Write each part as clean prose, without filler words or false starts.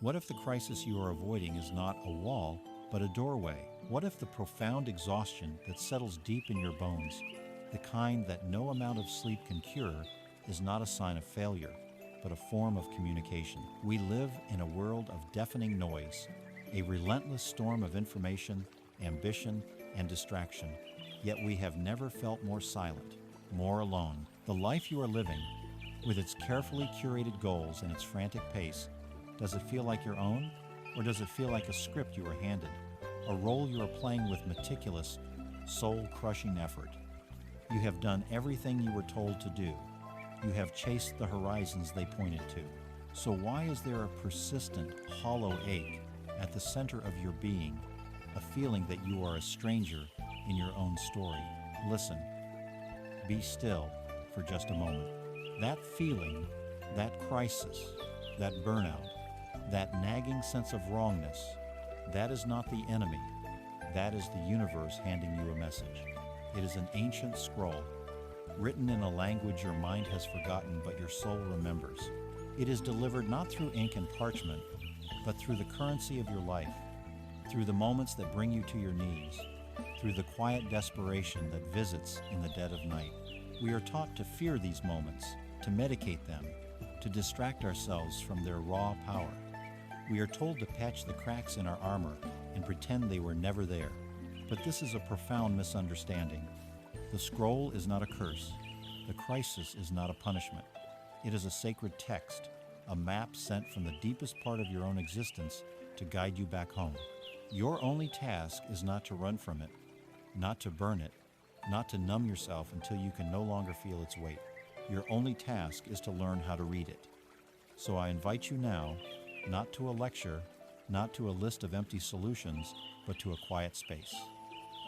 What if the crisis you are avoiding is not a wall, but a doorway? What if the profound exhaustion that settles deep in your bones, the kind that no amount of sleep can cure, is not a sign of failure, but a form of communication? We live in a world of deafening noise, a relentless storm of information, ambition, and distraction. Yet we have never felt more silent, more alone. The life you are living, with its carefully curated goals and its frantic pace, does it feel like your own? Or does it feel like a script you were handed? A role you are playing with meticulous, soul-crushing effort? You have done everything you were told to do. You have chased the horizons they pointed to. So why is there a persistent, hollow ache at the center of your being, a feeling that you are a stranger in your own story? Listen. Be still for just a moment. That feeling, that crisis, that burnout, that nagging sense of wrongness, that is not the enemy. That is the universe handing you a message. It is an ancient scroll, written in a language your mind has forgotten but your soul remembers. It is delivered not through ink and parchment, but through the currency of your life, through the moments that bring you to your knees, through the quiet desperation that visits in the dead of night. We are taught to fear these moments, to medicate them, to distract ourselves from their raw power. We are told to patch the cracks in our armor and pretend they were never there. But this is a profound misunderstanding. The scroll is not a curse. The crisis is not a punishment. It is a sacred text, a map sent from the deepest part of your own existence to guide you back home. Your only task is not to run from it, not to burn it, not to numb yourself until you can no longer feel its weight. Your only task is to learn how to read it. So I invite you now, not to a lecture, not to a list of empty solutions, but to a quiet space.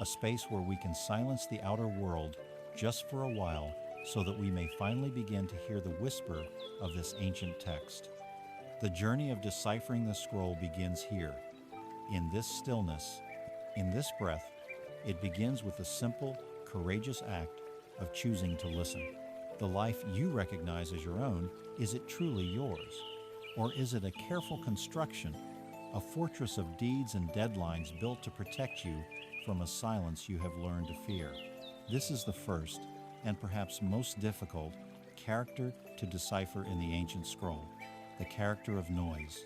A space where we can silence the outer world just for a while so that we may finally begin to hear the whisper of this ancient text. The journey of deciphering the scroll begins here, in this stillness, in this breath. It begins with the simple, courageous act of choosing to listen. The life you recognize as your own, is it truly yours? Or is it a careful construction, a fortress of deeds and deadlines built to protect you from a silence you have learned to fear? This is the first, and perhaps most difficult, character to decipher in the ancient scroll, the character of noise.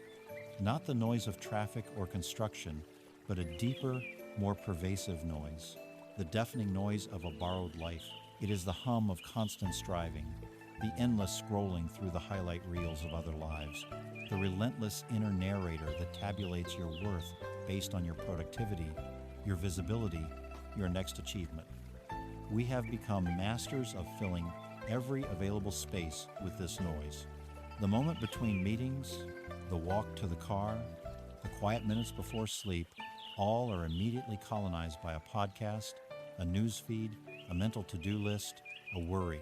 Not the noise of traffic or construction, but a deeper, more pervasive noise, the deafening noise of a borrowed life. It is the hum of constant striving, the endless scrolling through the highlight reels of other lives, the relentless inner narrator that tabulates your worth based on your productivity, your visibility, your next achievement. We have become masters of filling every available space with this noise. The moment between meetings, the walk to the car, the quiet minutes before sleep, all are immediately colonized by a podcast, a news feed, a mental to-do list, a worry.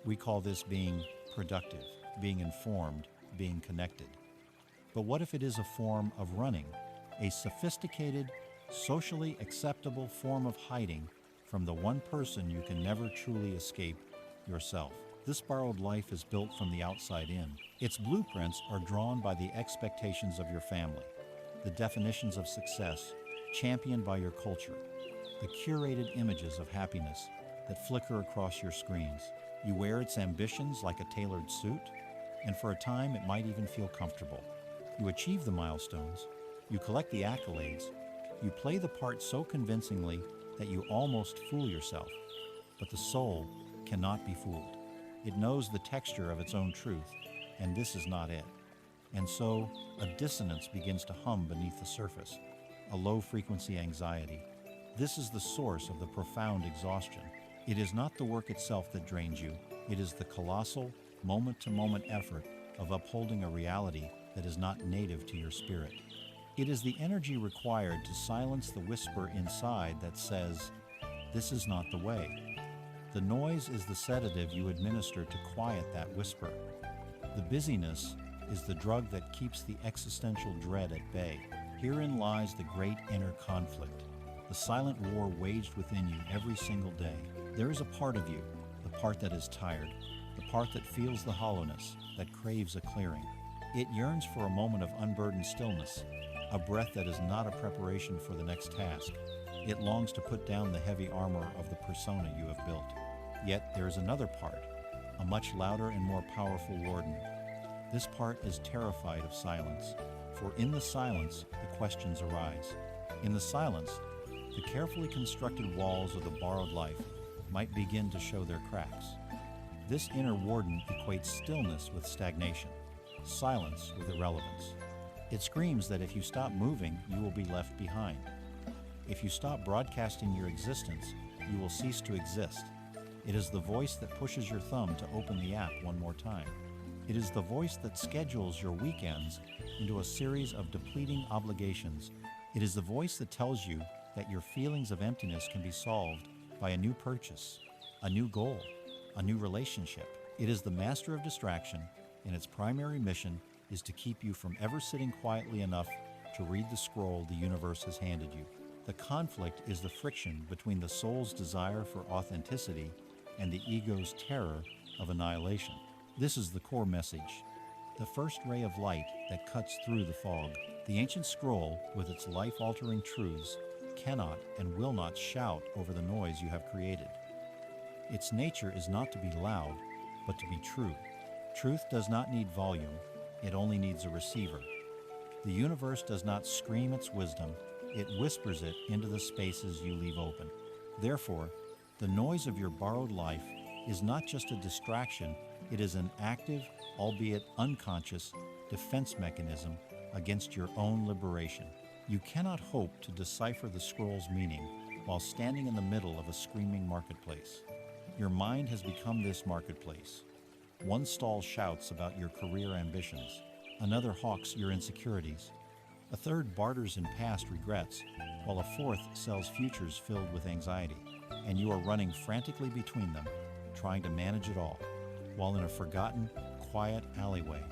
We call this being productive, being informed, being connected. But what if it is a form of running, a sophisticated, socially acceptable form of hiding from the one person you can never truly escape, yourself? This borrowed life is built from the outside in. Its blueprints are drawn by the expectations of your family, the definitions of success championed by your culture, the curated images of happiness that flicker across your screens. You wear its ambitions like a tailored suit, and for a time it might even feel comfortable. You achieve the milestones, you collect the accolades, you play the part so convincingly that you almost fool yourself. But the soul cannot be fooled. It knows the texture of its own truth, and this is not it. And so, a dissonance begins to hum beneath the surface, a low-frequency anxiety. This is the source of the profound exhaustion. It is not the work itself that drains you. It is the colossal, moment-to-moment effort of upholding a reality that is not native to your spirit. It is the energy required to silence the whisper inside that says, "This is not the way." The noise is the sedative you administer to quiet that whisper. The busyness is the drug that keeps the existential dread at bay. Herein lies the great inner conflict, the silent war waged within you every single day. There is a part of you, the part that is tired, the part that feels the hollowness, that craves a clearing. It yearns for a moment of unburdened stillness, a breath that is not a preparation for the next task. It longs to put down the heavy armor of the persona you have built. Yet there is another part, a much louder and more powerful warden. This part is terrified of silence, for in the silence the questions arise. In the silence, the carefully constructed walls of the borrowed life might begin to show their cracks. This inner warden equates stillness with stagnation, silence with irrelevance. It screams that if you stop moving, you will be left behind. If you stop broadcasting your existence, you will cease to exist. It is the voice that pushes your thumb to open the app one more time. It is the voice that schedules your weekends into a series of depleting obligations. It is the voice that tells you that your feelings of emptiness can be solved by a new purchase, a new goal, a new relationship. It is the master of distraction, and its primary mission is to keep you from ever sitting quietly enough to read the scroll the universe has handed you. The conflict is the friction between the soul's desire for authenticity and the ego's terror of annihilation. This is the core message, the first ray of light that cuts through the fog. The ancient scroll, with its life-altering truths, cannot and will not shout over the noise you have created. Its nature is not to be loud, but to be true. Truth does not need volume, it only needs a receiver. The universe does not scream its wisdom, it whispers it into the spaces you leave open. Therefore, the noise of your borrowed life is not just a distraction, it is an active, albeit unconscious, defense mechanism against your own liberation. You cannot hope to decipher the scroll's meaning while standing in the middle of a screaming marketplace. Your mind has become this marketplace. One stall shouts about your career ambitions, another hawks your insecurities, a third barters in past regrets, while a fourth sells futures filled with anxiety, and you are running frantically between them, trying to manage it all, while in a forgotten, quiet alleyway,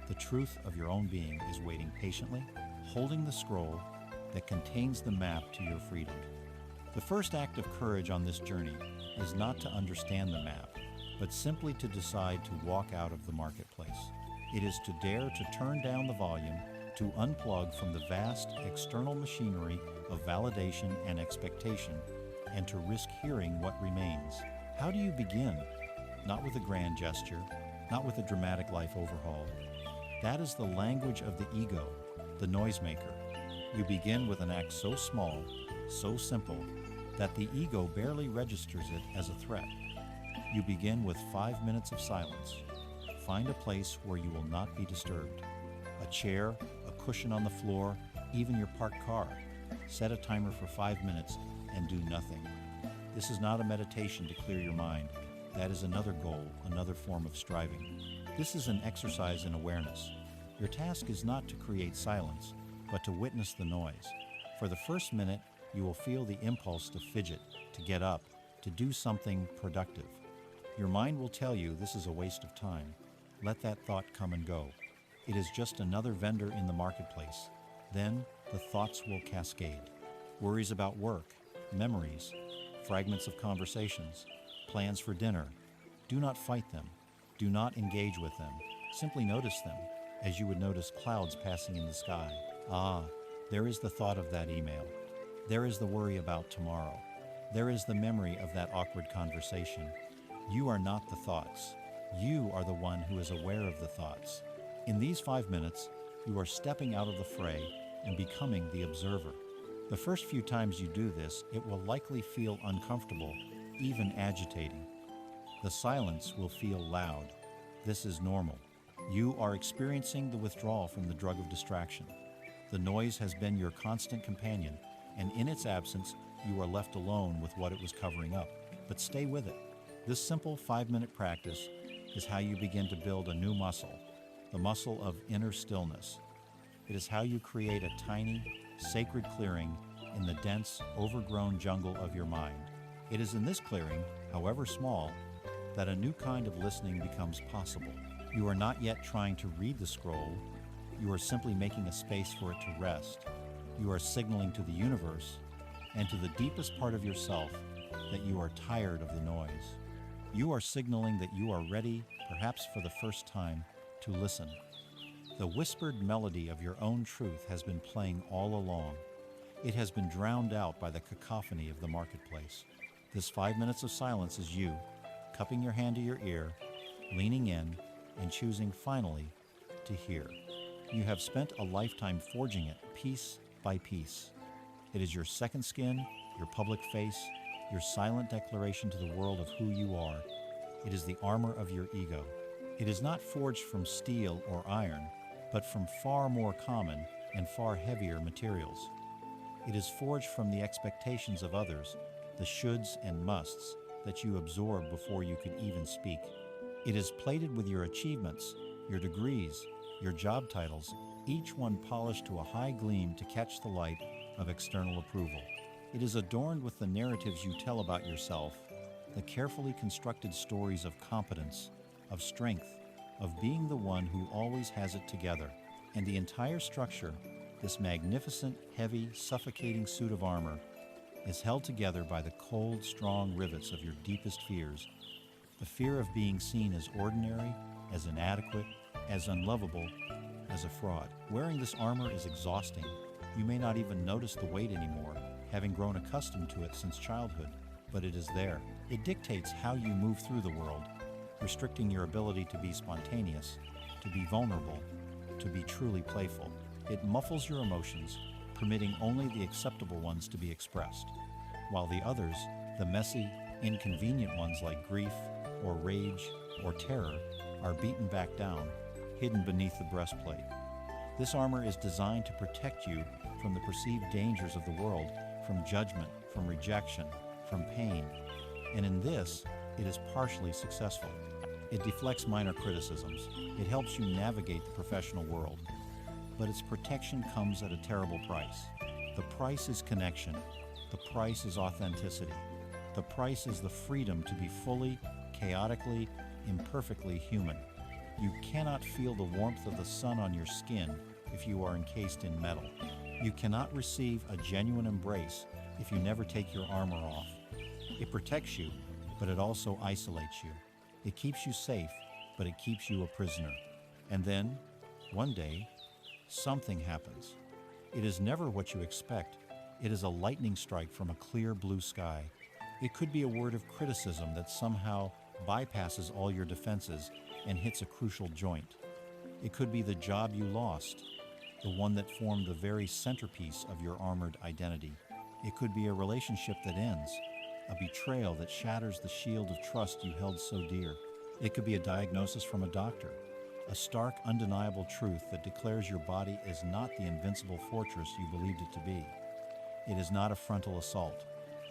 the truth of your own being is waiting patiently, holding the scroll that contains the map to your freedom. The first act of courage on this journey is not to understand the map, but simply to decide to walk out of the marketplace. It is to dare to turn down the volume, to unplug from the vast external machinery of validation and expectation, and to risk hearing what remains. How do you begin? Not with a grand gesture, not with a dramatic life overhaul. That is the language of the ego, the noisemaker. You begin with an act so small, so simple, that the ego barely registers it as a threat. You begin with 5 minutes of silence. Find a place where you will not be disturbed. A chair, a cushion on the floor, even your parked car. Set a timer for 5 minutes and do nothing. This is not a meditation to clear your mind. That is another goal, another form of striving. This is an exercise in awareness. Your task is not to create silence, but to witness the noise. For the first minute, you will feel the impulse to fidget, to get up, to do something productive. Your mind will tell you this is a waste of time. Let that thought come and go. It is just another vendor in the marketplace. Then the thoughts will cascade. Worries about work, memories, fragments of conversations, plans for dinner. Do not fight them. Do not engage with them. Simply notice them, as you would notice clouds passing in the sky. Ah, there is the thought of that email. There is the worry about tomorrow. There is the memory of that awkward conversation. You are not the thoughts. You are the one who is aware of the thoughts. In these 5 minutes, you are stepping out of the fray and becoming the observer. The first few times you do this, it will likely feel uncomfortable, even agitating. The silence will feel loud. This is normal. You are experiencing the withdrawal from the drug of distraction. The noise has been your constant companion, and in its absence, you are left alone with what it was covering up. But stay with it. This simple 5-minute practice is how you begin to build a new muscle, the muscle of inner stillness. It is how you create a tiny, sacred clearing in the dense, overgrown jungle of your mind. It is in this clearing, however small, that a new kind of listening becomes possible. You are not yet trying to read the scroll. You are simply making a space for it to rest. You are signaling to the universe and to the deepest part of yourself that you are tired of the noise. You are signaling that you are ready, perhaps for the first time, to listen. The whispered melody of your own truth has been playing all along. It has been drowned out by the cacophony of the marketplace. This 5 minutes of silence is you, cupping your hand to your ear, leaning in, and choosing finally to hear. You have spent a lifetime forging it piece by piece. It is your second skin, your public face, your silent declaration to the world of who you are. It is the armor of your ego. It is not forged from steel or iron, but from far more common and far heavier materials. It is forged from the expectations of others, the shoulds and musts that you absorb before you could even speak. It is plated with your achievements, your degrees, your job titles, each one polished to a high gleam to catch the light of external approval. It is adorned with the narratives you tell about yourself, the carefully constructed stories of competence, of strength, of being the one who always has it together. And the entire structure, this magnificent, heavy, suffocating suit of armor, is held together by the cold, strong rivets of your deepest fears. The fear of being seen as ordinary, as inadequate, as unlovable, as a fraud. Wearing this armor is exhausting. You may not even notice the weight anymore, having grown accustomed to it since childhood, but it is there. It dictates how you move through the world, restricting your ability to be spontaneous, to be vulnerable, to be truly playful. It muffles your emotions, permitting only the acceptable ones to be expressed, while the others, the messy, inconvenient ones like grief or rage or terror, are beaten back down, hidden beneath the breastplate. This armor is designed to protect you from the perceived dangers of the world, from judgment, from rejection, from pain. And in this, it is partially successful. It deflects minor criticisms. It helps you navigate the professional world. But its protection comes at a terrible price. The price is connection. The price is authenticity. The price is the freedom to be fully, chaotically, imperfectly human. You cannot feel the warmth of the sun on your skin if you are encased in metal. You cannot receive a genuine embrace if you never take your armor off. It protects you, but it also isolates you. It keeps you safe, but it keeps you a prisoner. And then, one day, something happens. It is never what you expect. It is a lightning strike from a clear blue sky. It could be a word of criticism that somehow bypasses all your defenses and hits a crucial joint. It could be the job you lost, the one that formed the very centerpiece of your armored identity. It could be a relationship that ends, a betrayal that shatters the shield of trust you held so dear. It could be a diagnosis from a doctor, a stark, undeniable truth that declares your body is not the invincible fortress you believed it to be. It is not a frontal assault.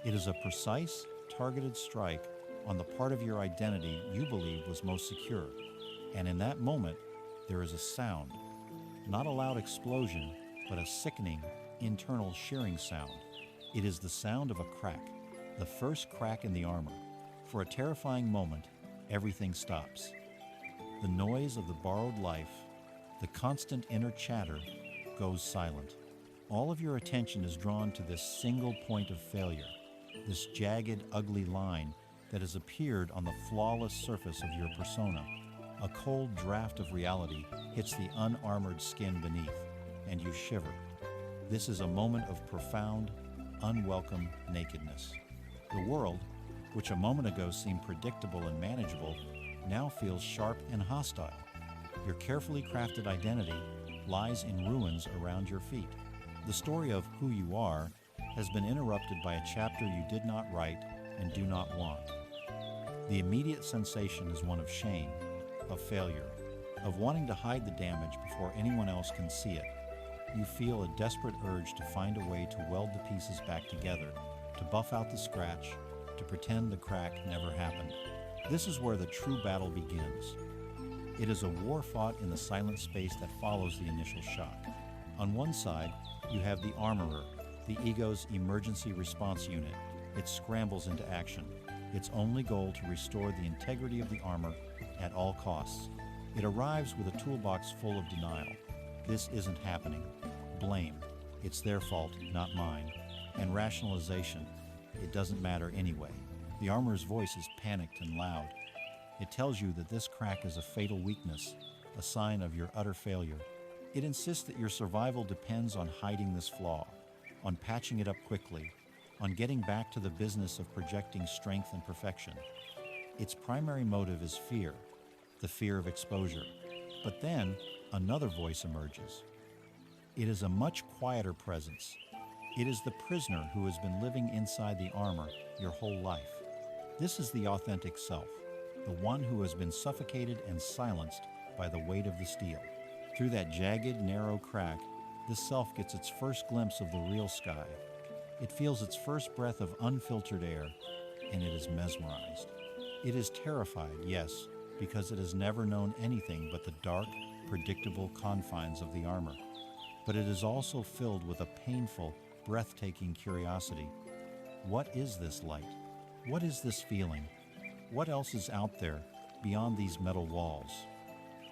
It is a precise, targeted strike on the part of your identity you believed was most secure. And in that moment, there is a sound, not a loud explosion, but a sickening, internal shearing sound. It is the sound of a crack, the first crack in the armor. For a terrifying moment, everything stops. The noise of the borrowed life, the constant inner chatter, goes silent. All of your attention is drawn to this single point of failure, this jagged, ugly line that has appeared on the flawless surface of your persona. A cold draft of reality hits the unarmored skin beneath, and you shiver. This is a moment of profound, unwelcome nakedness. The world, which a moment ago seemed predictable and manageable, now feels sharp and hostile. Your carefully crafted identity lies in ruins around your feet. The story of who you are has been interrupted by a chapter you did not write and do not want. The immediate sensation is one of shame, of failure, of wanting to hide the damage before anyone else can see it. You feel a desperate urge to find a way to weld the pieces back together, to buff out the scratch, to pretend the crack never happened. This is where the true battle begins. It is a war fought in the silent space that follows the initial shock. On one side, you have the armorer, the ego's emergency response unit. It scrambles into action, its only goal to restore the integrity of the armor at all costs. It arrives with a toolbox full of denial. This isn't happening. Blame. It's their fault, not mine. And rationalization. It doesn't matter anyway. The armorer's voice is panicked and loud. It tells you that this crack is a fatal weakness, a sign of your utter failure, It insists that your survival depends on hiding this flaw, on patching it up quickly, on getting back to the business of projecting strength and perfection. Its primary motive is fear, the fear of exposure. But then another voice emerges. It is a much quieter presence. It is the prisoner who has been living inside the armor your whole life. This is the authentic self, the one who has been suffocated and silenced by the weight of the steel. Through that jagged, narrow crack, this self gets its first glimpse of the real sky. It feels its first breath of unfiltered air, and it is mesmerized. It is terrified, yes, because it has never known anything but the dark, predictable confines of the armor. But it is also filled with a painful, breathtaking curiosity. What is this light? What is this feeling? What else is out there beyond these metal walls?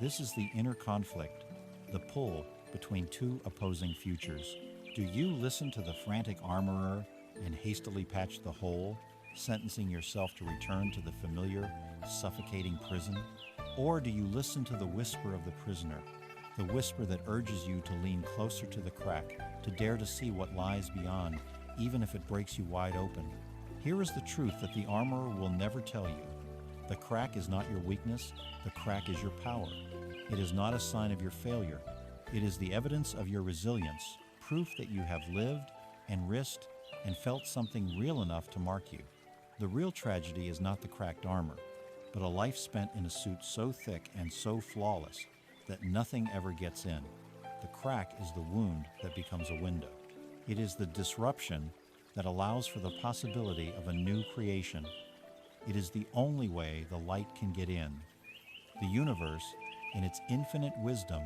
This is the inner conflict, the pull between two opposing futures. Do you listen to the frantic armorer and hastily patch the hole, sentencing yourself to return to the familiar, suffocating prison? Or do you listen to the whisper of the prisoner, the whisper that urges you to lean closer to the crack, to dare to see what lies beyond, even if it breaks you wide open? Here is the truth that the armorer will never tell you. The crack is not your weakness, the crack is your power. It is not a sign of your failure. It is the evidence of your resilience, proof that you have lived and risked and felt something real enough to mark you. The real tragedy is not the cracked armor, but a life spent in a suit so thick and so flawless that nothing ever gets in. The crack is the wound that becomes a window. It is the disruption that allows for the possibility of a new creation. It is the only way the light can get in. The universe, in its infinite wisdom,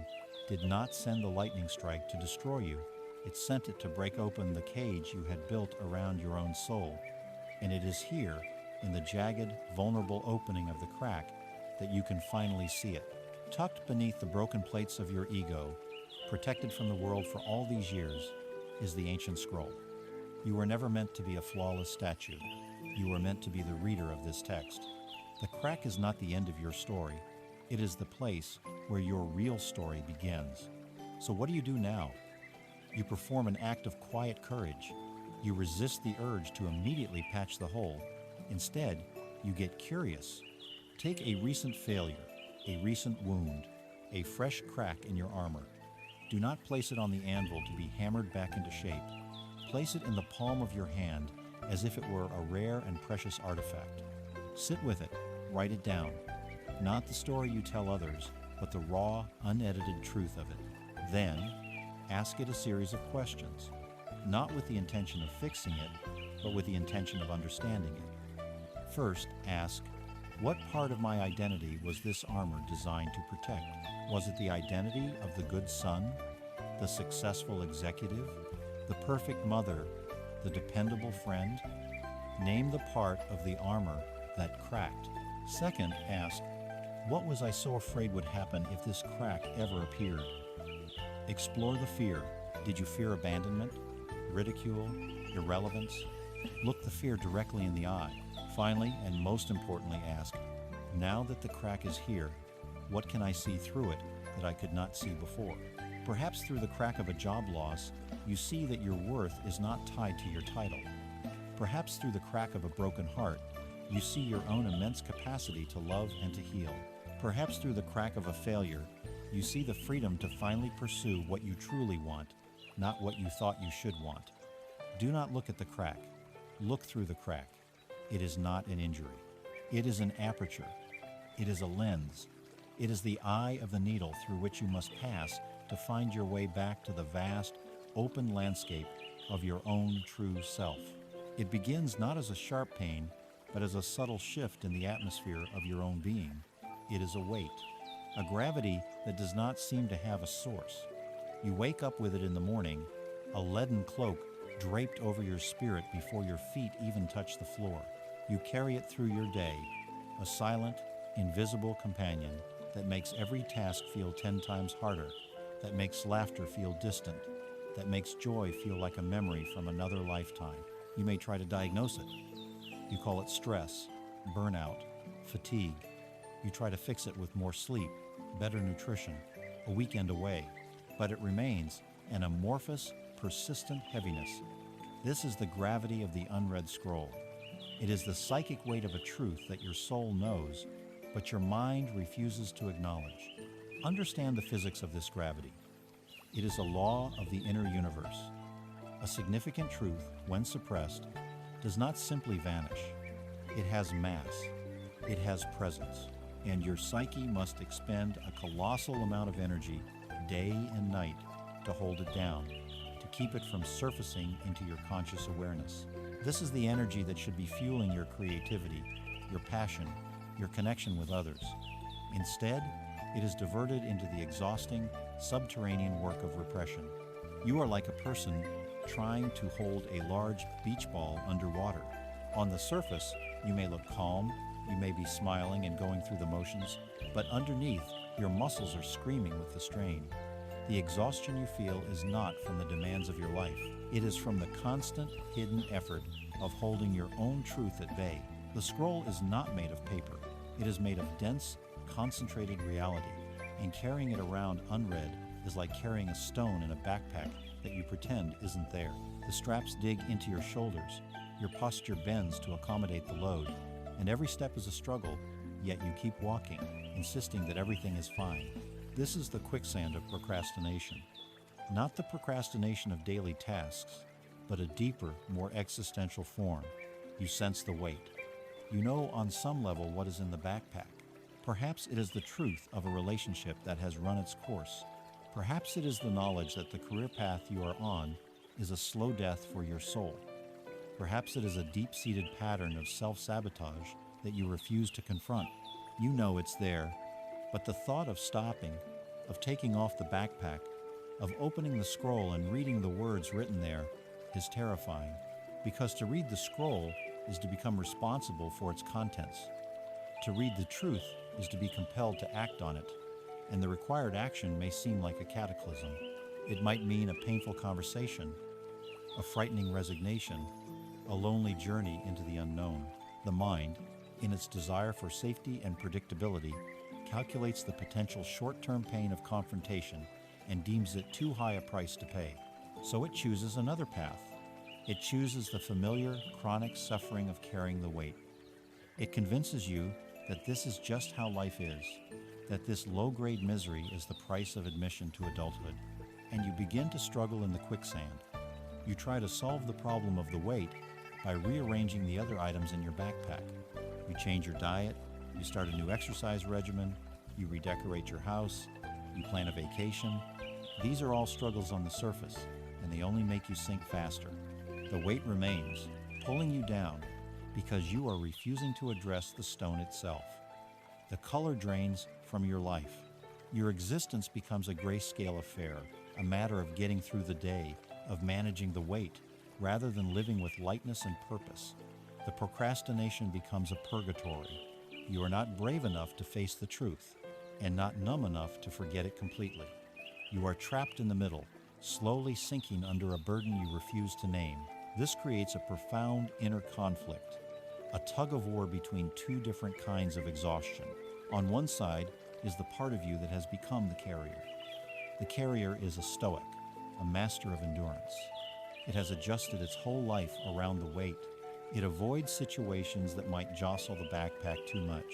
did not send the lightning strike to destroy you. It sent it to break open the cage you had built around your own soul. And it is here, in the jagged, vulnerable opening of the crack, that you can finally see it. Tucked beneath the broken plates of your ego, protected from the world for all these years, is the ancient scroll. You were never meant to be a flawless statue. You were meant to be the reader of this text. The crack is not the end of your story. It is the place where your real story begins. So what do you do now? You perform an act of quiet courage. You resist the urge to immediately patch the hole. Instead, you get curious. Take a recent failure, a recent wound, a fresh crack in your armor. Do not place it on the anvil to be hammered back into shape. Place it in the palm of your hand as if it were a rare and precious artifact. Sit with it, write it down. Not the story you tell others, but the raw, unedited truth of it. Then, ask it a series of questions, not with the intention of fixing it, but with the intention of understanding it. First, ask, what part of my identity was this armor designed to protect? Was it the identity of the good son, the successful executive, the perfect mother, the dependable friend? Name the part of the armor that cracked. Second, ask, what was I so afraid would happen if this crack ever appeared? Explore the fear. Did you fear abandonment, ridicule, irrelevance? Look the fear directly in the eye. Finally, and most importantly, ask, now that the crack is here, what can I see through it that I could not see before? Perhaps through the crack of a job loss, you see that your worth is not tied to your title. Perhaps through the crack of a broken heart, you see your own immense capacity to love and to heal. Perhaps through the crack of a failure, you see the freedom to finally pursue what you truly want, not what you thought you should want. Do not look at the crack. Look through the crack. It is not an injury. It is an aperture. It is a lens. It is the eye of the needle through which you must pass to find your way back to the vast, open landscape of your own true self. It begins not as a sharp pain, but as a subtle shift in the atmosphere of your own being. It is a weight, a gravity that does not seem to have a source. You wake up with it in the morning, a leaden cloak draped over your spirit before your feet even touch the floor. You carry it through your day, a silent, invisible companion that makes every task feel 10 times harder, that makes laughter feel distant, that makes joy feel like a memory from another lifetime. You may try to diagnose it. You call it stress, burnout, fatigue. You try to fix it with more sleep, better nutrition, a weekend away. but it remains an amorphous, persistent heaviness. This is the gravity of the unread scroll. It is the psychic weight of a truth that your soul knows, but your mind refuses to acknowledge. Understand the physics of this gravity. It is a law of the inner universe. A significant truth, when suppressed, does not simply vanish. It has mass. It has presence. And your psyche must expend a colossal amount of energy, day and night, to hold it down, to keep it from surfacing into your conscious awareness. This is the energy that should be fueling your creativity, your passion, your connection with others. Instead, it is diverted into the exhausting, subterranean work of repression. You are like a person trying to hold a large beach ball underwater. On the surface, you may look calm, you may be smiling and going through the motions, but underneath, your muscles are screaming with the strain. The exhaustion you feel is not from the demands of your life. It is from the constant, hidden effort of holding your own truth at bay. The scroll is not made of paper. It is made of dense, concentrated reality, and carrying it around unread is like carrying a stone in a backpack that you pretend isn't there. The straps dig into your shoulders, your posture bends to accommodate the load, and every step is a struggle, yet you keep walking, insisting that everything is fine. This is the quicksand of procrastination. Not the procrastination of daily tasks, but a deeper, more existential form. You sense the weight. You know on some level what is in the backpack. Perhaps it is the truth of a relationship that has run its course. Perhaps it is the knowledge that the career path you are on is a slow death for your soul. Perhaps it is a deep-seated pattern of self-sabotage that you refuse to confront. You know it's there, but the thought of stopping, of taking off the backpack, of opening the scroll and reading the words written there is terrifying, because to read the scroll is to become responsible for its contents. To read the truth is to be compelled to act on it, and the required action may seem like a cataclysm. It might mean a painful conversation, a frightening resignation, a lonely journey into the unknown. The mind, in its desire for safety and predictability, calculates the potential short-term pain of confrontation and deems it too high a price to pay. So it chooses another path. It chooses the familiar, chronic suffering of carrying the weight. It convinces you that this is just how life is, that this low-grade misery is the price of admission to adulthood, and you begin to struggle in the quicksand. You try to solve the problem of the weight by rearranging the other items in your backpack. You change your diet, you start a new exercise regimen, you redecorate your house, you plan a vacation. These are all struggles on the surface, and they only make you sink faster. The weight remains, pulling you down, because you are refusing to address the stone itself. The color drains from your life. Your existence becomes a grayscale affair, a matter of getting through the day, of managing the weight, rather than living with lightness and purpose. The procrastination becomes a purgatory. You are not brave enough to face the truth, and not numb enough to forget it completely. You are trapped in the middle, slowly sinking under a burden you refuse to name. This creates a profound inner conflict, a tug-of-war between two different kinds of exhaustion. On one side is the part of you that has become the carrier. The carrier is a stoic, a master of endurance. It has adjusted its whole life around the weight. It avoids situations that might jostle the backpack too much.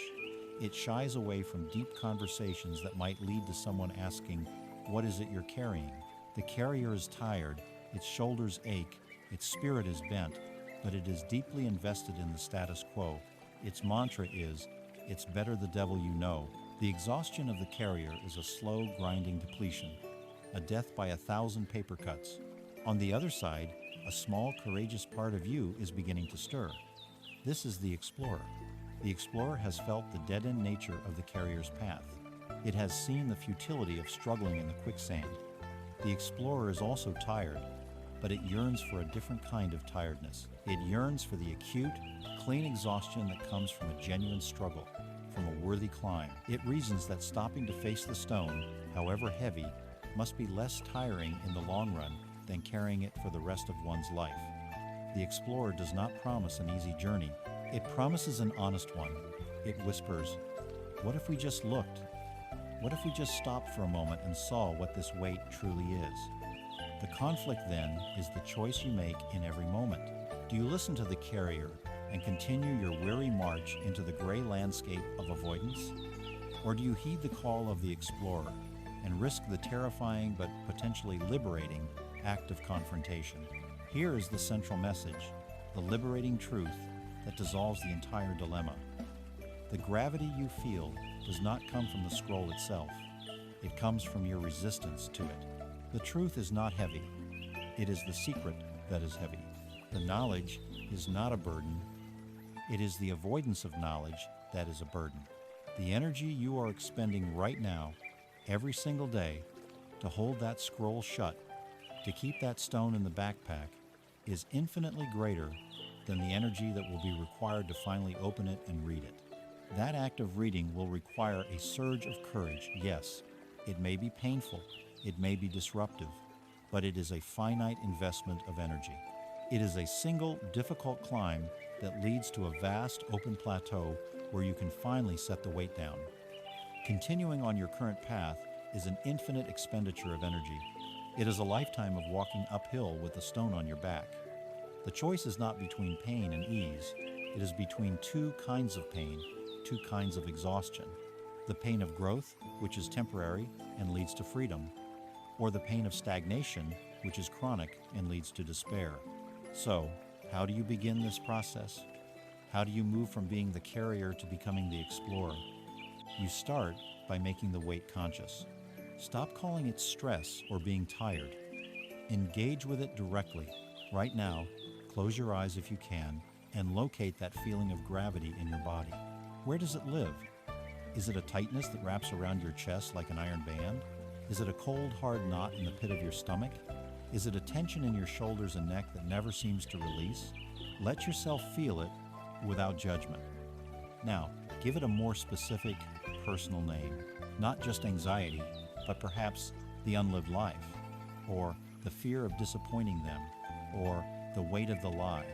It shies away from deep conversations that might lead to someone asking, "What is it you're carrying?" The carrier is tired, its shoulders ache, its spirit is bent, but it is deeply invested in the status quo. Its mantra is, "It's better the devil you know." The exhaustion of the carrier is a slow, grinding depletion, a death by 1,000 paper cuts. On the other side, a small, courageous part of you is beginning to stir. This is the explorer. The explorer has felt the dead-end nature of the carrier's path. It has seen the futility of struggling in the quicksand. The explorer is also tired, but it yearns for a different kind of tiredness. It yearns for the acute, clean exhaustion that comes from a genuine struggle, from a worthy climb. It reasons that stopping to face the stone, however heavy, must be less tiring in the long run than carrying it for the rest of one's life. The explorer does not promise an easy journey. It promises an honest one. It whispers, "What if we just looked?" What if we just stopped for a moment and saw what this weight truly is? The conflict then is the choice you make in every moment. Do you listen to the carrier and continue your weary march into the gray landscape of avoidance? Or do you heed the call of the explorer and risk the terrifying but potentially liberating act of confrontation? Here is the central message, the liberating truth that dissolves the entire dilemma. The gravity you feel does not come from the scroll itself. It comes from your resistance to it. The truth is not heavy. It is the secret that is heavy. The knowledge is not a burden. It is the avoidance of knowledge that is a burden. The energy you are expending right now, every single day, to hold that scroll shut, to keep that stone in the backpack, is infinitely greater than the energy that will be required to finally open it and read it. That act of reading will require a surge of courage, yes. It may be painful, it may be disruptive, but it is a finite investment of energy. It is a single, difficult climb that leads to a vast, open plateau where you can finally set the weight down. Continuing on your current path is an infinite expenditure of energy. It is a lifetime of walking uphill with a stone on your back. The choice is not between pain and ease. It is between two kinds of pain, two kinds of exhaustion. The pain of growth, which is temporary and leads to freedom, or the pain of stagnation, which is chronic and leads to despair. So, how do you begin this process? How do you move from being the carrier to becoming the explorer? You start by making the weight conscious. Stop calling it stress or being tired. Engage with it directly. Right now, close your eyes if you can and locate that feeling of gravity in your body. Where does it live? Is it a tightness that wraps around your chest like an iron band? Is it a cold, hard knot in the pit of your stomach? Is it a tension in your shoulders and neck that never seems to release? Let yourself feel it without judgment. Now, give it a more specific, personal name. Not just anxiety, but perhaps the unlived life, or the fear of disappointing them, or the weight of the lie.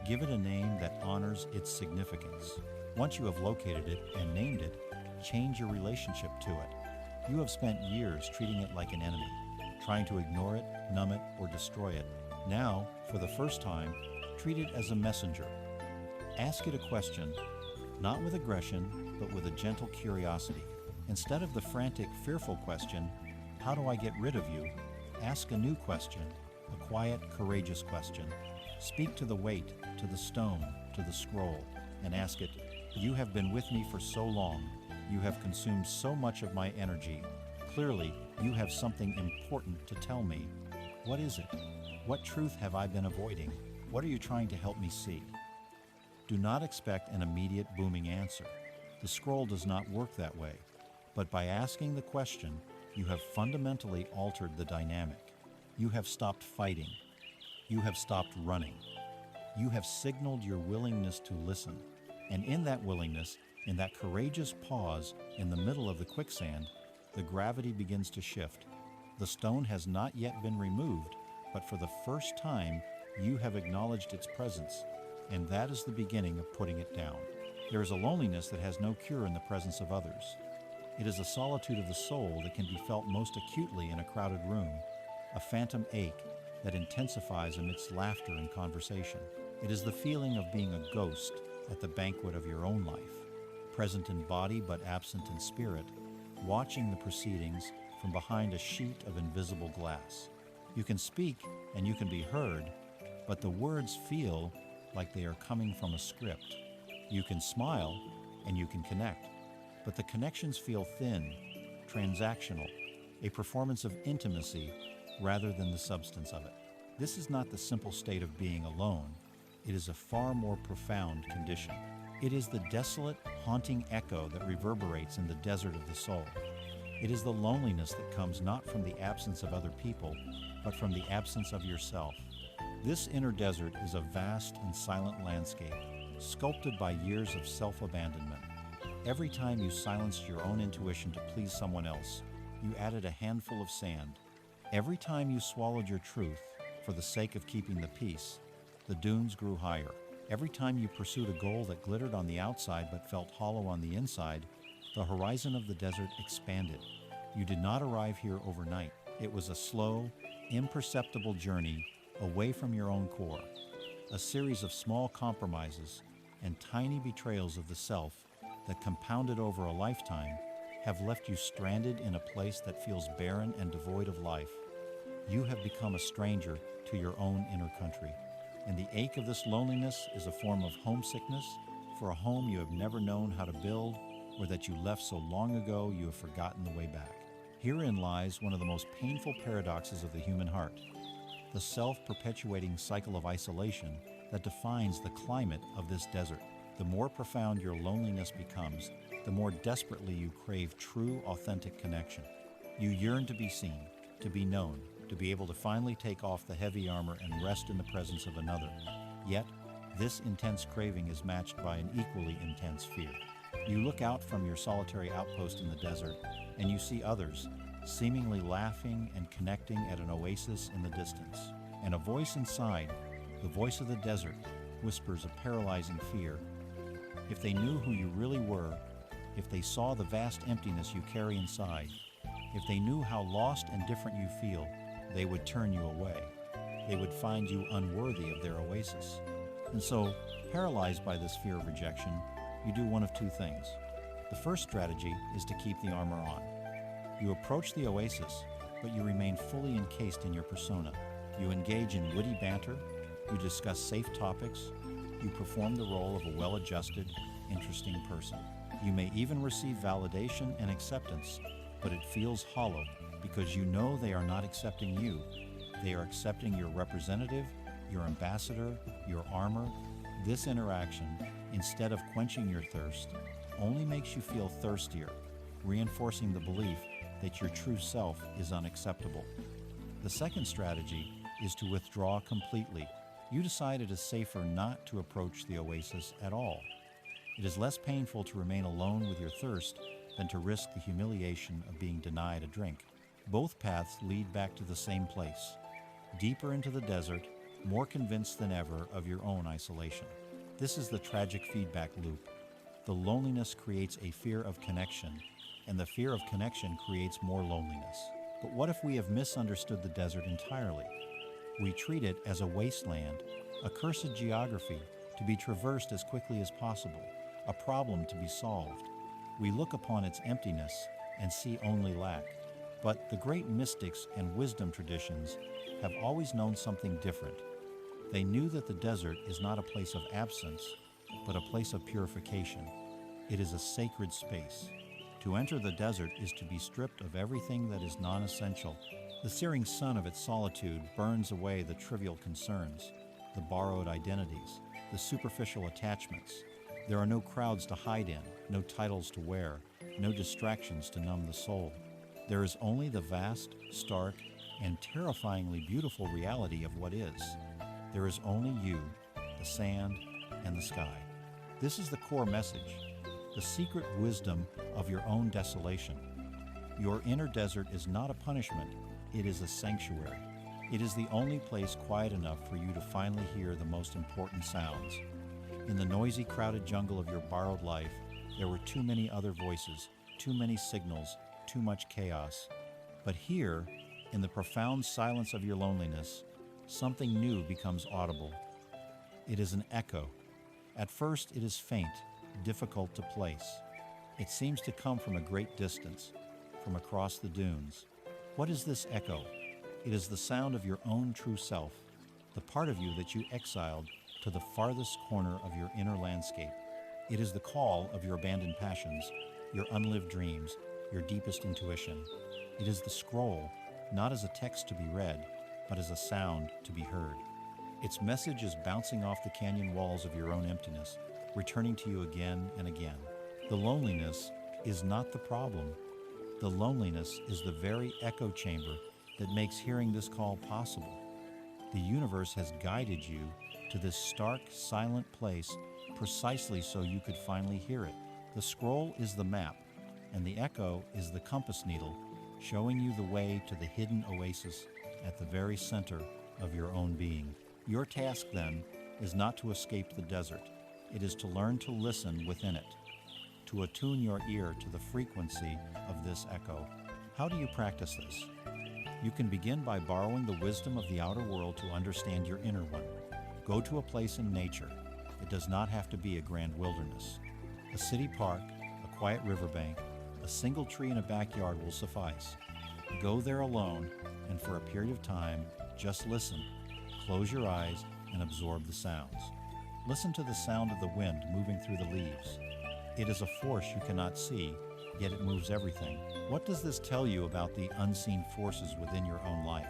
Give it a name that honors its significance. Once you have located it and named it, change your relationship to it. You have spent years treating it like an enemy, trying to ignore it, numb it, or destroy it. Now, for the first time, treat it as a messenger. Ask it a question, not with aggression, but with a gentle curiosity. Instead of the frantic, fearful question, how do I get rid of you? Ask a new question, a quiet, courageous question. Speak to the weight, to the stone, to the scroll, and ask it, you have been with me for so long. You have consumed so much of my energy. Clearly, you have something important to tell me. What is it? What truth have I been avoiding? What are you trying to help me see? Do not expect an immediate booming answer. The scroll does not work that way. But by asking the question, you have fundamentally altered the dynamic. You have stopped fighting. You have stopped running. You have signaled your willingness to listen. And in that willingness, in that courageous pause in the middle of the quicksand, the gravity begins to shift. The stone has not yet been removed, but for the first time, you have acknowledged its presence, and that is the beginning of putting it down. There is a loneliness that has no cure in the presence of others. It is a solitude of the soul that can be felt most acutely in a crowded room, a phantom ache that intensifies amidst laughter and conversation. It is the feeling of being a ghost at the banquet of your own life, present in body but absent in spirit, watching the proceedings from behind a sheet of invisible glass. You can speak and you can be heard, but the words feel like they are coming from a script. You can smile and you can connect, but the connections feel thin, transactional, a performance of intimacy rather than the substance of it. This is not the simple state of being alone. It is a far more profound condition. It is the desolate, haunting echo that reverberates in the desert of the soul. It is the loneliness that comes not from the absence of other people, but from the absence of yourself. This inner desert is a vast and silent landscape, sculpted by years of self-abandonment. Every time you silenced your own intuition to please someone else, you added a handful of sand. Every time you swallowed your truth for the sake of keeping the peace, the dunes grew higher. Every time you pursued a goal that glittered on the outside but felt hollow on the inside, The horizon of the desert expanded. You did not arrive here overnight. It was a slow, imperceptible journey away from your own core, a series of small compromises and tiny betrayals of the self that compounded over a lifetime have left you stranded in a place that feels barren and devoid of life. You have become a stranger to your own inner country, and the ache of this loneliness is a form of homesickness for a home you have never known how to build or that you left so long ago you have forgotten the way back. Herein lies one of the most painful paradoxes of the human heart, the self-perpetuating cycle of isolation that defines the climate of this desert. The more profound your loneliness becomes, the more desperately you crave true, authentic connection. You yearn to be seen, to be known, to be able to finally take off the heavy armor and rest in the presence of another. Yet, this intense craving is matched by an equally intense fear. You look out from your solitary outpost in the desert, and you see others, seemingly laughing and connecting at an oasis in the distance. And a voice inside, the voice of the desert, whispers a paralyzing fear. If they knew who you really were, if they saw the vast emptiness you carry inside, if they knew how lost and different you feel, they would turn you away. They would find you unworthy of their oasis. And so, paralyzed by this fear of rejection, you do one of two things. The first strategy is to keep the armor on. You approach the oasis, but you remain fully encased in your persona. You engage in witty banter, you discuss safe topics, you perform the role of a well-adjusted, interesting person. You may even receive validation and acceptance, but it feels hollow because you know they are not accepting you. They are accepting your representative, your ambassador, your armor. This interaction, instead of quenching your thirst, only makes you feel thirstier, reinforcing the belief that your true self is unacceptable. The second strategy is to withdraw completely. You decide it is safer not to approach the oasis at all. It is less painful to remain alone with your thirst than to risk the humiliation of being denied a drink. Both paths lead back to the same place, deeper into the desert, more convinced than ever of your own isolation. This is the tragic feedback loop. The loneliness creates a fear of connection, and the fear of connection creates more loneliness. But what if we have misunderstood the desert entirely? We treat it as a wasteland, a cursed geography to be traversed as quickly as possible, a problem to be solved. We look upon its emptiness and see only lack. But the great mystics and wisdom traditions have always known something different. They knew that the desert is not a place of absence, but a place of purification. It is a sacred space. To enter the desert is to be stripped of everything that is non-essential. The searing sun of its solitude burns away the trivial concerns, the borrowed identities, the superficial attachments. There are no crowds to hide in, no titles to wear, no distractions to numb the soul. There is only the vast, stark, and terrifyingly beautiful reality of what is. There is only you, the sand, and the sky. This is the core message, the secret wisdom of your own desolation. Your inner desert is not a punishment, it is a sanctuary. It is the only place quiet enough for you to finally hear the most important sounds. In the noisy, crowded jungle of your borrowed life, there were too many other voices, too many signals, too much chaos. But here, in the profound silence of your loneliness, something new becomes audible. It is an echo. At first, it is faint, difficult to place. It seems to come from a great distance, from across the dunes. What is this echo? It is the sound of your own true self, the part of you that you exiled to the farthest corner of your inner landscape. It is the call of your abandoned passions, your unlived dreams, your deepest intuition. It is the scroll, not as a text to be read, but as a sound to be heard. Its message is bouncing off the canyon walls of your own emptiness, returning to you again and again. The loneliness is not the problem. The loneliness is the very echo chamber that makes hearing this call possible. The universe has guided you to this stark, silent place precisely so you could finally hear it. The scroll is the map, and the echo is the compass needle, showing you the way to the hidden oasis at the very center of your own being. Your task, then, is not to escape the desert. It is to learn to listen within it. to attune your ear to the frequency of this echo. How do you practice this? You can begin by borrowing the wisdom of the outer world to understand your inner one. Go to a place in nature. It does not have to be a grand wilderness. A city park, a quiet riverbank, a single tree in a backyard will suffice. Go there alone, and for a period of time, just listen. Close your eyes and absorb the sounds. Listen to the sound of the wind moving through the leaves. It is a force you cannot see, yet it moves everything. What does this tell you about the unseen forces within your own life?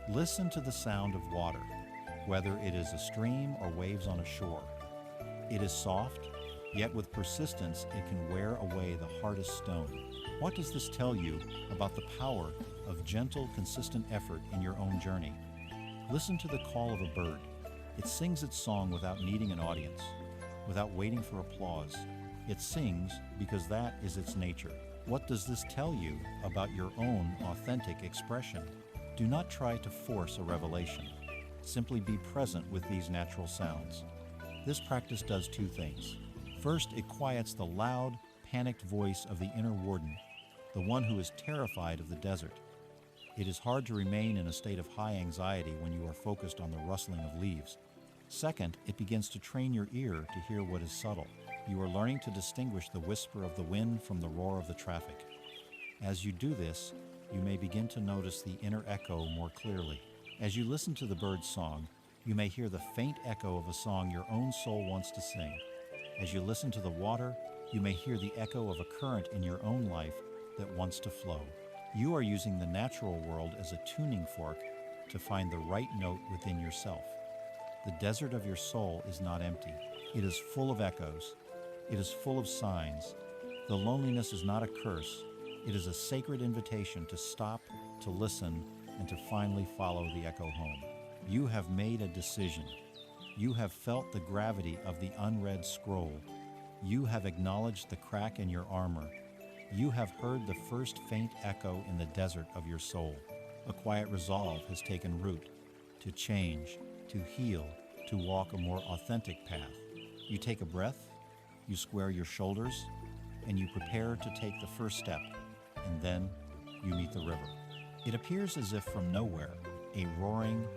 Listen to the sound of water, whether it is a stream or waves on a shore. It is soft, yet with persistence it can wear away the hardest stone. What does this tell you about the power of gentle, consistent effort in your own journey? Listen to the call of a bird. It sings its song without needing an audience, without waiting for applause. It sings because that is its nature. What does this tell you about your own authentic expression? Do not try to force a revelation. Simply be present with these natural sounds. This practice does two things. First, it quiets the loud, panicked voice of the inner warden, the one who is terrified of the desert. It is hard to remain in a state of high anxiety when you are focused on the rustling of leaves. Second, it begins to train your ear to hear what is subtle. You are learning to distinguish the whisper of the wind from the roar of the traffic. As you do this, you may begin to notice the inner echo more clearly. As you listen to the bird's song, you may hear the faint echo of a song your own soul wants to sing. As you listen to the water, you may hear the echo of a current in your own life that wants to flow. You are using the natural world as a tuning fork to find the right note within yourself. The desert of your soul is not empty. It is full of echoes. It is full of signs. The loneliness is not a curse. It is a sacred invitation to stop, to listen, and to finally follow the echo home. You have made a decision. You have felt the gravity of the unread scroll. You have acknowledged the crack in your armor. You have heard the first faint echo in the desert of your soul. A quiet resolve has taken root to change, to heal, to walk a more authentic path. You take a breath, you square your shoulders, and you prepare to take the first step, and then you meet the river. It appears as if from nowhere, a roaring,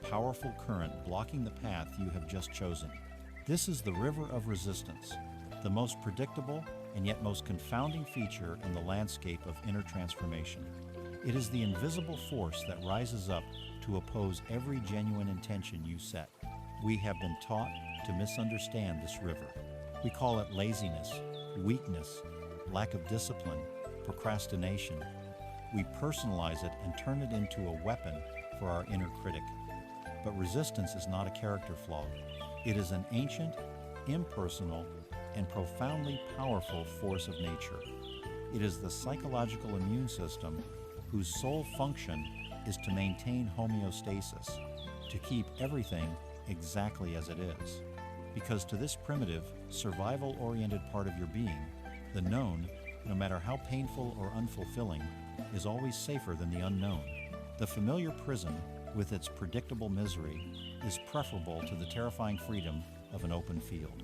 powerful current blocking the path you have just chosen. This is the river of resistance, the most predictable and yet most confounding feature in the landscape of inner transformation. It is the invisible force that rises up to oppose every genuine intention you set. We have been taught to misunderstand this river. We call it laziness, weakness, lack of discipline, procrastination. We personalize it and turn it into a weapon for our inner critic. But resistance is not a character flaw. It is an ancient, impersonal, and profoundly powerful force of nature. It is the psychological immune system whose sole function is to maintain homeostasis, to keep everything exactly as it is. Because to this primitive, survival-oriented part of your being, the known, no matter how painful or unfulfilling, is always safer than the unknown. The familiar prison, with its predictable misery, is preferable to the terrifying freedom of an open field.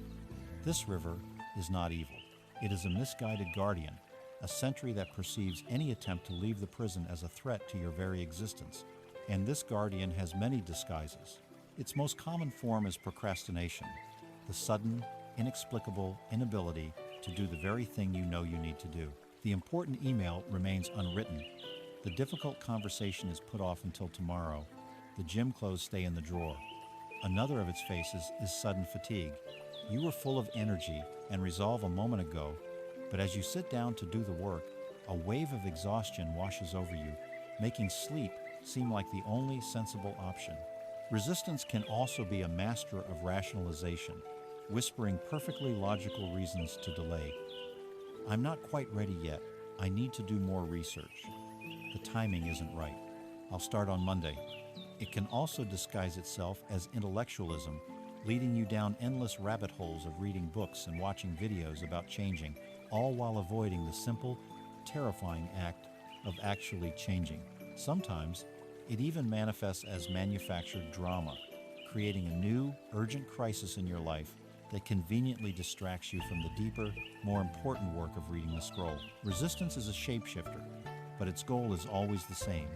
This river is not evil. It is a misguided guardian, a sentry that perceives any attempt to leave the prison as a threat to your very existence. And this guardian has many disguises. Its most common form is procrastination, the sudden, inexplicable inability to do the very thing you know you need to do. The important email remains unwritten. The difficult conversation is put off until tomorrow. The gym clothes stay in the drawer. Another of its faces is sudden fatigue. You were full of energy and resolve a moment ago, but as you sit down to do the work, a wave of exhaustion washes over you, making sleep seem like the only sensible option. Resistance can also be a master of rationalization, whispering perfectly logical reasons to delay. I'm not quite ready yet. I need to do more research. The timing isn't right. I'll start on Monday. It can also disguise itself as intellectualism, leading you down endless rabbit holes of reading books and watching videos about changing, all while avoiding the simple, terrifying act of actually changing. Sometimes, it even manifests as manufactured drama, creating a new, urgent crisis in your life that conveniently distracts you from the deeper, more important work of reading the scroll. Resistance is a shapeshifter, but its goal is always the same: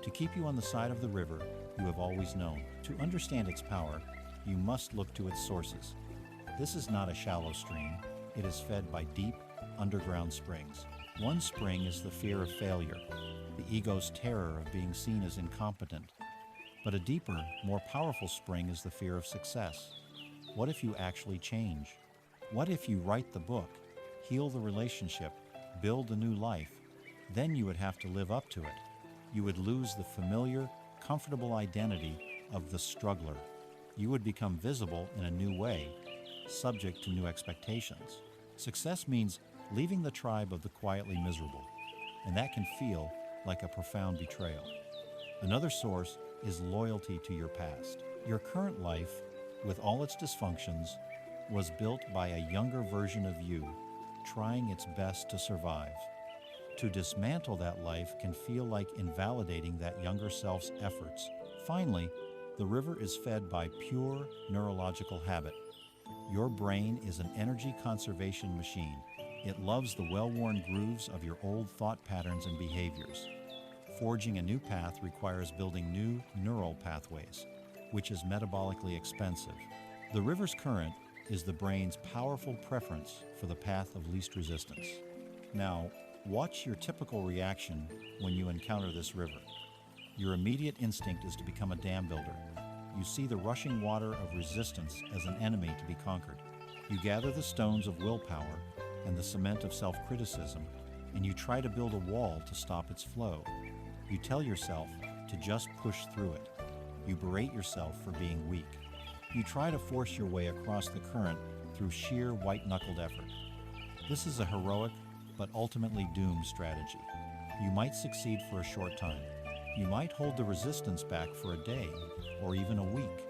to keep you on the side of the river you have always known. To understand its power, you must look to its sources. This is not a shallow stream. It is fed by deep, underground springs. One spring is the fear of failure, the ego's terror of being seen as incompetent. But a deeper, more powerful spring is the fear of success. What if you actually change? What if you write the book, heal the relationship, build a new life? Then you would have to live up to it. You would lose the familiar, comfortable identity of the struggler. You would become visible in a new way, subject to new expectations. Success means leaving the tribe of the quietly miserable, and that can feel like a profound betrayal. Another source is loyalty to your past. Your current life, with all its dysfunctions, was built by a younger version of you, trying its best to survive. To dismantle that life can feel like invalidating that younger self's efforts. Finally, the river is fed by pure neurological habit. Your brain is an energy conservation machine. It loves the well-worn grooves of your old thought patterns and behaviors. Forging a new path requires building new neural pathways, which is metabolically expensive. The river's current is the brain's powerful preference for the path of least resistance. Now, watch your typical reaction when you encounter this river. Your immediate instinct is to become a dam builder. You see the rushing water of resistance as an enemy to be conquered. You gather the stones of willpower and the cement of self-criticism, and you try to build a wall to stop its flow. You tell yourself to just push through it. You berate yourself for being weak. You try to force your way across the current through sheer white-knuckled effort. This is a heroic but ultimately doomed strategy. You might succeed for a short time. You might hold the resistance back for a day or even a week.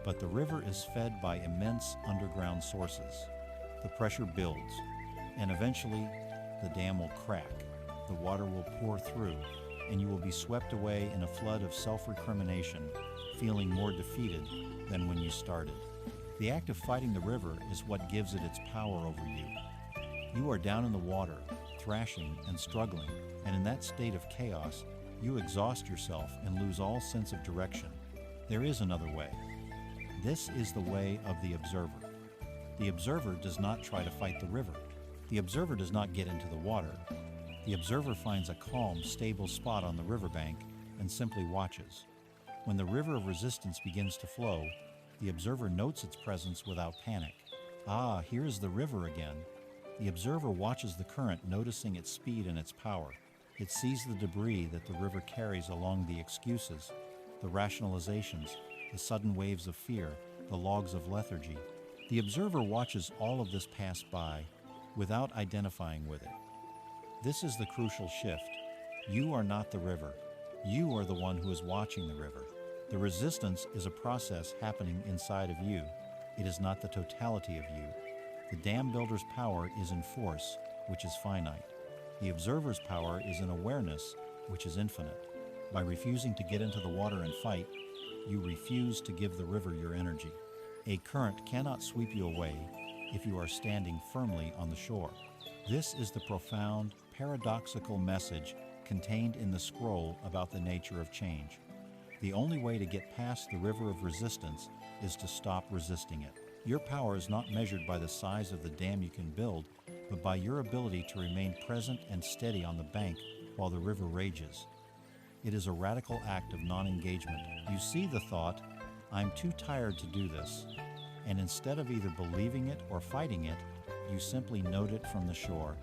But the river is fed by immense underground sources. The pressure builds, and eventually the dam will crack. The water will pour through, and you will be swept away in a flood of self-recrimination, feeling more defeated than when you started. The act of fighting the river is what gives it its power over you. You are down in the water, thrashing and struggling, and in that state of chaos, you exhaust yourself and lose all sense of direction. There is another way. This is the way of the observer. The observer does not try to fight the river. The observer does not get into the water. The observer finds a calm, stable spot on the riverbank and simply watches. When the river of resistance begins to flow, the observer notes its presence without panic. Ah, here is the river again. The observer watches the current, noticing its speed and its power. It sees the debris that the river carries along the excuses, the rationalizations, the sudden waves of fear, the logs of lethargy. The observer watches all of this pass by without identifying with it. This is the crucial shift. You are not the river. You are the one who is watching the river. The resistance is a process happening inside of you. It is not the totality of you. The dam builder's power is in force, which is finite. The observer's power is in awareness, which is infinite. By refusing to get into the water and fight, you refuse to give the river your energy. A current cannot sweep you away if you are standing firmly on the shore. This is the profound, paradoxical message contained in the scroll about the nature of change. The only way to get past the river of resistance is to stop resisting it. Your power is not measured by the size of the dam you can build, but by your ability to remain present and steady on the bank while the river rages. It is a radical act of non-engagement. You see the thought, "I'm too tired to do this," and instead of either believing it or fighting it, you simply note it from the shore.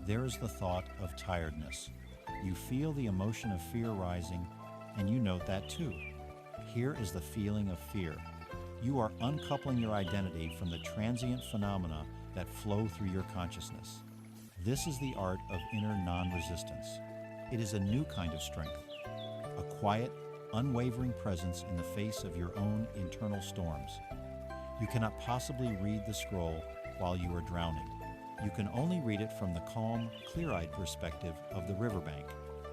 There is the thought of tiredness. You feel the emotion of fear rising, and you note that too. Here is the feeling of fear. You are uncoupling your identity from the transient phenomena that flow through your consciousness. This is the art of inner non-resistance. It is a new kind of strength, a quiet, unwavering presence in the face of your own internal storms. You cannot possibly read the scroll while you are drowning. You can only read it from the calm, clear-eyed perspective of the riverbank.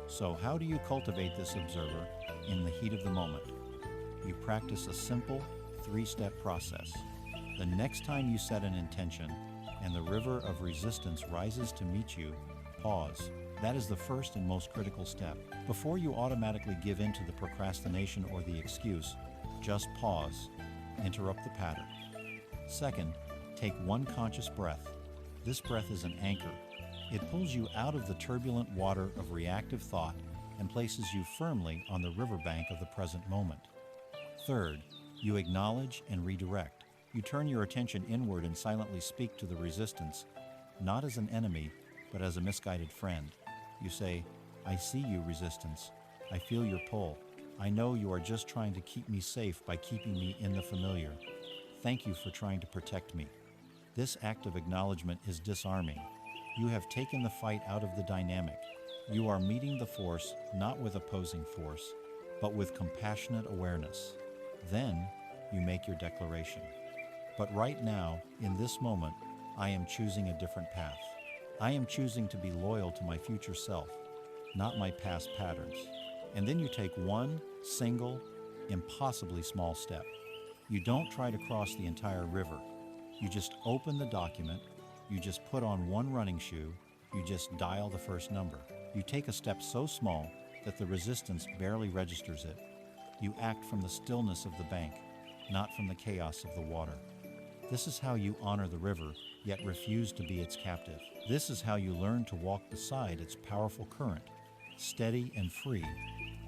So how do you cultivate this observer in the heat of the moment? You practice a simple, 3-step process. The next time you set an intention and the river of resistance rises to meet you, pause. That is the first and most critical step. Before you automatically give in to the procrastination or the excuse, just pause. Interrupt the pattern. Second, take one conscious breath. This breath is an anchor. It pulls you out of the turbulent water of reactive thought and places you firmly on the riverbank of the present moment. Third, you acknowledge and redirect. You turn your attention inward and silently speak to the resistance, not as an enemy, but as a misguided friend. You say, "I see you, resistance. I feel your pull. I know you are just trying to keep me safe by keeping me in the familiar. Thank you for trying to protect me." This act of acknowledgement is disarming. You have taken the fight out of the dynamic. You are meeting the force not with opposing force, but with compassionate awareness. Then you make your declaration. But right now, in this moment, I am choosing a different path. I am choosing to be loyal to my future self, not my past patterns. And then you take one single, impossibly small step. You don't try to cross the entire river. You just open the document, you just put on one running shoe, you just dial the first number. You take a step so small that the resistance barely registers it. You act from the stillness of the bank, not from the chaos of the water. This is how you honor the river, yet refuse to be its captive. This is how you learn to walk beside its powerful current, steady and free,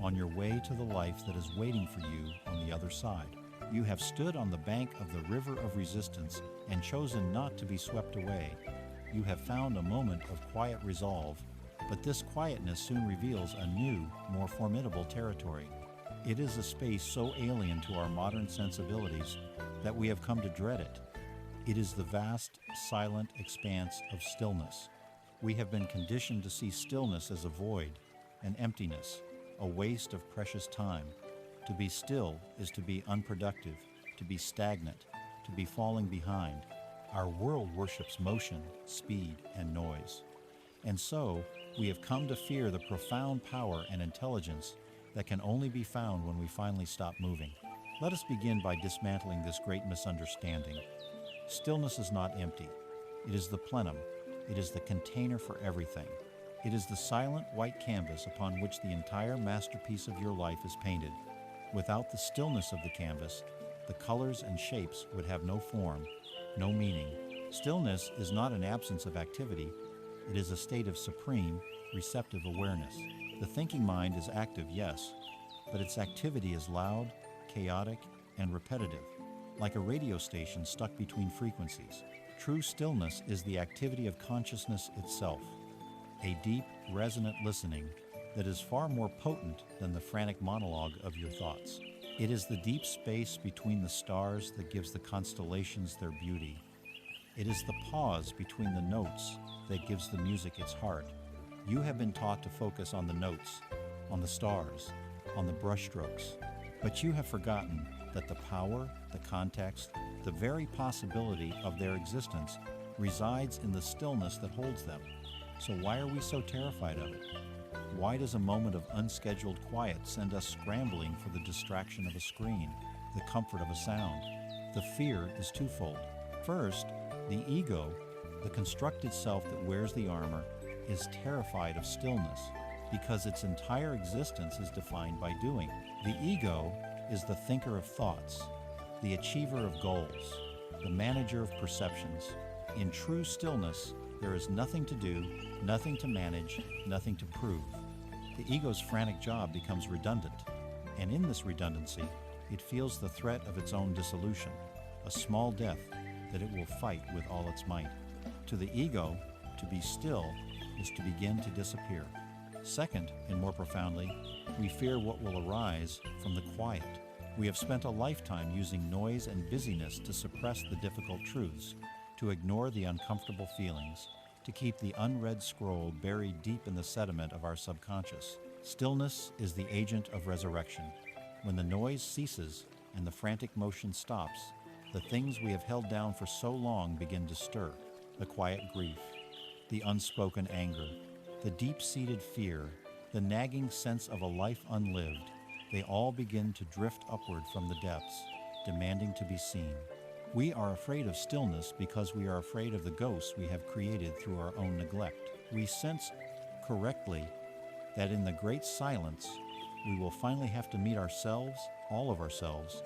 on your way to the life that is waiting for you on the other side. You have stood on the bank of the river of resistance and chosen not to be swept away. You have found a moment of quiet resolve, but this quietness soon reveals a new, more formidable territory. It is a space so alien to our modern sensibilities that we have come to dread it. It is the vast, silent expanse of stillness. We have been conditioned to see stillness as a void, an emptiness, a waste of precious time. To be still is to be unproductive, to be stagnant, to be falling behind. Our world worships motion, speed, and noise. And so, we have come to fear the profound power and intelligence that can only be found when we finally stop moving. Let us begin by dismantling this great misunderstanding. Stillness is not empty. It is the plenum. It is the container for everything. It is the silent white canvas upon which the entire masterpiece of your life is painted. Without the stillness of the canvas, the colors and shapes would have no form, no meaning. Stillness is not an absence of activity. It is a state of supreme, receptive awareness. The thinking mind is active, yes, but its activity is loud, chaotic, and repetitive, like a radio station stuck between frequencies. True stillness is the activity of consciousness itself, a deep, resonant listening that is far more potent than the frantic monologue of your thoughts. It is the deep space between the stars that gives the constellations their beauty. It is the pause between the notes that gives the music its heart. You have been taught to focus on the notes, on the stars, on the brushstrokes, but you have forgotten that the power, the context, the very possibility of their existence resides in the stillness that holds them. So why are we so terrified of it? Why does a moment of unscheduled quiet send us scrambling for the distraction of a screen, the comfort of a sound? The fear is twofold. First, the ego, the constructed self that wears the armor, is terrified of stillness because its entire existence is defined by doing. The ego is the thinker of thoughts, the achiever of goals, the manager of perceptions. In true stillness, there is nothing to do, nothing to manage, nothing to prove. The ego's frantic job becomes redundant, and in this redundancy, it feels the threat of its own dissolution, a small death that it will fight with all its might. To the ego, to be still is to begin to disappear. Second, and more profoundly, we fear what will arise from the quiet. We have spent a lifetime using noise and busyness to suppress the difficult truths, to ignore the uncomfortable feelings, to keep the unread scroll buried deep in the sediment of our subconscious. Stillness is the agent of resurrection. When the noise ceases and the frantic motion stops, the things we have held down for so long begin to stir. The quiet grief, the unspoken anger, the deep-seated fear, the nagging sense of a life unlived, they all begin to drift upward from the depths, demanding to be seen. We are afraid of stillness because we are afraid of the ghosts we have created through our own neglect. We sense correctly that in the great silence, we will finally have to meet ourselves, all of ourselves,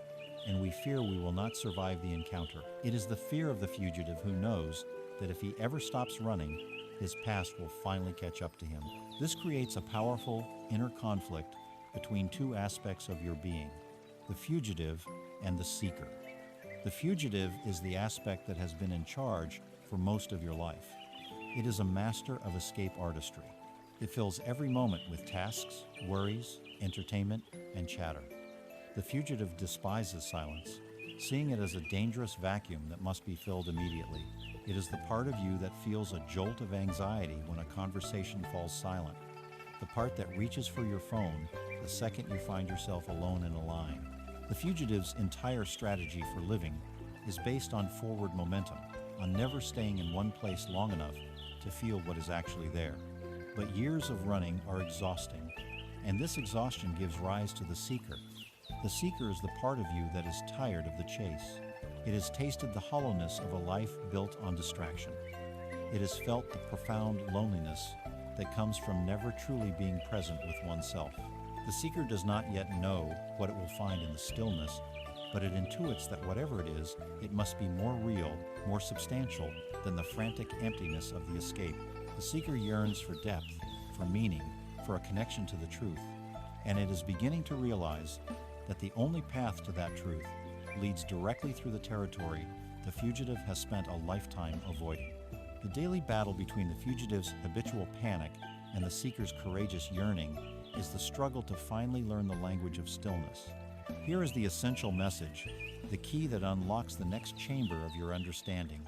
and we fear we will not survive the encounter. It is the fear of the fugitive who knows that if he ever stops running, his past will finally catch up to him. This creates a powerful inner conflict between two aspects of your being, the fugitive and the seeker. The fugitive is the aspect that has been in charge for most of your life. It is a master of escape artistry. It fills every moment with tasks, worries, entertainment, and chatter. The fugitive despises silence, seeing it as a dangerous vacuum that must be filled immediately. It is the part of you that feels a jolt of anxiety when a conversation falls silent, the part that reaches for your phone the second you find yourself alone in a line. The fugitive's entire strategy for living is based on forward momentum, on never staying in one place long enough to feel what is actually there. But years of running are exhausting, and this exhaustion gives rise to the seeker. The seeker is the part of you that is tired of the chase. It has tasted the hollowness of a life built on distraction. It has felt the profound loneliness that comes from never truly being present with oneself. The seeker does not yet know what it will find in the stillness, but it intuits that whatever it is, it must be more real, more substantial than the frantic emptiness of the escape. The seeker yearns for depth, for meaning, for a connection to the truth, and it is beginning to realize that the only path to that truth leads directly through the territory the fugitive has spent a lifetime avoiding. The daily battle between the fugitive's habitual panic and the seeker's courageous yearning is the struggle to finally learn the language of stillness. Here is the essential message, the key that unlocks the next chamber of your understanding.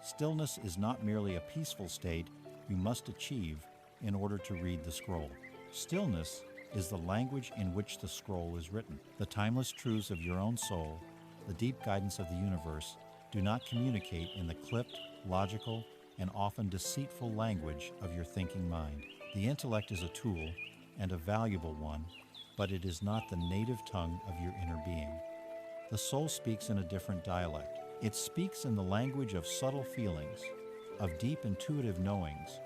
Stillness is not merely a peaceful state you must achieve in order to read the scroll. Stillness is the language in which the scroll is written. The timeless truths of your own soul, the deep guidance of the universe, do not communicate in the clipped, logical, and often deceitful language of your thinking mind. The intellect is a tool, and a valuable one, but it is not the native tongue of your inner being. The soul speaks in a different dialect. It speaks in the language of subtle feelings, of deep intuitive knowings,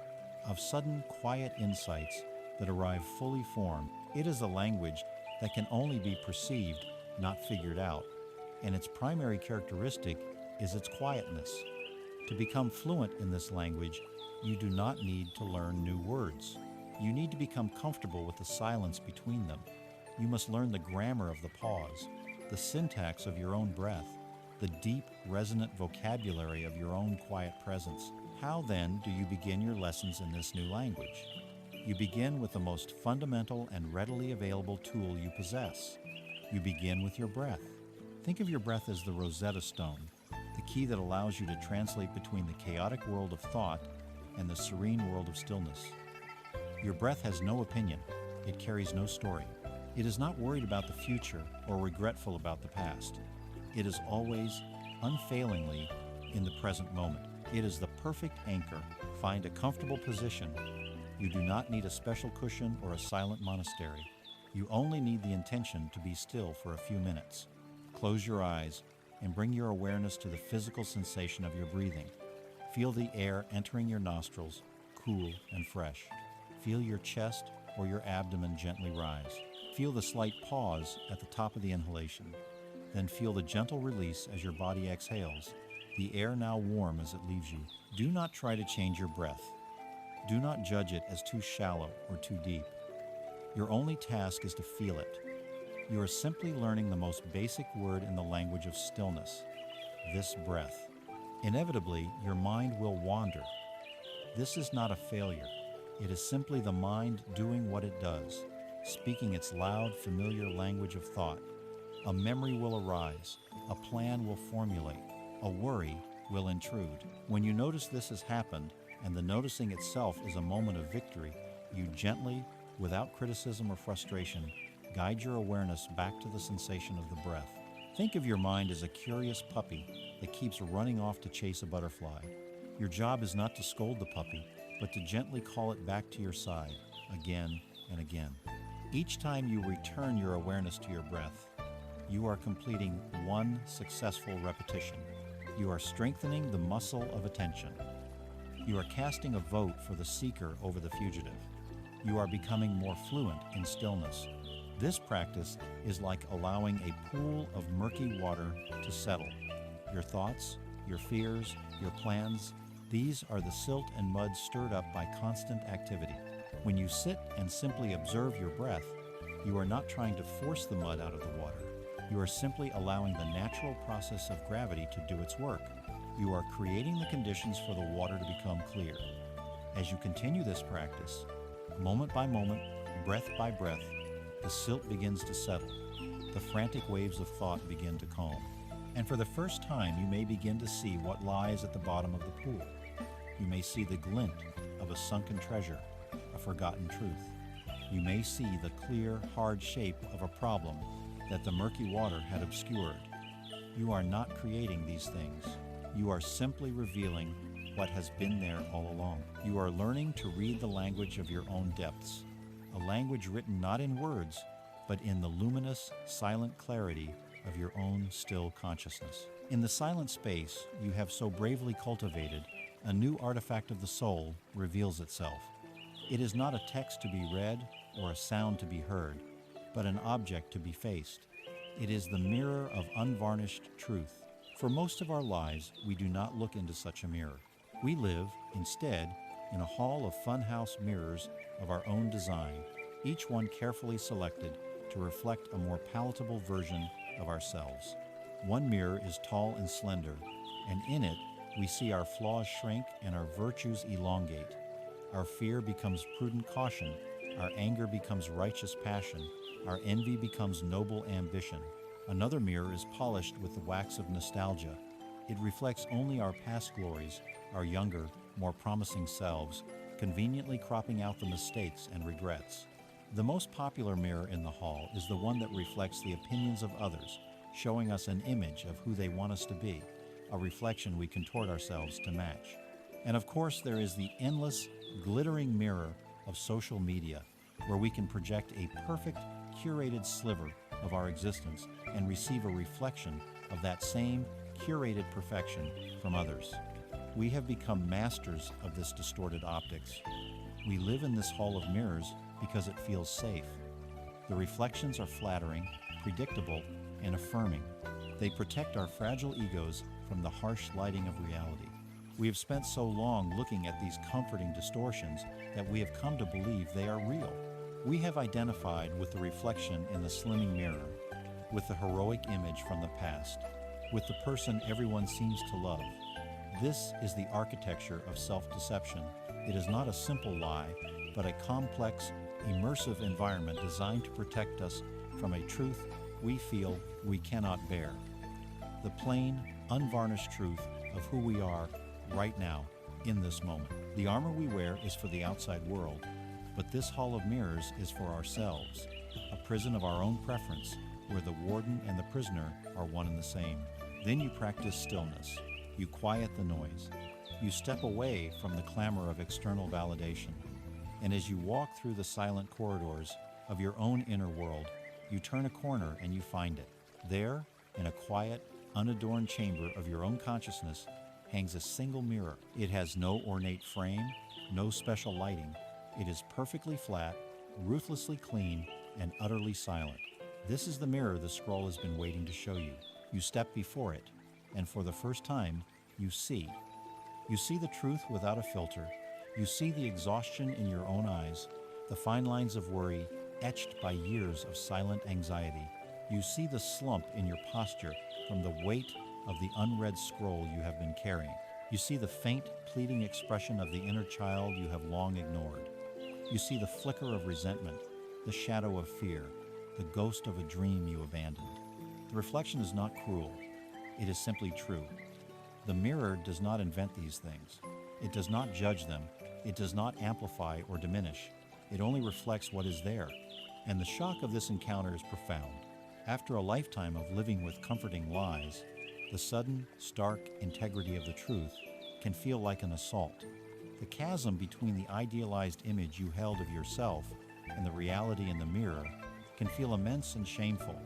of sudden quiet insights that arrive fully formed. It is a language that can only be perceived, not figured out, and its primary characteristic is its quietness. To become fluent in this language, you do not need to learn new words. You need to become comfortable with the silence between them. You must learn the grammar of the pause, the syntax of your own breath, the deep, resonant vocabulary of your own quiet presence. How then do you begin your lessons in this new language? You begin with the most fundamental and readily available tool you possess. You begin with your breath. Think of your breath as the Rosetta Stone, the key that allows you to translate between the chaotic world of thought and the serene world of stillness. Your breath has no opinion. It carries no story. It is not worried about the future or regretful about the past. It is always, unfailingly, in the present moment. It is the perfect anchor. Find a comfortable position. You do not need a special cushion or a silent monastery. You only need the intention to be still for a few minutes. Close your eyes and bring your awareness to the physical sensation of your breathing. Feel the air entering your nostrils, cool and fresh. Feel your chest or your abdomen gently rise. Feel the slight pause at the top of the inhalation. Then feel the gentle release as your body exhales, the air now warm as it leaves you. Do not try to change your breath. Do not judge it as too shallow or too deep. Your only task is to feel it. You are simply learning the most basic word in the language of stillness, this breath. Inevitably, your mind will wander. This is not a failure. It is simply the mind doing what it does, speaking its loud, familiar language of thought. A memory will arise, a plan will formulate, a worry will intrude. When you notice this has happened, and the noticing itself is a moment of victory, you gently, without criticism or frustration, guide your awareness back to the sensation of the breath. Think of your mind as a curious puppy that keeps running off to chase a butterfly. Your job is not to scold the puppy, but to gently call it back to your side, again and again. Each time you return your awareness to your breath, you are completing one successful repetition. You are strengthening the muscle of attention. You are casting a vote for the seeker over the fugitive. You are becoming more fluent in stillness. This practice is like allowing a pool of murky water to settle. Your thoughts, your fears, your plans, these are the silt and mud stirred up by constant activity. When you sit and simply observe your breath, you are not trying to force the mud out of the water. You are simply allowing the natural process of gravity to do its work. You are creating the conditions for the water to become clear. As you continue this practice, moment by moment, breath by breath, the silt begins to settle. The frantic waves of thought begin to calm. And for the first time, you may begin to see what lies at the bottom of the pool. You may see the glint of a sunken treasure, a forgotten truth. You may see the clear, hard shape of a problem that the murky water had obscured. You are not creating these things. You are simply revealing what has been there all along. You are learning to read the language of your own depths, a language written not in words, but in the luminous, silent clarity of your own still consciousness. In the silent space you have so bravely cultivated, a new artifact of the soul reveals itself. It is not a text to be read or a sound to be heard, but an object to be faced. It is the mirror of unvarnished truth. For most of our lives, we do not look into such a mirror. We live, instead, in a hall of funhouse mirrors of our own design, each one carefully selected to reflect a more palatable version of ourselves. One mirror is tall and slender, and in it we see our flaws shrink and our virtues elongate. Our fear becomes prudent caution, our anger becomes righteous passion, our envy becomes noble ambition. Another mirror is polished with the wax of nostalgia. It reflects only our past glories, our younger, more promising selves, conveniently cropping out the mistakes and regrets. The most popular mirror in the hall is the one that reflects the opinions of others, showing us an image of who they want us to be, a reflection we contort ourselves to match. And of course, there is the endless, glittering mirror of social media, where we can project a perfect, curated sliver of our existence and receive a reflection of that same curated perfection from others. We have become masters of this distorted optics. We live in this hall of mirrors because it feels safe. The reflections are flattering, predictable, and affirming. They protect our fragile egos from the harsh lighting of reality. We have spent so long looking at these comforting distortions that we have come to believe they are real. We have identified with the reflection in the slimming mirror, with the heroic image from the past, with the person everyone seems to love. This is the architecture of self-deception. It is not a simple lie, but a complex, immersive environment designed to protect us from a truth we feel we cannot bear. The plain, unvarnished truth of who we are right now, in this moment. The armor we wear is for the outside world, but this hall of mirrors is for ourselves, a prison of our own preference, where the warden and the prisoner are one and the same. Then you practice stillness. You quiet the noise. You step away from the clamor of external validation. And as you walk through the silent corridors of your own inner world, you turn a corner and you find it. There, in a quiet, unadorned chamber of your own consciousness, hangs a single mirror. It has no ornate frame, no special lighting. It is perfectly flat, ruthlessly clean, and utterly silent. This is the mirror the scroll has been waiting to show you. You step before it, and for the first time, you see. You see the truth without a filter. You see the exhaustion in your own eyes, the fine lines of worry etched by years of silent anxiety. You see the slump in your posture from the weight of the unread scroll you have been carrying. You see the faint, pleading expression of the inner child you have long ignored. You see the flicker of resentment, the shadow of fear, the ghost of a dream you abandoned. The reflection is not cruel. It is simply true. The mirror does not invent these things. It does not judge them. It does not amplify or diminish. It only reflects what is there. And the shock of this encounter is profound. After a lifetime of living with comforting lies, the sudden, stark integrity of the truth can feel like an assault. The chasm between the idealized image you held of yourself and the reality in the mirror can feel immense and shameful.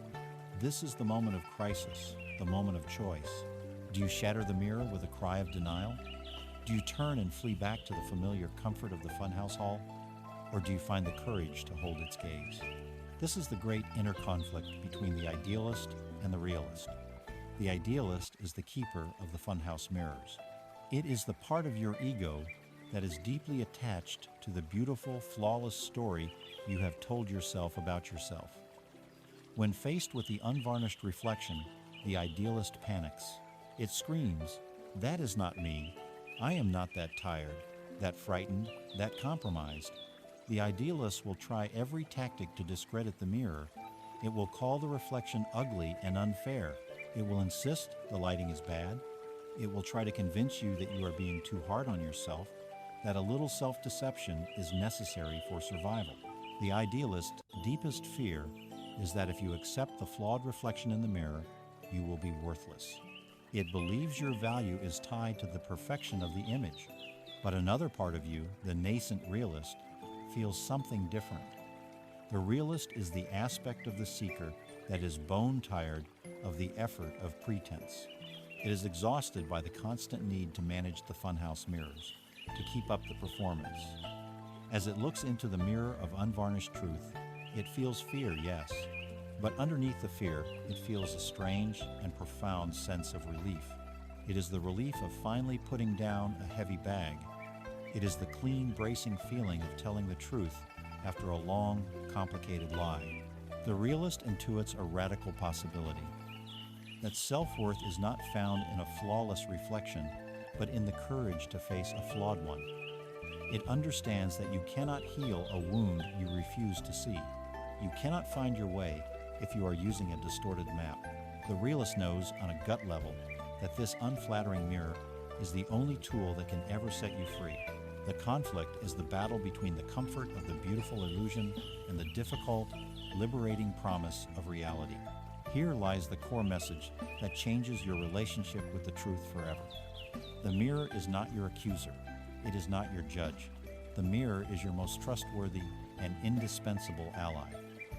This is the moment of crisis, the moment of choice. Do you shatter the mirror with a cry of denial? Do you turn and flee back to the familiar comfort of the funhouse hall? Or do you find the courage to hold its gaze? This is the great inner conflict between the idealist and the realist. The idealist is the keeper of the funhouse mirrors. It is the part of your ego that is deeply attached to the beautiful, flawless story you have told yourself about yourself. When faced with the unvarnished reflection, the idealist panics. It screams, "That is not me. I am not that tired, that frightened, that compromised." The idealist will try every tactic to discredit the mirror. It will call the reflection ugly and unfair. It will insist the lighting is bad. It will try to convince you that you are being too hard on yourself, that a little self-deception is necessary for survival. The idealist's deepest fear is that if you accept the flawed reflection in the mirror, you will be worthless. It believes your value is tied to the perfection of the image. But another part of you, the nascent realist, feels something different. The realist is the aspect of the seeker that is bone-tired of the effort of pretense. It is exhausted by the constant need to manage the funhouse mirrors, to keep up the performance. As it looks into the mirror of unvarnished truth, it feels fear, yes, but underneath the fear, it feels a strange and profound sense of relief. It is the relief of finally putting down a heavy bag. It is the clean, bracing feeling of telling the truth after a long, complicated lie. The realist intuits a radical possibility, that self-worth is not found in a flawless reflection, but in the courage to face a flawed one. It understands that you cannot heal a wound you refuse to see. You cannot find your way if you are using a distorted map. The realist knows on a gut level that this unflattering mirror is the only tool that can ever set you free. The conflict is the battle between the comfort of the beautiful illusion and the difficult, liberating promise of reality. Here lies the core message that changes your relationship with the truth forever. The mirror is not your accuser. It is not your judge. The mirror is your most trustworthy and indispensable ally.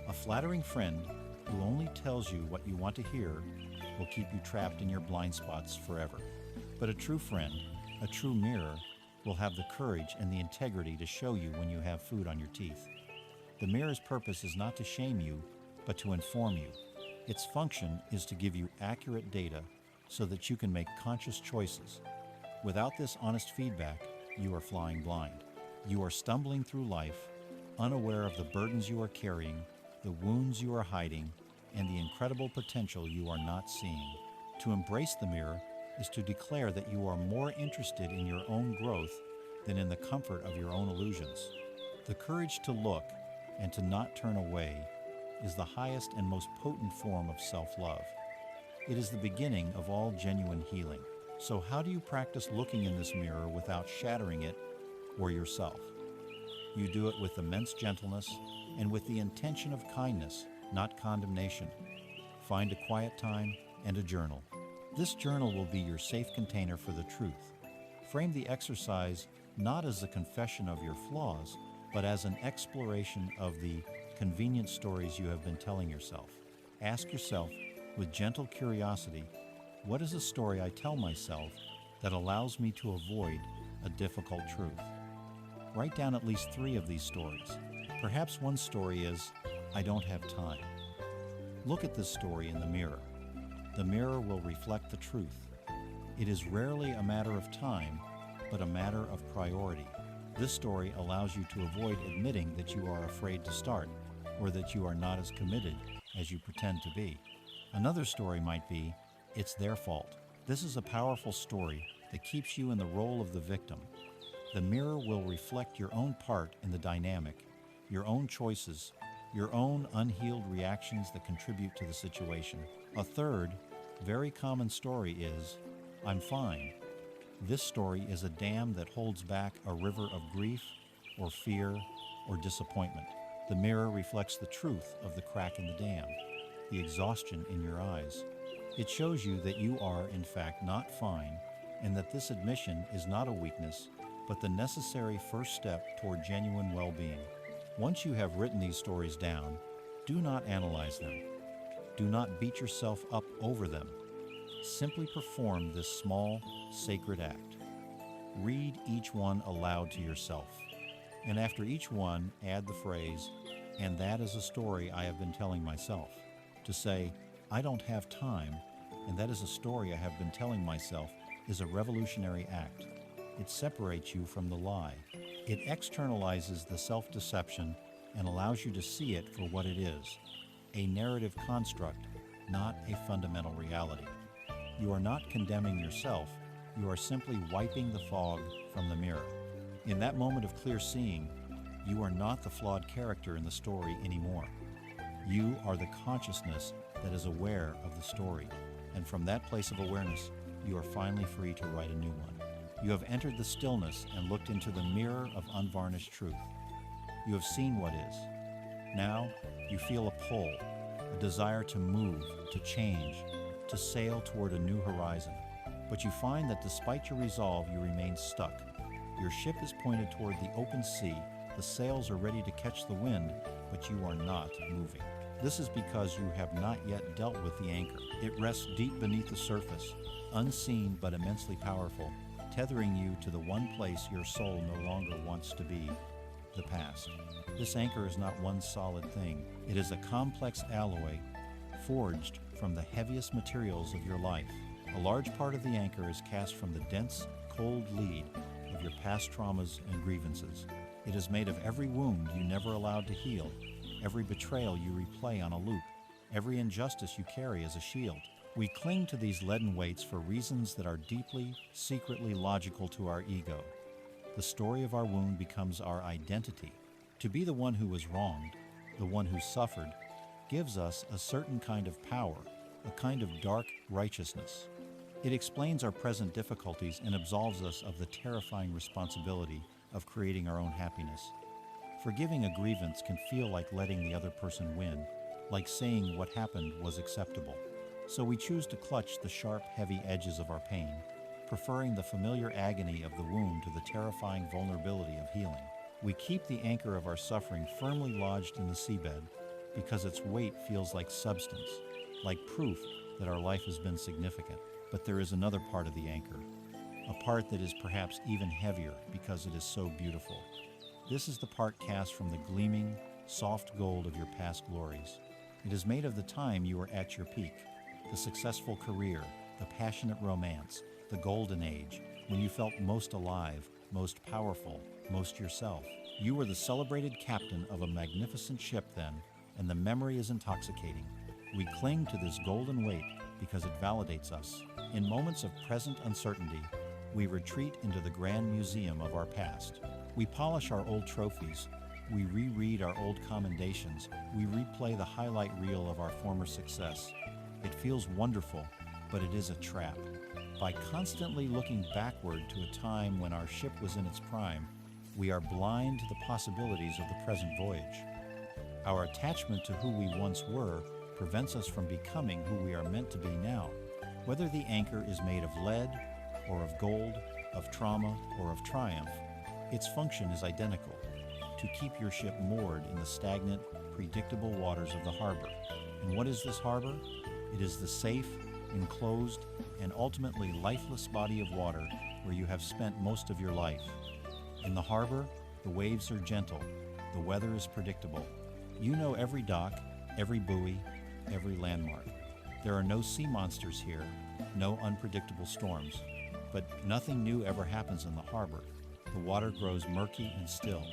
A flattering friend who only tells you what you want to hear will keep you trapped in your blind spots forever. But a true friend, a true mirror, will have the courage and the integrity to show you when you have food on your teeth. The mirror's purpose is not to shame you, but to inform you. Its function is to give you accurate data so that you can make conscious choices. Without this honest feedback, you are flying blind. You are stumbling through life, unaware of the burdens you are carrying, the wounds you are hiding, and the incredible potential you are not seeing. To embrace the mirror is to declare that you are more interested in your own growth than in the comfort of your own illusions. The courage to look and to not turn away is the highest and most potent form of self-love. It is the beginning of all genuine healing. So how do you practice looking in this mirror without shattering it or yourself? You do it with immense gentleness and with the intention of kindness, not condemnation. Find a quiet time and a journal. This journal will be your safe container for the truth. Frame the exercise not as a confession of your flaws, but as an exploration of the convenient stories you have been telling yourself. Ask yourself, with gentle curiosity, what is a story I tell myself that allows me to avoid a difficult truth? Write down at least 3 of these stories. Perhaps one story is, I don't have time. Look at this story in the mirror. The mirror will reflect the truth. It is rarely a matter of time, but a matter of priority. This story allows you to avoid admitting that you are afraid to start, or that you are not as committed as you pretend to be. Another story might be, it's their fault. This is a powerful story that keeps you in the role of the victim. The mirror will reflect your own part in the dynamic, your own choices, your own unhealed reactions that contribute to the situation. A third, very common story is, I'm fine. This story is a dam that holds back a river of grief or fear or disappointment. The mirror reflects the truth of the crack in the dam, the exhaustion in your eyes. It shows you that you are, in fact, not fine, and that this admission is not a weakness, but the necessary first step toward genuine well-being. Once you have written these stories down, do not analyze them. Do not beat yourself up over them. Simply perform this small, sacred act. Read each one aloud to yourself, and after each one, add the phrase, "And that is a story I have been telling myself." To say, "I don't have time, and that is a story I have been telling myself," is a revolutionary act. It separates you from the lie. It externalizes the self-deception and allows you to see it for what it is, a narrative construct, not a fundamental reality. You are not condemning yourself, you are simply wiping the fog from the mirror. In that moment of clear seeing, you are not the flawed character in the story anymore. You are the consciousness that is aware of the story, and from that place of awareness, you are finally free to write a new one. You have entered the stillness and looked into the mirror of unvarnished truth. You have seen what is. Now, you feel a pull, a desire to move, to change, to sail toward a new horizon. But you find that despite your resolve, you remain stuck. Your ship is pointed toward the open sea, the sails are ready to catch the wind, but you are not moving. This is because you have not yet dealt with the anchor. It rests deep beneath the surface, unseen but immensely powerful, tethering you to the one place your soul no longer wants to be, the past. This anchor is not one solid thing. It is a complex alloy forged from the heaviest materials of your life. A large part of the anchor is cast from the dense, cold lead of your past traumas and grievances. It is made of every wound you never allowed to heal, every betrayal you replay on a loop, every injustice you carry as a shield. We cling to these leaden weights for reasons that are deeply, secretly logical to our ego. The story of our wound becomes our identity. To be the one who was wronged, the one who suffered, gives us a certain kind of power, a kind of dark righteousness. It explains our present difficulties and absolves us of the terrifying responsibility of creating our own happiness. Forgiving a grievance can feel like letting the other person win, like saying what happened was acceptable. So we choose to clutch the sharp, heavy edges of our pain, preferring the familiar agony of the wound to the terrifying vulnerability of healing. We keep the anchor of our suffering firmly lodged in the seabed because its weight feels like substance, like proof that our life has been significant. But there is another part of the anchor, a part that is perhaps even heavier because it is so beautiful. This is the part cast from the gleaming, soft gold of your past glories. It is made of the time you were at your peak, the successful career, the passionate romance, the golden age, when you felt most alive, most powerful, most yourself. You were the celebrated captain of a magnificent ship then, and the memory is intoxicating. We cling to this golden weight because it validates us. In moments of present uncertainty, we retreat into the grand museum of our past. We polish our old trophies, we reread our old commendations, we replay the highlight reel of our former success. It feels wonderful, but it is a trap. By constantly looking backward to a time when our ship was in its prime, we are blind to the possibilities of the present voyage. Our attachment to who we once were prevents us from becoming who we are meant to be now. Whether the anchor is made of lead, or of gold, of trauma, or of triumph, its function is identical: to keep your ship moored in the stagnant, predictable waters of the harbor. And what is this harbor? It is the safe, enclosed, and ultimately lifeless body of water where you have spent most of your life. In the harbor, the waves are gentle, the weather is predictable. You know every dock, every buoy, every landmark. There are no sea monsters here, no unpredictable storms. But nothing new ever happens in the harbor. The water grows murky and still.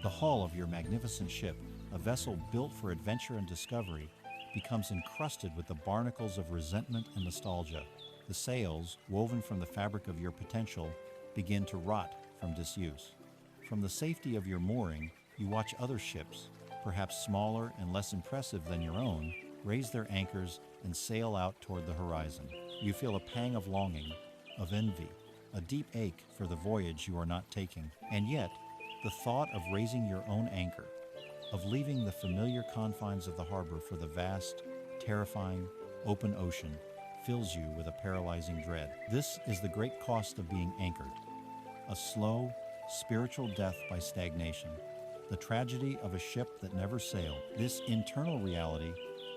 The hull of your magnificent ship, a vessel built for adventure and discovery, becomes encrusted with the barnacles of resentment and nostalgia. The sails, woven from the fabric of your potential, begin to rot from disuse. From the safety of your mooring, you watch other ships, perhaps smaller and less impressive than your own, raise their anchors and sail out toward the horizon. You feel a pang of longing, of envy, a deep ache for the voyage you are not taking. And yet, the thought of raising your own anchor, of leaving the familiar confines of the harbor for the vast, terrifying, open ocean, fills you with a paralyzing dread. This is the great cost of being anchored, a slow, spiritual death by stagnation, the tragedy of a ship that never sailed. This internal reality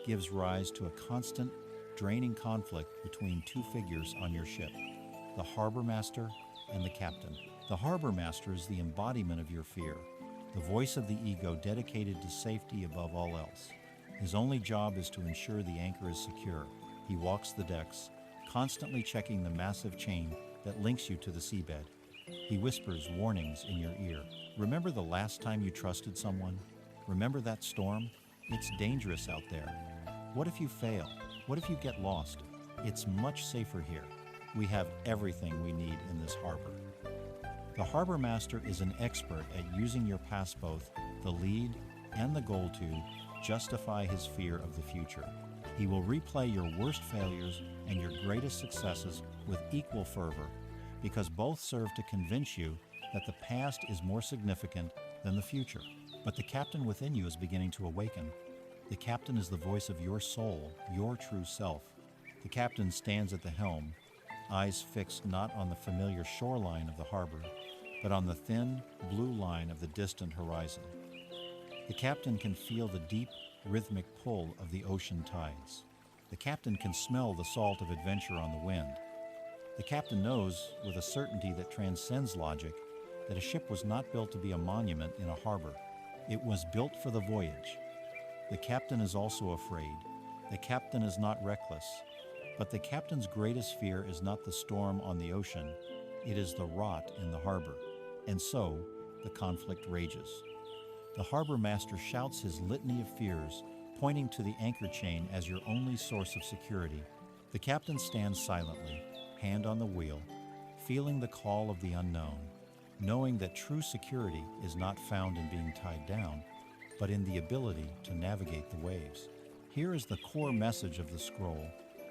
gives rise to a constant, draining conflict between two figures on your ship, the harbor master and the captain. The harbor master is the embodiment of your fear, the voice of the ego dedicated to safety above all else. His only job is to ensure the anchor is secure. He walks the decks, constantly checking the massive chain that links you to the seabed. He whispers warnings in your ear. Remember the last time you trusted someone? Remember that storm? It's dangerous out there. What if you fail? What if you get lost? It's much safer here. We have everything we need in this harbor. The harbor master is an expert at using your past, both the lead and the goal, to justify his fear of the future. He will replay your worst failures and your greatest successes with equal fervor, because both serve to convince you that the past is more significant than the future. But the captain within you is beginning to awaken. The captain is the voice of your soul, your true self. The captain stands at the helm, eyes fixed not on the familiar shoreline of the harbor, but on the thin, blue line of the distant horizon. The captain can feel the deep, rhythmic pull of the ocean tides. The captain can smell the salt of adventure on the wind. The captain knows, with a certainty that transcends logic, that a ship was not built to be a monument in a harbor. It was built for the voyage. The captain is also afraid. The captain is not reckless. But the captain's greatest fear is not the storm on the ocean, it is the rot in the harbor. And so, the conflict rages. The harbor master shouts his litany of fears, pointing to the anchor chain as your only source of security. The captain stands silently, hand on the wheel, feeling the call of the unknown, knowing that true security is not found in being tied down, but in the ability to navigate the waves. Here is the core message of the scroll,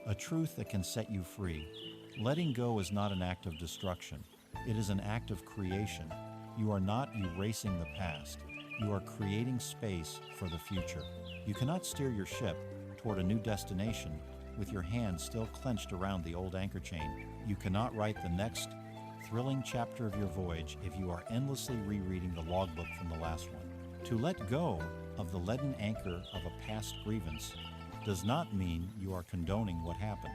a truth that can set you free. Letting go is not an act of destruction. It is an act of creation. You are not erasing the past. You are creating space for the future. You cannot steer your ship toward a new destination with your hands still clenched around the old anchor chain. You cannot write the next thrilling chapter of your voyage if you are endlessly rereading the logbook from the last one. To let go of the leaden anchor of a past grievance does not mean you are condoning what happened.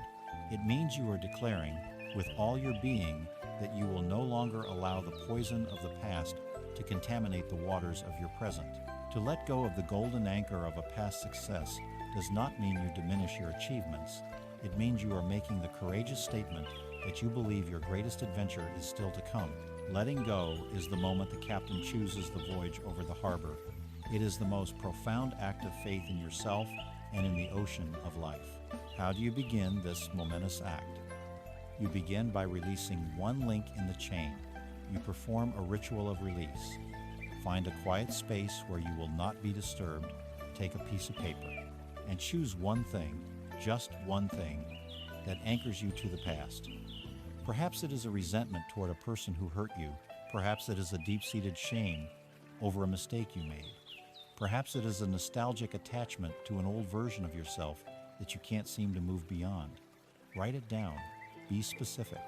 It means you are declaring, with all your being, that you will no longer allow the poison of the past to contaminate the waters of your present. To let go of the golden anchor of a past success does not mean you diminish your achievements. It means you are making the courageous statement that you believe your greatest adventure is still to come. Letting go is the moment the captain chooses the voyage over the harbor. It is the most profound act of faith in yourself and in the ocean of life. How do you begin this momentous act? You begin by releasing one link in the chain. You perform a ritual of release. Find a quiet space where you will not be disturbed. Take a piece of paper and choose one thing, just one thing, that anchors you to the past. Perhaps it is a resentment toward a person who hurt you. Perhaps it is a deep-seated shame over a mistake you made. Perhaps it is a nostalgic attachment to an old version of yourself that you can't seem to move beyond. Write it down. Be specific.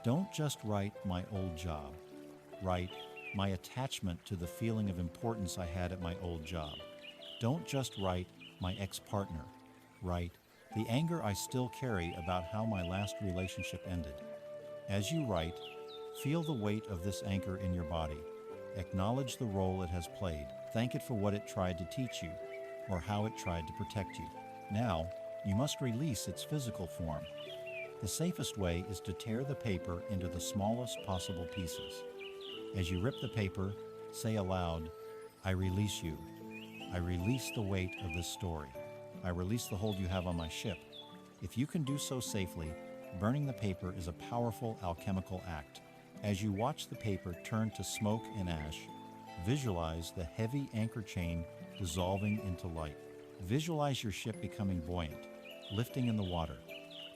Don't just write my old job. Write my attachment to the feeling of importance I had at my old job. Don't just write my ex-partner. Write the anger I still carry about how my last relationship ended. As you write, feel the weight of this anchor in your body. Acknowledge the role it has played. Thank it for what it tried to teach you, or how it tried to protect you. Now, you must release its physical form. The safest way is to tear the paper into the smallest possible pieces. As you rip the paper, say aloud, I release you. I release the weight of this story. I release the hold you have on my ship. If you can do so safely, burning the paper is a powerful alchemical act. As you watch the paper turn to smoke and ash, visualize the heavy anchor chain dissolving into light. Visualize your ship becoming buoyant, lifting in the water.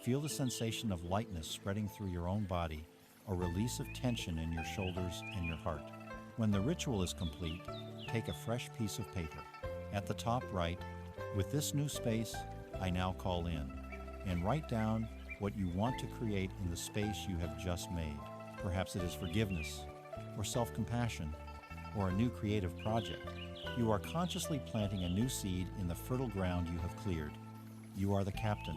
Feel the sensation of lightness spreading through your own body, a release of tension in your shoulders and your heart. When the ritual is complete, take a fresh piece of paper. At the top, write, with this new space, I now call in, and write down what you want to create in the space you have just made. Perhaps it is forgiveness, or self-compassion, or a new creative project. You are consciously planting a new seed in the fertile ground you have cleared. You are the captain.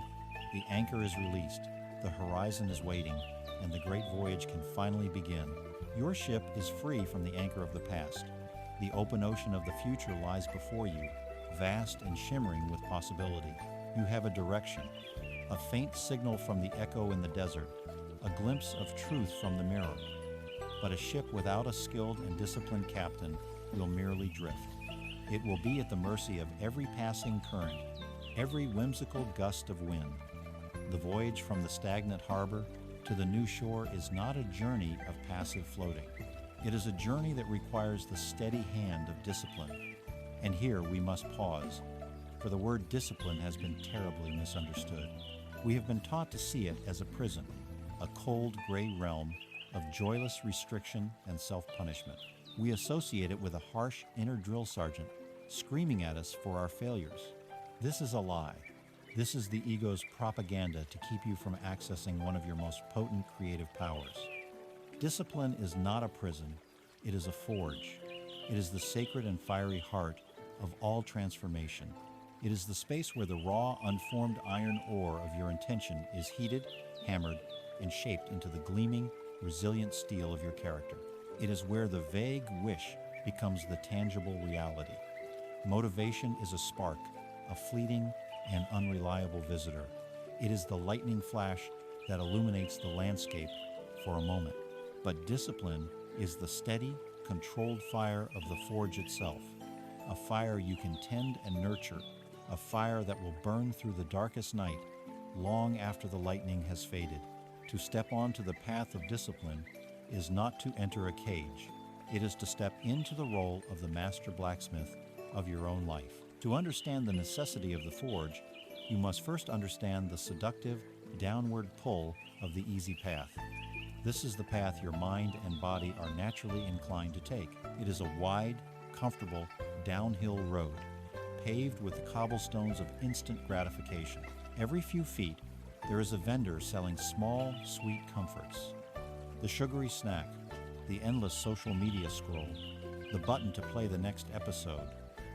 The anchor is released, the horizon is waiting, and the great voyage can finally begin. Your ship is free from the anchor of the past. The open ocean of the future lies before you, vast and shimmering with possibility. You have a direction, a faint signal from the echo in the desert, a glimpse of truth from the mirror. But a ship without a skilled and disciplined captain will merely drift. It will be at the mercy of every passing current, every whimsical gust of wind. The voyage from the stagnant harbor to the new shore is not a journey of passive floating. It is a journey that requires the steady hand of discipline. And here we must pause, for the word discipline has been terribly misunderstood. We have been taught to see it as a prison, a cold gray realm of joyless restriction and self-punishment. We associate it with a harsh inner drill sergeant screaming at us for our failures. This is a lie. This is the ego's propaganda to keep you from accessing one of your most potent creative powers. Discipline is not a prison, it is a forge. It is the sacred and fiery heart of all transformation. It is the space where the raw, unformed iron ore of your intention is heated, hammered, and shaped into the gleaming, resilient steel of your character. It is where the vague wish becomes the tangible reality. Motivation is a spark, a fleeting and unreliable visitor. It is the lightning flash that illuminates the landscape for a moment. But discipline is the steady, controlled fire of the forge itself, a fire you can tend and nurture, a fire that will burn through the darkest night, long after the lightning has faded. To step onto the path of discipline is not to enter a cage. It is to step into the role of the master blacksmith of your own life. To understand the necessity of the forge, you must first understand the seductive, downward pull of the easy path. This is the path your mind and body are naturally inclined to take. It is a wide, comfortable, downhill road, paved with the cobblestones of instant gratification. Every few feet, there is a vendor selling small, sweet comforts. The sugary snack, the endless social media scroll, the button to play the next episode,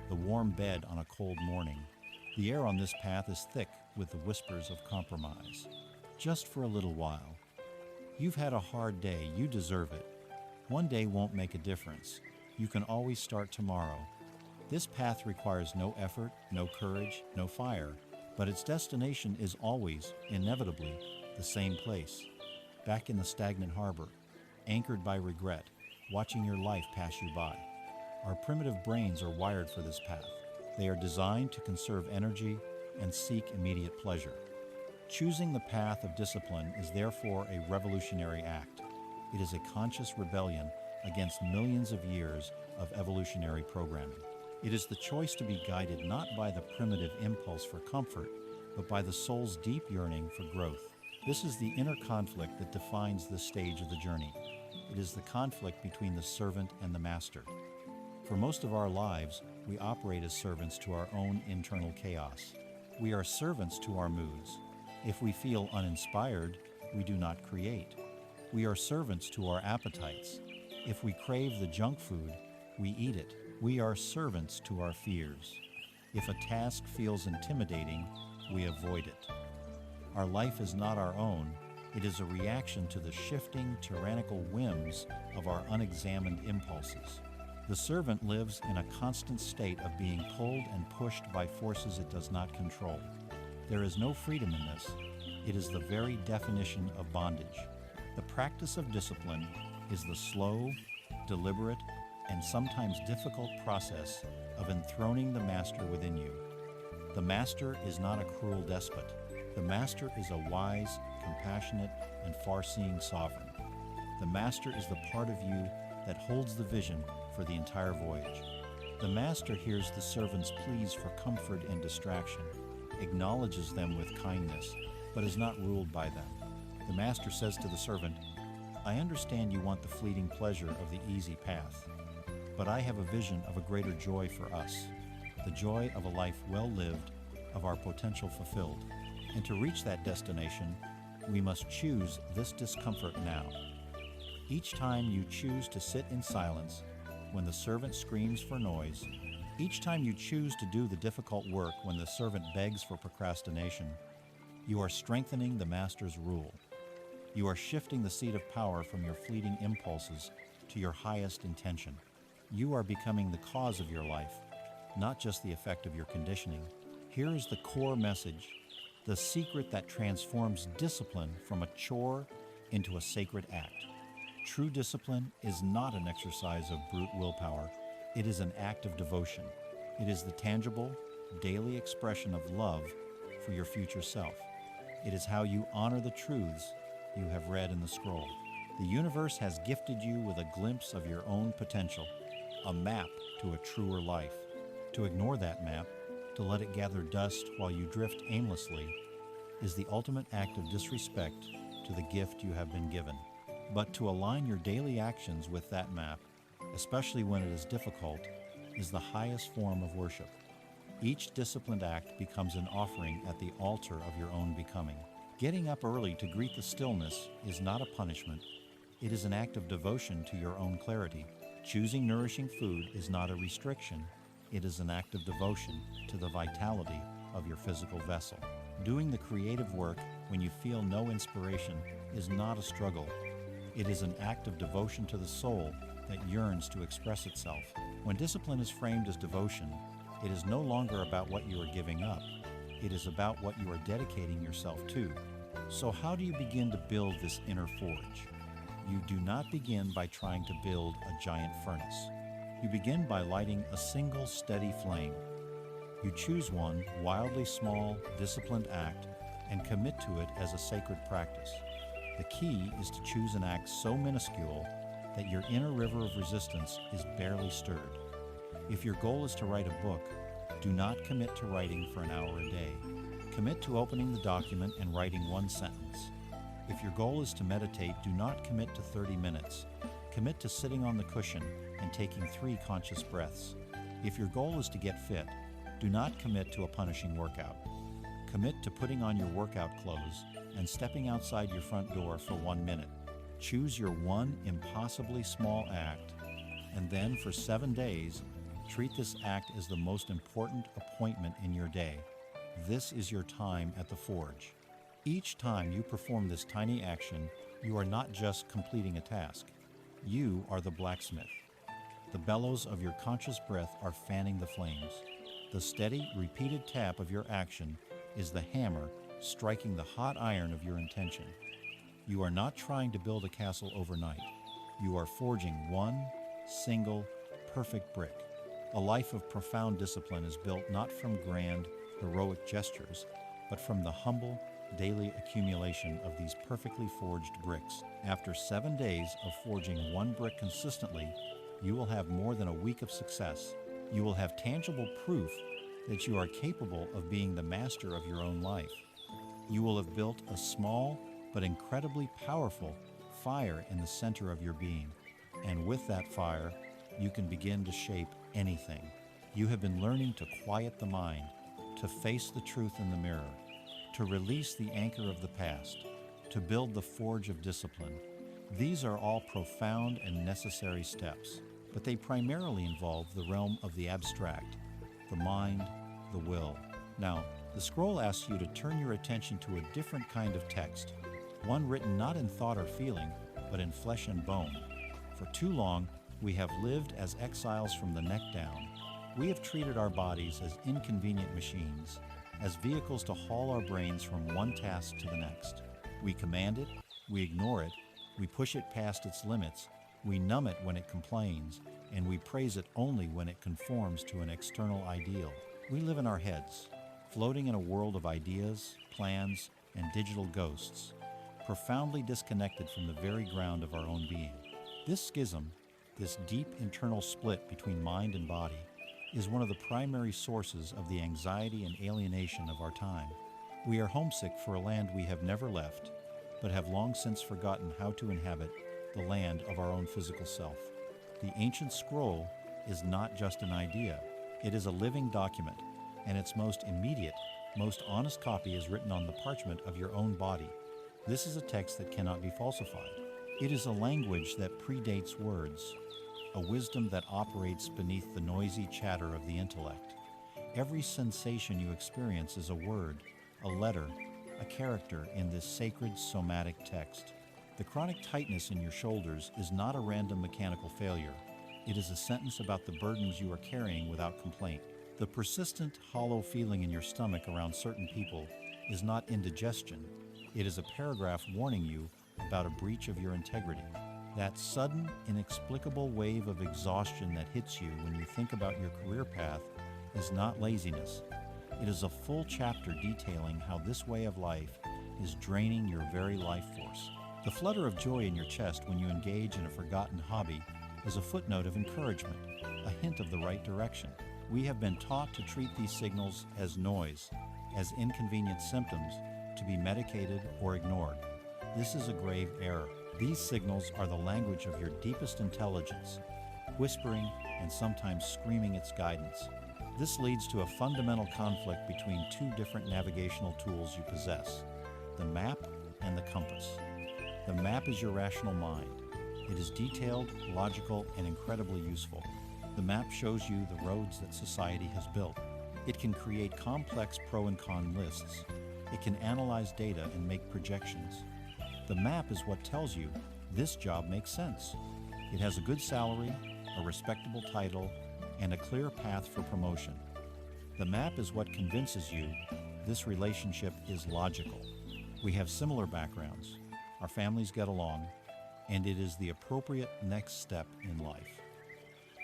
the warm bed on a cold morning. The air on this path is thick with the whispers of compromise. Just for a little while. You've had a hard day, you deserve it. One day won't make a difference. You can always start tomorrow. This path requires no effort, no courage, no fire, but its destination is always, inevitably, the same place. Back in the stagnant harbor, anchored by regret, watching your life pass you by. Our primitive brains are wired for this path. They are designed to conserve energy and seek immediate pleasure. Choosing the path of discipline is therefore a revolutionary act. It is a conscious rebellion against millions of years of evolutionary programming. It is the choice to be guided not by the primitive impulse for comfort, but by the soul's deep yearning for growth. This is the inner conflict that defines this stage of the journey. It is the conflict between the servant and the master. For most of our lives, we operate as servants to our own internal chaos. We are servants to our moods. If we feel uninspired, we do not create. We are servants to our appetites. If we crave the junk food, we eat it. We are servants to our fears. If a task feels intimidating, we avoid it. Our life is not our own. It is a reaction to the shifting, tyrannical whims of our unexamined impulses. The servant lives in a constant state of being pulled and pushed by forces it does not control. There is no freedom in this. It is the very definition of bondage. The practice of discipline is the slow, deliberate, and sometimes difficult process of enthroning the master within you. The master is not a cruel despot. The master is a wise, compassionate, and far-seeing sovereign. The master is the part of you that holds the vision for the entire voyage. The master hears the servant's pleas for comfort and distraction, acknowledges them with kindness, but is not ruled by them. The master says to the servant, "I understand you want the fleeting pleasure of the easy path, but I have a vision of a greater joy for us, the joy of a life well lived, of our potential fulfilled. And to reach that destination, we must choose this discomfort now. Each time you choose to sit in silence when the servant screams for noise, Each time you choose to do the difficult work when the servant begs for procrastination, you are strengthening the master's rule. You are shifting the seat of power from your fleeting impulses to your highest intention. You are becoming the cause of your life, not just the effect of your conditioning. Here is the core message, the secret that transforms discipline from a chore into a sacred act. True discipline is not an exercise of brute willpower. It is an act of devotion. It is the tangible, daily expression of love for your future self. It is how you honor the truths you have read in the scroll. The universe has gifted you with a glimpse of your own potential, a map to a truer life. To ignore that map, to let it gather dust while you drift aimlessly, is the ultimate act of disrespect to the gift you have been given. But to align your daily actions with that map, especially when it is difficult, is the highest form of worship. Each disciplined act becomes an offering at the altar of your own becoming. Getting up early to greet the stillness is not a punishment. It is an act of devotion to your own clarity. Choosing nourishing food is not a restriction. It is an act of devotion to the vitality of your physical vessel. Doing the creative work when you feel no inspiration is not a struggle. It is an act of devotion to the soul that yearns to express itself. When discipline is framed as devotion, it is no longer about what you are giving up. It is about what you are dedicating yourself to. So how do you begin to build this inner forge? You do not begin by trying to build a giant furnace. You begin by lighting a single steady flame. You choose one wildly small, disciplined act and commit to it as a sacred practice. The key is to choose an act so minuscule that your inner river of resistance is barely stirred. If your goal is to write a book, do not commit to writing for an hour a day. Commit to opening the document and writing one sentence. If your goal is to meditate, do not commit to 30 minutes. Commit to sitting on the cushion and taking 3 conscious breaths. If your goal is to get fit, do not commit to a punishing workout. Commit to putting on your workout clothes and stepping outside your front door for 1 minute. Choose your one impossibly small act, and then for 7 days, treat this act as the most important appointment in your day. This is your time at the forge. Each time you perform this tiny action, you are not just completing a task. You are the blacksmith. The bellows of your conscious breath are fanning the flames. The steady, repeated tap of your action is the hammer striking the hot iron of your intention. You are not trying to build a castle overnight. You are forging one single, perfect brick. A life of profound discipline is built not from grand, heroic gestures, but from the humble, daily accumulation of these perfectly forged bricks. After 7 days of forging one brick consistently, you will have more than a week of success. You will have tangible proof that you are capable of being the master of your own life. You will have built a small but incredibly powerful fire in the center of your being. And with that fire, you can begin to shape anything. You have been learning to quiet the mind, to face the truth in the mirror, to release the anchor of the past, to build the forge of discipline. These are all profound and necessary steps, but they primarily involve the realm of the abstract, the mind, the will. Now, the scroll asks you to turn your attention to a different kind of text, one written not in thought or feeling, but in flesh and bone. For too long, we have lived as exiles from the neck down. We have treated our bodies as inconvenient machines, as vehicles to haul our brains from one task to the next. We command it, we ignore it, we push it past its limits, we numb it when it complains, and we praise it only when it conforms to an external ideal. We live in our heads, floating in a world of ideas, plans, and digital ghosts, profoundly disconnected from the very ground of our own being. This schism, this deep internal split between mind and body, is one of the primary sources of the anxiety and alienation of our time. We are homesick for a land we have never left, but have long since forgotten how to inhabit the land of our own physical self. The ancient scroll is not just an idea. It is a living document, and its most immediate, most honest copy is written on the parchment of your own body. This is a text that cannot be falsified. It is a language that predates words. a wisdom that operates beneath the noisy chatter of the intellect. Every sensation you experience is a word, a letter, a character in this sacred somatic text. The chronic tightness in your shoulders is not a random mechanical failure. It is a sentence about the burdens you are carrying without complaint. The persistent, hollow feeling in your stomach around certain people is not indigestion. It is a paragraph warning you about a breach of your integrity. That sudden, inexplicable wave of exhaustion that hits you when you think about your career path is not laziness. It is a full chapter detailing how this way of life is draining your very life force. The flutter of joy in your chest when you engage in a forgotten hobby is a footnote of encouragement, a hint of the right direction. We have been taught to treat these signals as noise, as inconvenient symptoms, to be medicated or ignored. This is a grave error. These signals are the language of your deepest intelligence, whispering and sometimes screaming its guidance. This leads to a fundamental conflict between two different navigational tools you possess, the map and the compass. The map is your rational mind. It is detailed, logical, and incredibly useful. The map shows you the roads that society has built. It can create complex pro and con lists. It can analyze data and make projections. The map is what tells you this job makes sense. It has a good salary, a respectable title, and a clear path for promotion. The map is what convinces you this relationship is logical. We have similar backgrounds, our families get along, and it is the appropriate next step in life.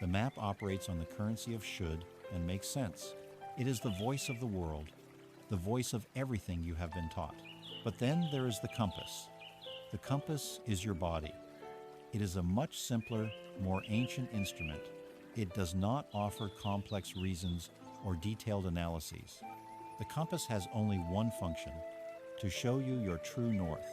The map operates on the currency of should and makes sense. It is the voice of the world, the voice of everything you have been taught. But then there is the compass. The compass is your body. It is a much simpler, more ancient instrument. It does not offer complex reasons or detailed analyses. The compass has only one function, to show you your true north.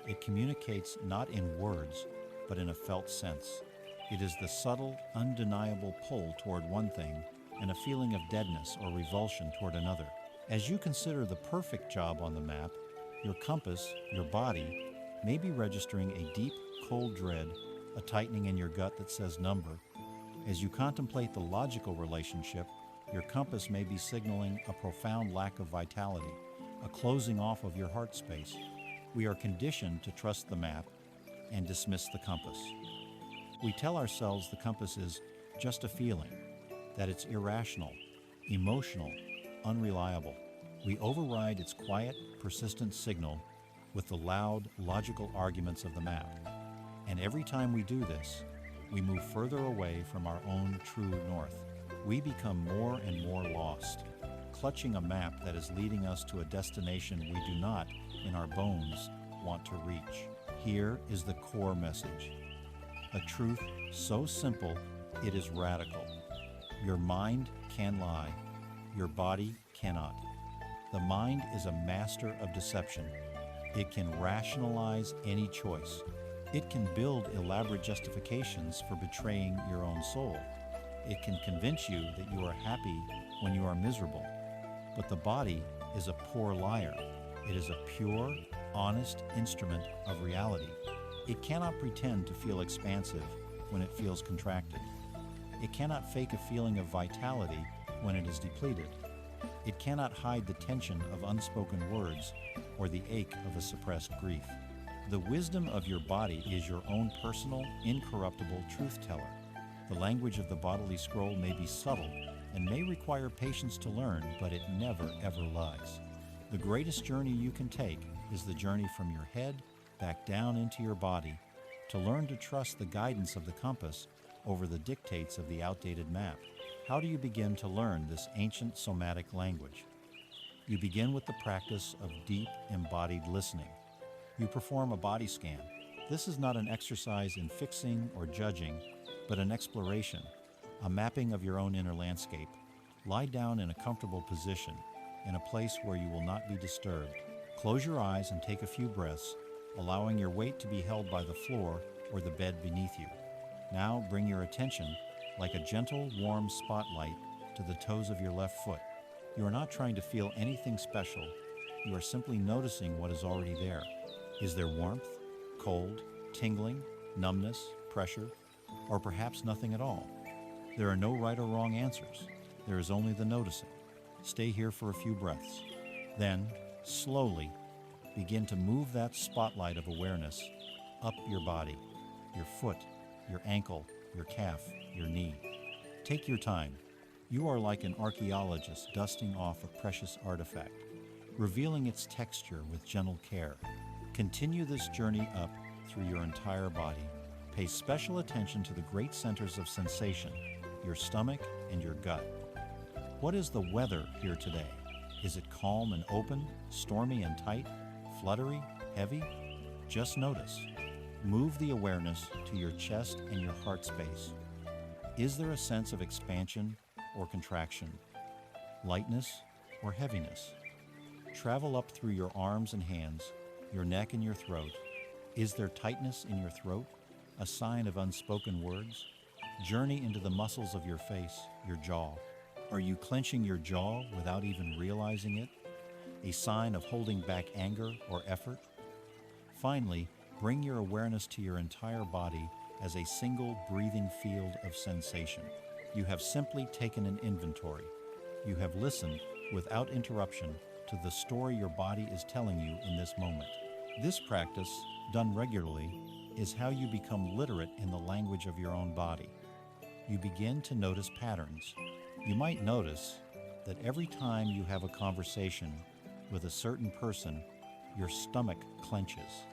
It communicates not in words, but in a felt sense. It is the subtle, undeniable pull toward one thing and a feeling of deadness or revulsion toward another. As you consider the perfect job on the map, your compass, your body, may be registering a deep, cold dread, a tightening in your gut that says number. As you contemplate the logical relationship, your compass may be signaling a profound lack of vitality, a closing off of your heart space. We are conditioned to trust the map and dismiss the compass. We tell ourselves the compass is just a feeling, that it's irrational, emotional, unreliable. We override its quiet, persistent signal with the loud, logical arguments of the map. And every time we do this, we move further away from our own true north. We become more and more lost, clutching a map that is leading us to a destination we do not, in our bones, want to reach. Here is the core message. A truth so simple, it is radical. Your mind can lie. Your body cannot. The mind is a master of deception. It can rationalize any choice. It can build elaborate justifications for betraying your own soul. It can convince you that you are happy when you are miserable. But the body is a poor liar. It is a pure, honest instrument of reality. It cannot pretend to feel expansive when it feels contracted. It cannot fake a feeling of vitality when it is depleted. It cannot hide the tension of unspoken words or the ache of a suppressed grief. The wisdom of your body is your own personal, incorruptible truth teller. The language of the bodily scroll may be subtle and may require patience to learn, but it never, ever lies. The greatest journey you can take is the journey from your head back down into your body to learn to trust the guidance of the compass over the dictates of the outdated map. How do you begin to learn this ancient somatic language? You begin with the practice of deep, embodied listening. You perform a body scan. This is not an exercise in fixing or judging, but an exploration, a mapping of your own inner landscape. Lie down in a comfortable position, in a place where you will not be disturbed. Close your eyes and take a few breaths, allowing your weight to be held by the floor or the bed beneath you. Now bring your attention, like a gentle, warm spotlight, to the toes of your left foot. You are not trying to feel anything special. You are simply noticing what is already there. Is there warmth, cold, tingling, numbness, pressure? or perhaps nothing at all. There are no right or wrong answers. There is only the noticing. Stay here for a few breaths. Then, slowly, begin to move that spotlight of awareness up your body, your foot, your ankle, your calf, your knee. Take your time. You are like an archaeologist dusting off a precious artifact, revealing its texture with gentle care. Continue this journey up through your entire body. Pay special attention to the great centers of sensation, your stomach and your gut. What is the weather here today? Is it calm and open, stormy and tight, fluttery, heavy? Just notice. Move the awareness to your chest and your heart space. Is there a sense of expansion or contraction, lightness or heaviness? Travel up through your arms and hands, your neck and your throat. Is there tightness in your throat, a sign of unspoken words? Journey into the muscles of your face, your jaw. Are you clenching your jaw without even realizing it? A sign of holding back anger or effort? Finally, bring your awareness to your entire body as a single breathing field of sensation. You have simply taken an inventory. You have listened without interruption to the story your body is telling you in this moment. This practice, done regularly, is how you become literate in the language of your own body. You begin to notice patterns. You might notice that every time you have a conversation with a certain person, your stomach clenches.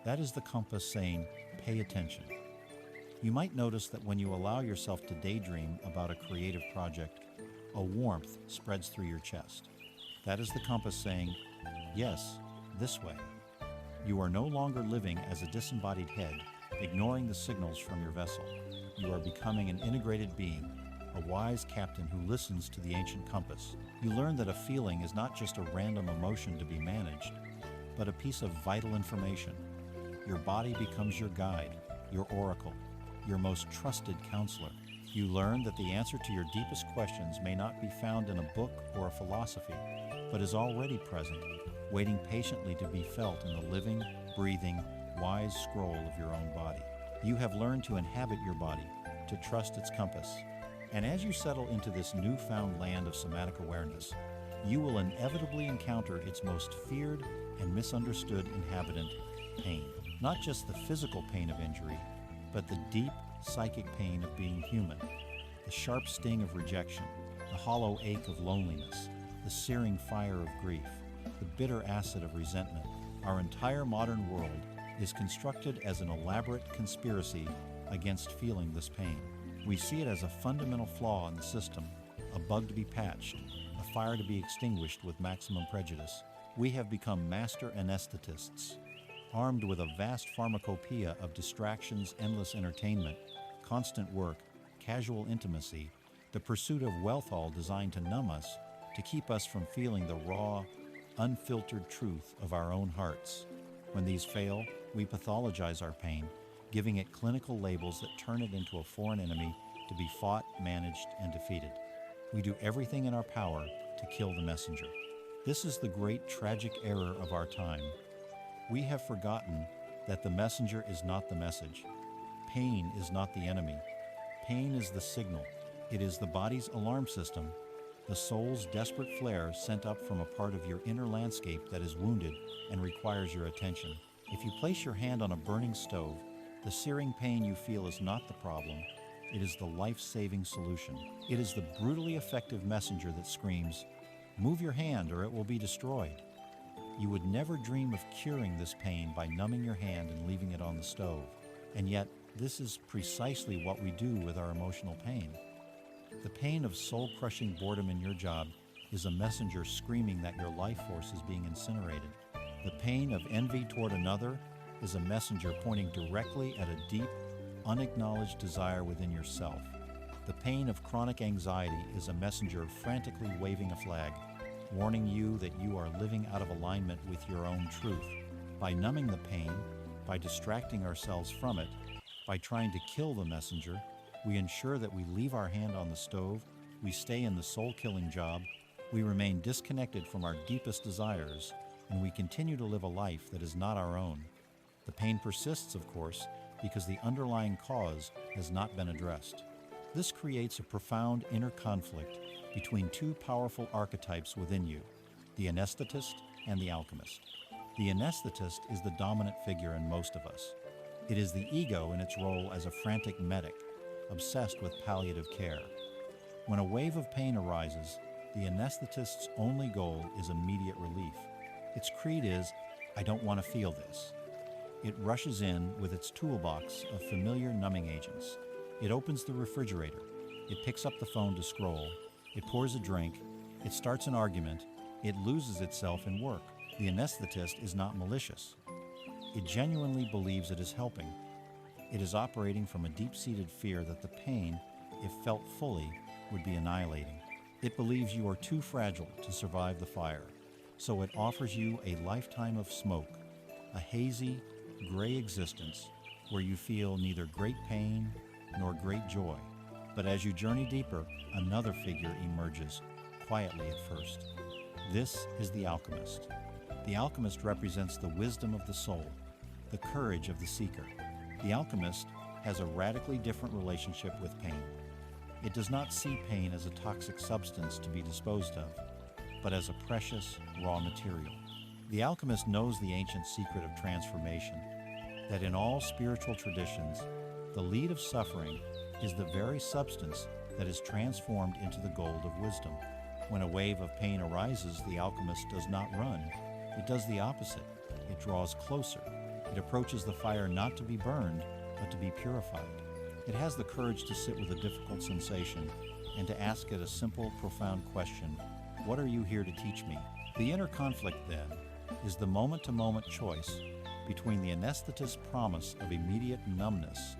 That is the compass saying, pay attention. You might notice that when you allow yourself to daydream about a creative project, a warmth spreads through your chest. That is the compass saying, yes, this way. You are no longer living as a disembodied head, ignoring the signals from your vessel. You are becoming an integrated being, a wise captain who listens to the ancient compass. You learn that a feeling is not just a random emotion to be managed, but a piece of vital information. Your body becomes your guide, your oracle, your most trusted counselor. You learn that the answer to your deepest questions may not be found in a book or a philosophy, but is already present, waiting patiently to be felt in the living, breathing, wise scroll of your own body. You have learned to inhabit your body, to trust its compass. And as you settle into this newfound land of somatic awareness, you will inevitably encounter its most feared and misunderstood inhabitant, pain. Not just the physical pain of injury, but the deep psychic pain of being human, the sharp sting of rejection, the hollow ache of loneliness, the searing fire of grief, the bitter acid of resentment. Our entire modern world is constructed as an elaborate conspiracy against feeling this pain. We see it as a fundamental flaw in the system, a bug to be patched, a fire to be extinguished with maximum prejudice. We have become master anesthetists, armed with a vast pharmacopoeia of distractions, endless entertainment, constant work, casual intimacy, the pursuit of wealth, all designed to numb us, to keep us from feeling the raw, unfiltered truth of our own hearts. When these fail, we pathologize our pain, giving it clinical labels that turn it into a foreign enemy to be fought, managed, and defeated. We do everything in our power to kill the messenger. This is the great tragic error of our time. We have forgotten that the messenger is not the message. Pain is not the enemy. Pain is the signal. It is the body's alarm system, the soul's desperate flare sent up from a part of your inner landscape that is wounded and requires your attention. If you place your hand on a burning stove, the searing pain you feel is not the problem. It is the life-saving solution. It is the brutally effective messenger that screams, "Move your hand or it will be destroyed." You would never dream of curing this pain by numbing your hand and leaving it on the stove. And yet, this is precisely what we do with our emotional pain. The pain of soul-crushing boredom in your job is a messenger screaming that your life force is being incinerated. The pain of envy toward another is a messenger pointing directly at a deep, unacknowledged desire within yourself. The pain of chronic anxiety is a messenger frantically waving a flag, warning you that you are living out of alignment with your own truth. By numbing the pain, by distracting ourselves from it, by trying to kill the messenger, we ensure that we leave our hand on the stove, we stay in the soul-killing job, we remain disconnected from our deepest desires, and we continue to live a life that is not our own. The pain persists, of course, because the underlying cause has not been addressed. This creates a profound inner conflict between two powerful archetypes within you, the anesthetist and the alchemist. The anesthetist is the dominant figure in most of us. It is the ego in its role as a frantic medic, obsessed with palliative care. When a wave of pain arises, the anesthetist's only goal is immediate relief. Its creed is, "I don't want to feel this." It rushes in with its toolbox of familiar numbing agents. It opens the refrigerator. It picks up the phone to scroll. It pours a drink. It starts an argument. It loses itself in work. The anesthetist is not malicious. It genuinely believes it is helping. It is operating from a deep-seated fear that the pain, if felt fully, would be annihilating. It believes you are too fragile to survive the fire, so it offers you a lifetime of smoke, a hazy, gray existence where you feel neither great pain nor great joy. But as you journey deeper, another figure emerges, quietly at first. This is the alchemist. The alchemist represents the wisdom of the soul, the courage of the seeker. The alchemist has a radically different relationship with pain. It does not see pain as a toxic substance to be disposed of, but as a precious, raw material. The alchemist knows the ancient secret of transformation, that in all spiritual traditions, the lead of suffering is the very substance that is transformed into the gold of wisdom. When a wave of pain arises, the alchemist does not run. It does the opposite. It draws closer. It approaches the fire not to be burned, but to be purified. It has the courage to sit with a difficult sensation and to ask it a simple, profound question: what are you here to teach me? The inner conflict, then, is the moment-to-moment choice between the anesthetist's promise of immediate numbness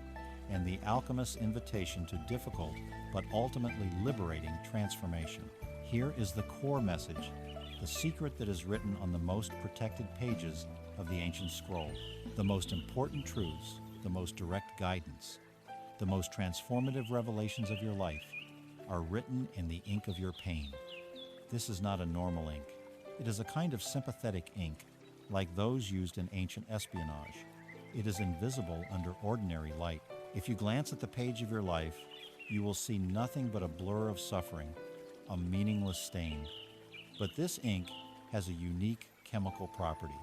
and the alchemist's invitation to difficult but ultimately liberating transformation. Here is the core message, the secret that is written on the most protected pages of the ancient scroll. The most important truths, the most direct guidance, the most transformative revelations of your life are written in the ink of your pain. This is not a normal ink. It is a kind of sympathetic ink, like those used in ancient espionage. It is invisible under ordinary light. If you glance at the page of your life, you will see nothing but a blur of suffering, a meaningless stain. But this ink has a unique chemical property.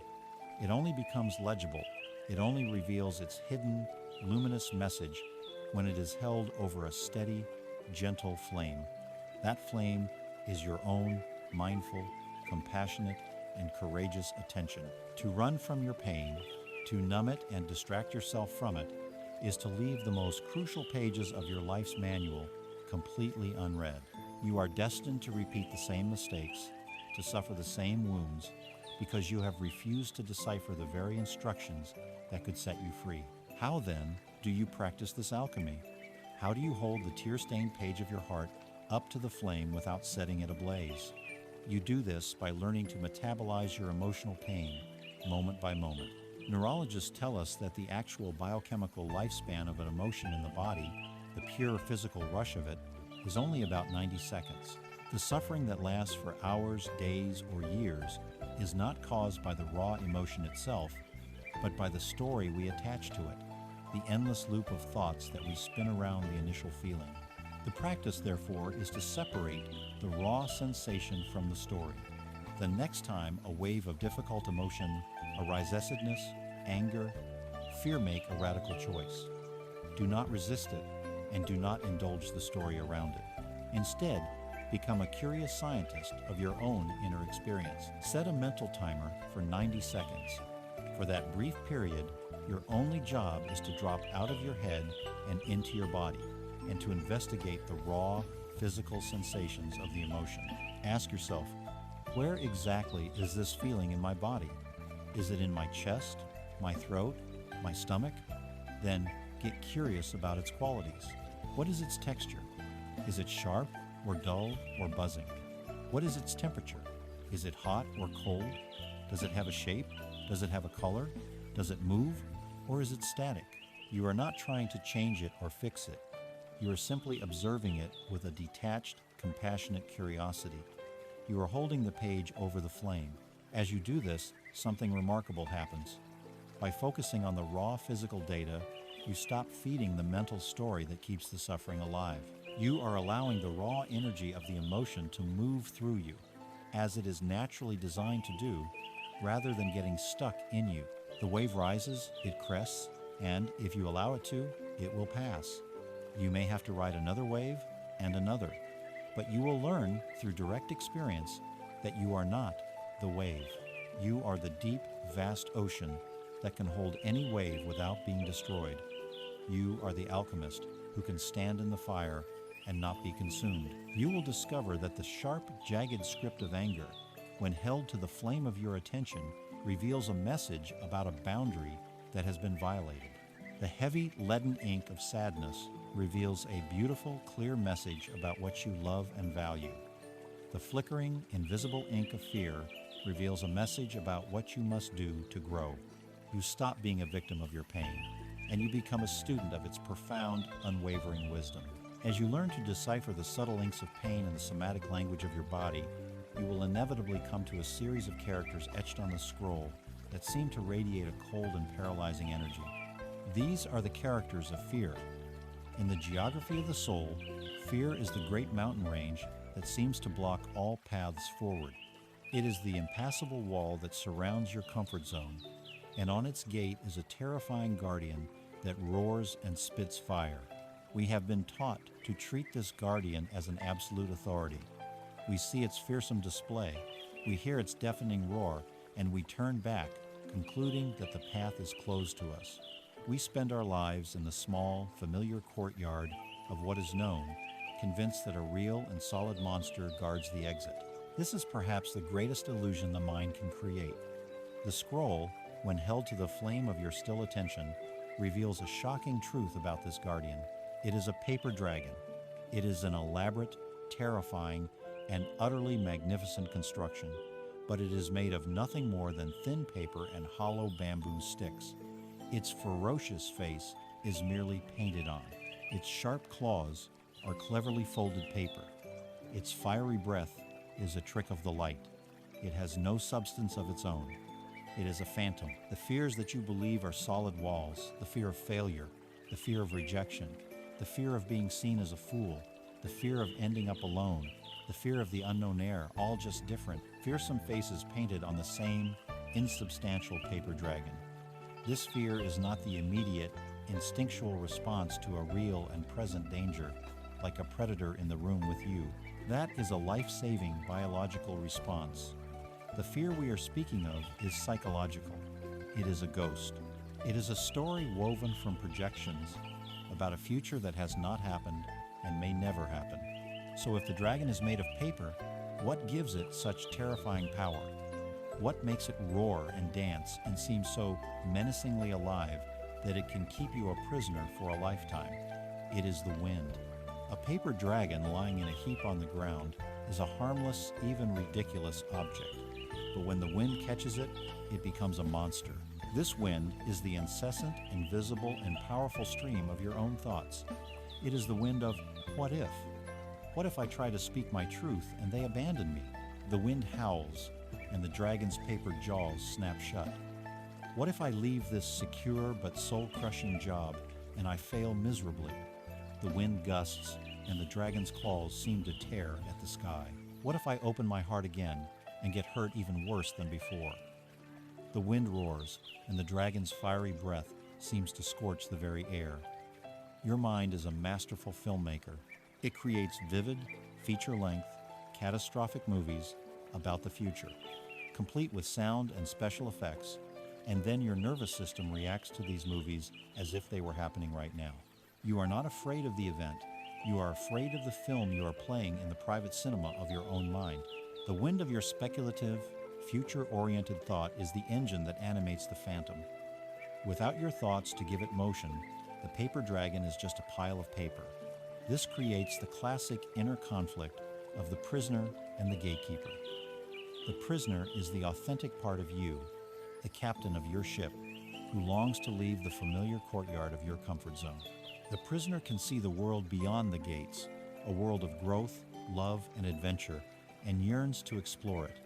It only becomes legible, it only reveals its hidden, luminous message when it is held over a steady, gentle flame. That flame is your own mindful, compassionate, and courageous attention. To run from your pain, to numb it and distract yourself from it, is to leave the most crucial pages of your life's manual completely unread. You are destined to repeat the same mistakes, to suffer the same wounds, because you have refused to decipher the very instructions that could set you free. How, then, do you practice this alchemy? How do you hold the tear-stained page of your heart up to the flame without setting it ablaze? You do this by learning to metabolize your emotional pain, moment by moment. Neurologists tell us that the actual biochemical lifespan of an emotion in the body, the pure physical rush of it, is only about 90 seconds. The suffering that lasts for hours, days, or years is not caused by the raw emotion itself, but by the story we attach to it, the endless loop of thoughts that we spin around the initial feeling. The practice, therefore, is to separate the raw sensation from the story. The next time a wave of difficult emotion arises, anger, fear, make a radical choice. Do not resist it, and do not indulge the story around it. Instead, become a curious scientist of your own inner experience. Set a mental timer for 90 seconds. For that brief period, your only job is to drop out of your head and into your body, and to investigate the raw, physical sensations of the emotion. Ask yourself, where exactly is this feeling in my body? Is it in my chest, my throat, my stomach? Then get curious about its qualities. What is its texture? Is it sharp or dull or buzzing? What is its temperature? Is it hot or cold? Does it have a shape? Does it have a color? Does it move? Or is it static? You are not trying to change it or fix it. You are simply observing it with a detached, compassionate curiosity. You are holding the page over the flame. As you do this, something remarkable happens. By focusing on the raw physical data, You stop feeding the mental story that keeps the suffering alive. You are allowing the raw energy of the emotion to move through you, as it is naturally designed to do, rather than getting stuck in you. The wave rises, it crests, and if you allow it to, it will pass. You may have to ride another wave and another, but you will learn through direct experience that you are not the wave. You are the deep, vast ocean that can hold any wave without being destroyed. You are the alchemist who can stand in the fire and not be consumed. You will discover that the sharp, jagged script of anger, when held to the flame of your attention, reveals a message about a boundary that has been violated. The heavy, leaden ink of sadness reveals a beautiful, clear message about what you love and value. The flickering, invisible ink of fear reveals a message about what you must do to grow. You stop being a victim of your pain, and you become a student of its profound, unwavering wisdom. As you learn to decipher the subtle inks of pain in the somatic language of your body, you will inevitably come to a series of characters etched on the scroll that seem to radiate a cold and paralyzing energy. These are the characters of fear. In the geography of the soul, fear is the great mountain range that seems to block all paths forward. It is the impassable wall that surrounds your comfort zone, and on its gate is a terrifying guardian that roars and spits fire. We have been taught to treat this guardian as an absolute authority. We see its fearsome display, we hear its deafening roar, and we turn back, concluding that the path is closed to us. We spend our lives in the small, familiar courtyard of what is known, convinced that a real and solid monster guards the exit. This is perhaps the greatest illusion the mind can create. The scroll, when held to the flame of your still attention, reveals a shocking truth about this guardian. It is a paper dragon. It is an elaborate, terrifying, and utterly magnificent construction, but it is made of nothing more than thin paper and hollow bamboo sticks. Its ferocious face is merely painted on. Its sharp claws are cleverly folded paper. Its fiery breath is a trick of the light. It has no substance of its own. It is a phantom. The fears that you believe are solid walls, the fear of failure, the fear of rejection, the fear of being seen as a fool, the fear of ending up alone, the fear of the unknown air, all just different, fearsome faces painted on the same insubstantial paper dragon. This fear is not the immediate, instinctual response to a real and present danger, like a predator in the room with you. That is a life-saving biological response. The fear we are speaking of is psychological. It is a ghost. It is a story woven from projections about a future that has not happened and may never happen. So if the dragon is made of paper, what gives it such terrifying power? What makes it roar and dance and seem so menacingly alive that it can keep you a prisoner for a lifetime? It is the wind. A paper dragon lying in a heap on the ground is a harmless, even ridiculous object. But when the wind catches it, it becomes a monster. This wind is the incessant, invisible, and powerful stream of your own thoughts. It is the wind of what if? What if I try to speak my truth and they abandon me? The wind howls, and the dragon's paper jaws snap shut. What if I leave this secure but soul-crushing job and I fail miserably? The wind gusts, and the dragon's claws seem to tear at the sky. What if I open my heart again and get hurt even worse than before? The wind roars, and the dragon's fiery breath seems to scorch the very air. Your mind is a masterful filmmaker. It creates vivid, feature-length, catastrophic movies about the future, complete with sound and special effects, and then your nervous system reacts to these movies as if they were happening right now. You are not afraid of the event. You are afraid of the film you are playing in the private cinema of your own mind. The wind of your speculative, future-oriented thought is the engine that animates the phantom. Without your thoughts to give it motion, the paper dragon is just a pile of paper. This creates the classic inner conflict of the prisoner and the gatekeeper. The prisoner is the authentic part of you, the captain of your ship, who longs to leave the familiar courtyard of your comfort zone. The prisoner can see the world beyond the gates, a world of growth, love, and adventure, and yearns to explore it.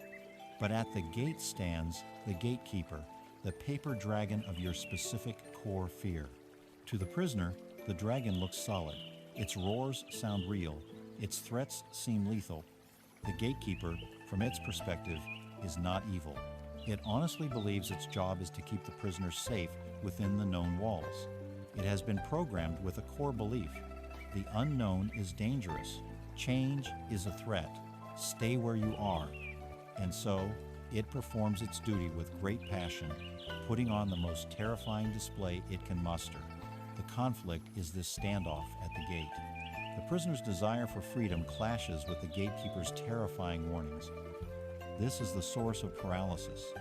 But at the gate stands the gatekeeper, the paper dragon of your specific core fear. To the prisoner, the dragon looks solid. Its roars sound real. Its threats seem lethal. The gatekeeper, from its perspective, is not evil. It honestly believes its job is to keep the prisoner safe within the known walls. It has been programmed with a core belief: the unknown is dangerous. Change is a threat. Stay where you are. And so, it performs its duty with great passion, putting on the most terrifying display it can muster. The conflict is this standoff at the gate. The prisoner's desire for freedom clashes with the gatekeeper's terrifying warnings. This is the source of paralysis,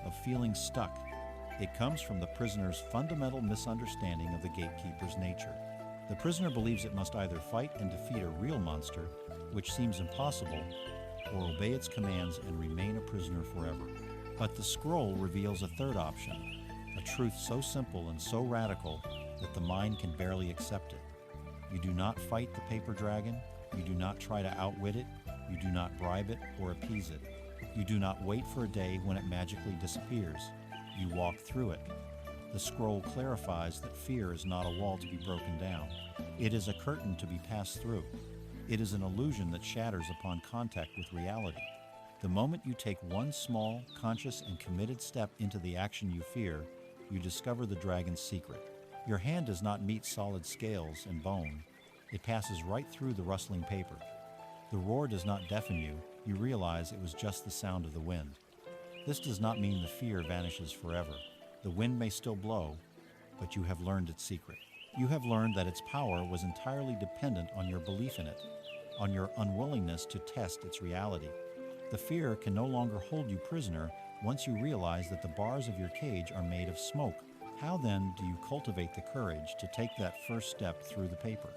of feeling stuck. It comes from the prisoner's fundamental misunderstanding of the gatekeeper's nature. The prisoner believes it must either fight and defeat a real monster, which seems impossible, or obey its commands and remain a prisoner forever. But the scroll reveals a third option, a truth so simple and so radical that the mind can barely accept it. You do not fight the paper dragon. You do not try to outwit it. You do not bribe it or appease it. You do not wait for a day when it magically disappears. You walk through it. The scroll clarifies that fear is not a wall to be broken down. It is a curtain to be passed through. It is an illusion that shatters upon contact with reality. The moment you take one small, conscious, and committed step into the action you fear, you discover the dragon's secret. Your hand does not meet solid scales and bone. It passes right through the rustling paper. The roar does not deafen you. You realize it was just the sound of the wind. This does not mean the fear vanishes forever. The wind may still blow, but you have learned its secret. You have learned that its power was entirely dependent on your belief in it, on your unwillingness to test its reality. The fear can no longer hold you prisoner once you realize that the bars of your cage are made of smoke. How then do you cultivate the courage to take that first step through the paper?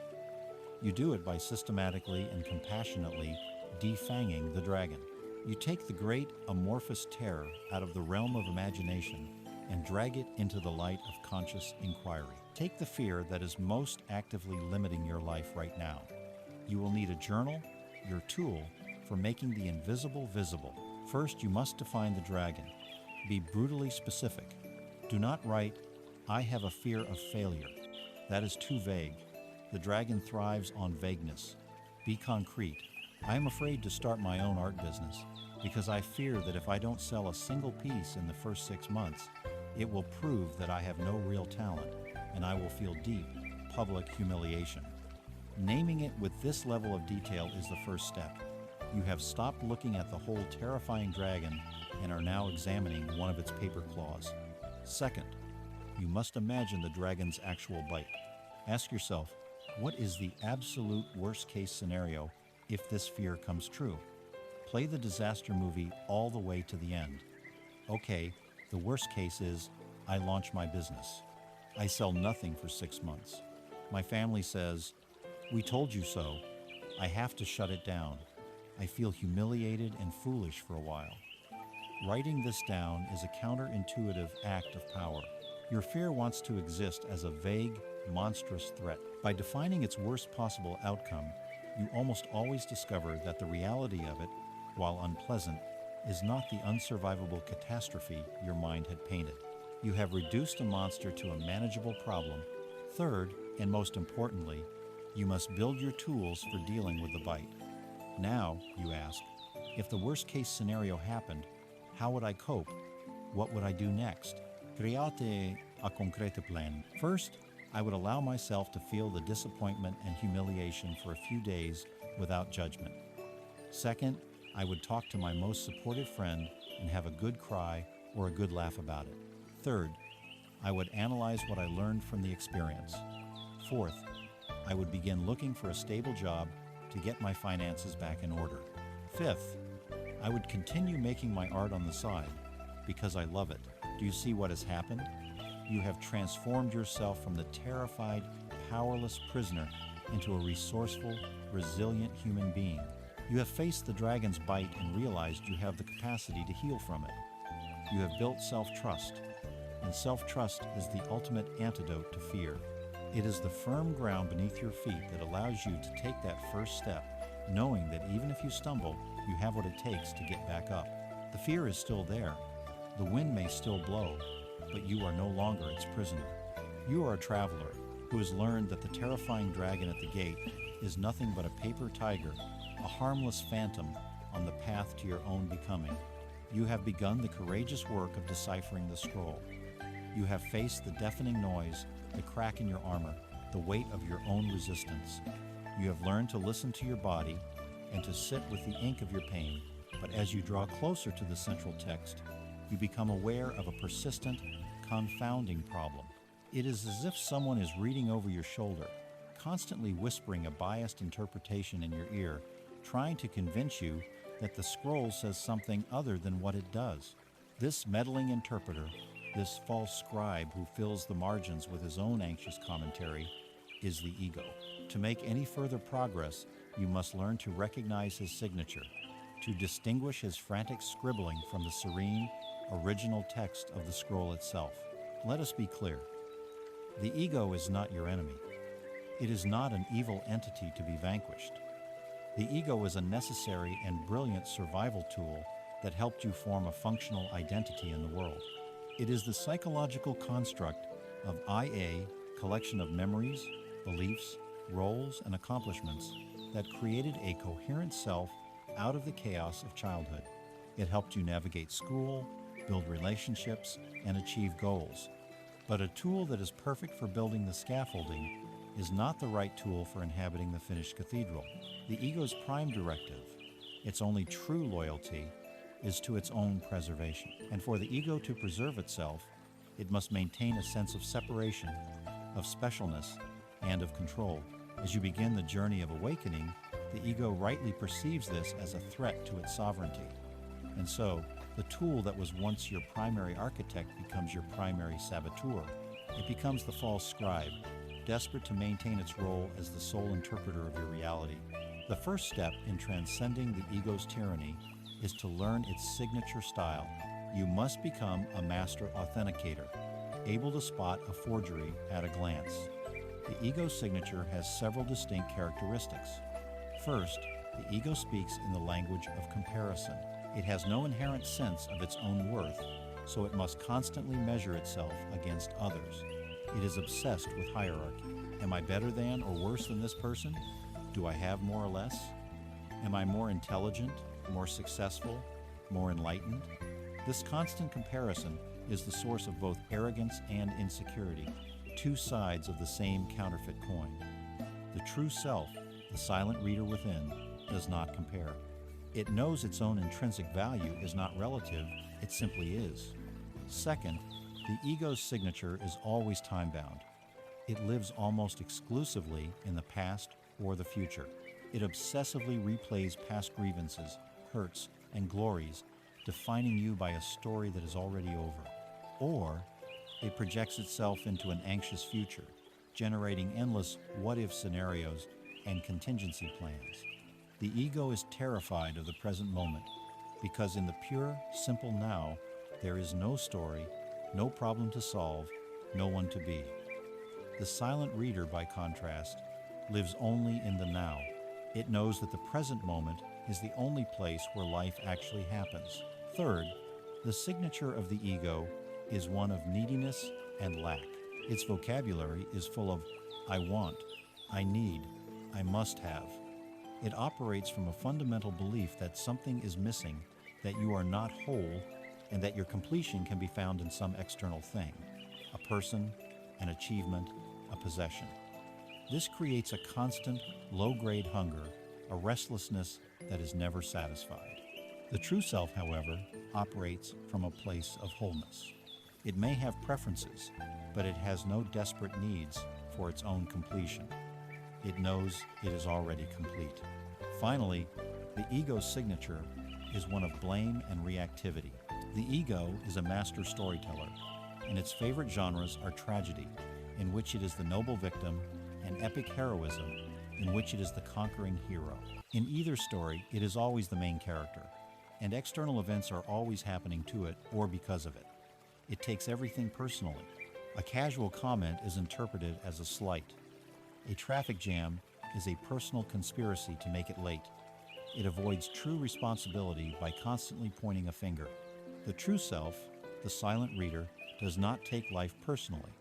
You do it by systematically and compassionately defanging the dragon. You take the great amorphous terror out of the realm of imagination and drag it into the light of conscious inquiry. Take the fear that is most actively limiting your life right now. You will need a journal, your tool for making the invisible visible. First, you must define the dragon. Be brutally specific. Do not write, "I have a fear of failure." That is too vague. The dragon thrives on vagueness. Be concrete. I am afraid to start my own art business because I fear that if I don't sell a single piece in the first 6 months, it will prove that I have no real talent and I will feel deep public humiliation. Naming it with this level of detail is the first step. You have stopped looking at the whole terrifying dragon and are now examining one of its paper claws. Second, you must imagine the dragon's actual bite. Ask yourself, what is the absolute worst-case scenario if this fear comes true? Play the disaster movie all the way to the end. Okay, the worst case is I launch my business. I sell nothing for 6 months. My family says, "We told you so." I have to shut it down. I feel humiliated and foolish for a while. Writing this down is a counterintuitive act of power. Your fear wants to exist as a vague, monstrous threat. By defining its worst possible outcome, you almost always discover that the reality of it, while unpleasant, is not the unsurvivable catastrophe your mind had painted. You have reduced a monster to a manageable problem. Third, and most importantly, you must build your tools for dealing with the bite. Now, you ask, if the worst-case scenario happened, how would I cope? What would I do next? Create a concrete plan. First, I would allow myself to feel the disappointment and humiliation for a few days without judgment. Second, I would talk to my most supportive friend and have a good cry or a good laugh about it. Third, I would analyze what I learned from the experience. Fourth, I would begin looking for a stable job to get my finances back in order. Fifth, I would continue making my art on the side because I love it. Do you see what has happened? You have transformed yourself from the terrified, powerless prisoner into a resourceful, resilient human being. You have faced the dragon's bite and realized you have the capacity to heal from it. You have built self-trust, and self-trust is the ultimate antidote to fear. It is the firm ground beneath your feet that allows you to take that first step, knowing that even if you stumble, you have what it takes to get back up. The fear is still there. The wind may still blow, but you are no longer its prisoner. You are a traveler, who has learned that the terrifying dragon at the gate is nothing but a paper tiger, a harmless phantom on the path to your own becoming. You have begun the courageous work of deciphering the scroll. You have faced the deafening noise, the crack in your armor, the weight of your own resistance. You have learned to listen to your body and to sit with the ink of your pain, but as you draw closer to the central text, you become aware of a persistent, confounding problem. It is as if someone is reading over your shoulder, constantly whispering a biased interpretation in your ear, trying to convince you that the scroll says something other than what it does. This meddling interpreter, this false scribe who fills the margins with his own anxious commentary, is the ego. To make any further progress, you must learn to recognize his signature, to distinguish his frantic scribbling from the serene, original text of the scroll itself. Let us be clear. The ego is not your enemy. It is not an evil entity to be vanquished. The ego is a necessary and brilliant survival tool that helped you form a functional identity in the world. It is the psychological construct of IA, collection of memories, beliefs, roles, and accomplishments that created a coherent self out of the chaos of childhood. It helped you navigate school, build relationships, and achieve goals. But a tool that is perfect for building the scaffolding is not the right tool for inhabiting the finished cathedral. The ego's prime directive, its only true loyalty, is to its own preservation. And for the ego to preserve itself, it must maintain a sense of separation, of specialness, and of control. As you begin the journey of awakening, the ego rightly perceives this as a threat to its sovereignty. And so, the tool that was once your primary architect becomes your primary saboteur. It becomes the false scribe, desperate to maintain its role as the sole interpreter of your reality. The first step in transcending the ego's tyranny is to learn its signature style. You must become a master authenticator, able to spot a forgery at a glance. The ego's signature has several distinct characteristics. First, the ego speaks in the language of comparison. It has no inherent sense of its own worth, so it must constantly measure itself against others. It is obsessed with hierarchy. Am I better than or worse than this person? Do I have more or less? Am I more intelligent, more successful, more enlightened? This constant comparison is the source of both arrogance and insecurity, two sides of the same counterfeit coin. The true self, the silent reader within, does not compare. It knows its own intrinsic value is not relative, it simply is. Second, the ego's signature is always time-bound. It lives almost exclusively in the past or the future. It obsessively replays past grievances, hurts, and glories, defining you by a story that is already over. Or it projects itself into an anxious future, generating endless what-if scenarios and contingency plans. The ego is terrified of the present moment because in the pure, simple now, there is no story, no problem to solve, no one to be. The silent reader, by contrast, lives only in the now. It knows that the present moment is the only place where life actually happens. Third, the signature of the ego is one of neediness and lack. Its vocabulary is full of I want, I need, I must have. It operates from a fundamental belief that something is missing, that you are not whole, and that your completion can be found in some external thing, a person, an achievement, a possession. This creates a constant, low-grade hunger, a restlessness that is never satisfied. The true self, however, operates from a place of wholeness. It may have preferences, but it has no desperate needs for its own completion. It knows it is already complete. Finally, the ego's signature is one of blame and reactivity. The ego is a master storyteller, and its favorite genres are tragedy, in which it is the noble victim, and epic heroism, in which it is the conquering hero. In either story, it is always the main character, and external events are always happening to it or because of it. It takes everything personally. A casual comment is interpreted as a slight. A traffic jam is a personal conspiracy to make it late. It avoids true responsibility by constantly pointing a finger. The true self, the silent reader, does not take life personally.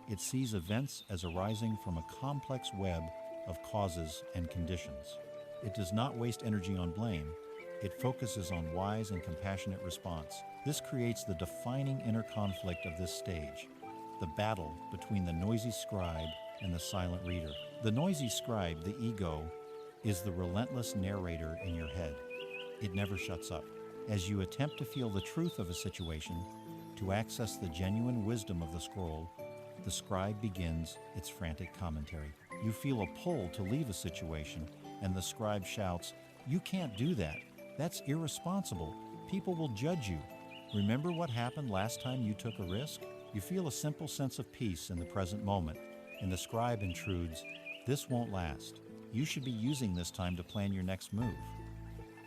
It sees events as arising from a complex web of causes and conditions. It does not waste energy on blame. It focuses on wise and compassionate response. This creates the defining inner conflict of this stage, the battle between the noisy scribe and the silent reader. The noisy scribe, the ego, is the relentless narrator in your head. It never shuts up. As you attempt to feel the truth of a situation, to access the genuine wisdom of the scroll, the scribe begins its frantic commentary. You feel a pull to leave a situation, and the scribe shouts, "You can't do that. That's irresponsible. People will judge you. Remember what happened last time you took a risk?" You feel a simple sense of peace in the present moment, and the scribe intrudes, "This won't last. You should be using this time to plan your next move."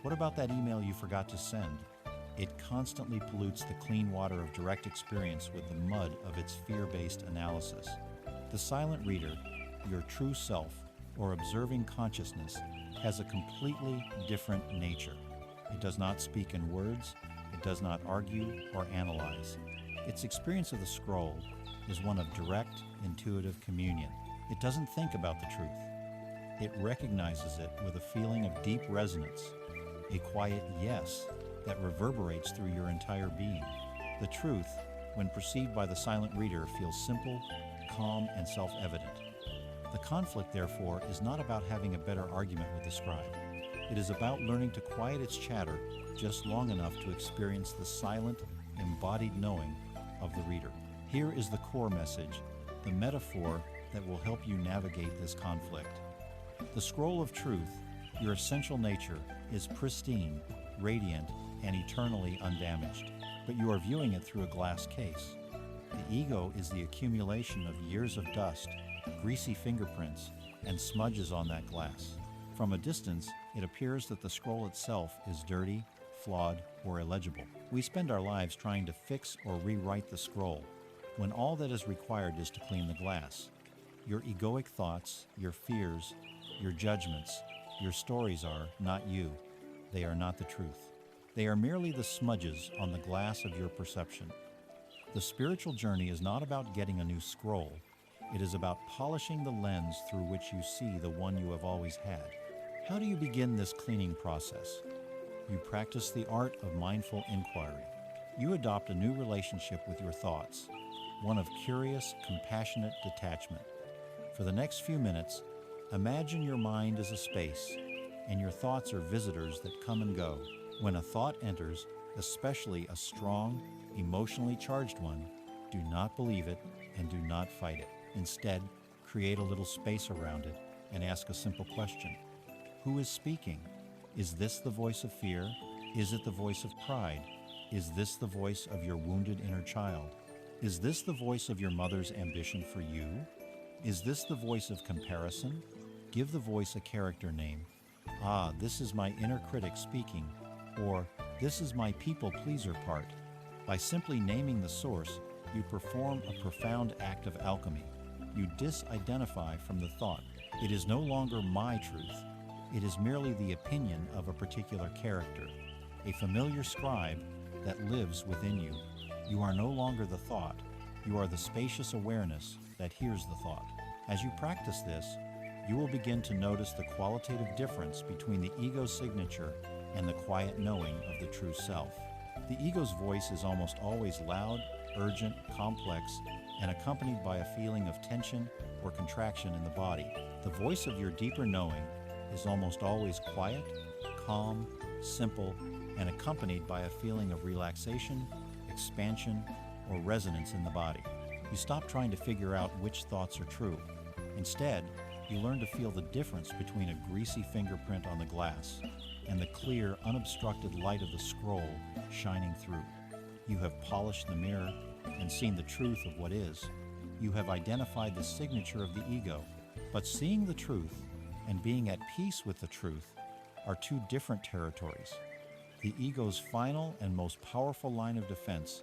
What about that email you forgot to send? It constantly pollutes the clean water of direct experience with the mud of its fear-based analysis. The silent reader, your true self, or observing consciousness, has a completely different nature. It does not speak in words, it does not argue or analyze. Its experience of the scroll is one of direct, intuitive communion. It doesn't think about the truth. It recognizes it with a feeling of deep resonance, a quiet yes that reverberates through your entire being. The truth, when perceived by the silent reader, feels simple, calm, and self-evident. The conflict, therefore, is not about having a better argument with the scribe. It is about learning to quiet its chatter just long enough to experience the silent, embodied knowing of the reader. Here is the core message, the metaphor that will help you navigate this conflict. The scroll of truth, your essential nature, is pristine, radiant, and eternally undamaged, but you are viewing it through a glass case. The ego is the accumulation of years of dust, greasy fingerprints, and smudges on that glass. From a distance, it appears that the scroll itself is dirty, flawed, or illegible. We spend our lives trying to fix or rewrite the scroll, when all that is required is to clean the glass. Your egoic thoughts, your fears, your judgments, your stories are not you. They are not the truth. They are merely the smudges on the glass of your perception. The spiritual journey is not about getting a new scroll. It is about polishing the lens through which you see the one you have always had. How do you begin this cleaning process? You practice the art of mindful inquiry. You adopt a new relationship with your thoughts, one of curious, compassionate detachment. For the next few minutes, imagine your mind as a space, and your thoughts are visitors that come and go. When a thought enters, especially a strong, emotionally charged one, do not believe it and do not fight it. Instead, create a little space around it and ask a simple question. Who is speaking? Is this the voice of fear? Is it the voice of pride? Is this the voice of your wounded inner child? Is this the voice of your mother's ambition for you? Is this the voice of comparison? Give the voice a character name. Ah, this is my inner critic speaking, or this is my people pleaser part. By simply naming the source, you perform a profound act of alchemy. You disidentify from the thought. It is no longer my truth. It is merely the opinion of a particular character, a familiar scribe that lives within you. You are no longer the thought. You are the spacious awareness that hears the thought. As you practice this, you will begin to notice the qualitative difference between the ego's signature and the quiet knowing of the true self. The ego's voice is almost always loud, urgent, complex, and accompanied by a feeling of tension or contraction in the body. The voice of your deeper knowing is almost always quiet, calm, simple, and accompanied by a feeling of relaxation, expansion, or resonance in the body. You stop trying to figure out which thoughts are true. Instead, you learn to feel the difference between a greasy fingerprint on the glass and the clear, unobstructed light of the scroll shining through. You have polished the mirror and seen the truth of what is. You have identified the signature of the ego. But seeing the truth and being at peace with the truth are two different territories. The ego's final and most powerful line of defense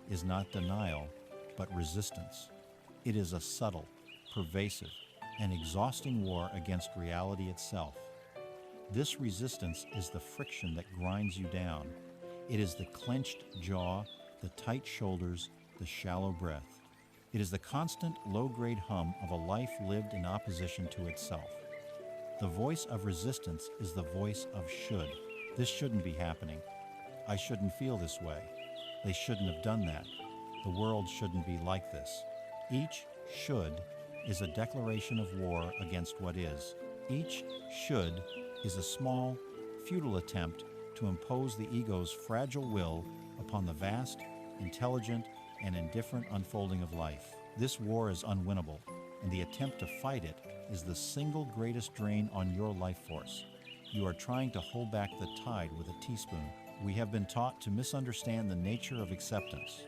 is not denial, but resistance. It is a subtle, pervasive, and exhausting war against reality itself. This resistance is the friction that grinds you down. It is the clenched jaw, the tight shoulders, the shallow breath. It is the constant low-grade hum of a life lived in opposition to itself. The voice of resistance is the voice of should. This shouldn't be happening. I shouldn't feel this way. They shouldn't have done that. The world shouldn't be like this. Each should is a declaration of war against what is. Each should is a small, futile attempt to impose the ego's fragile will upon the vast, intelligent, and indifferent unfolding of life. This war is unwinnable, and the attempt to fight it is the single greatest drain on your life force. You are trying to hold back the tide with a teaspoon. We have been taught to misunderstand the nature of acceptance.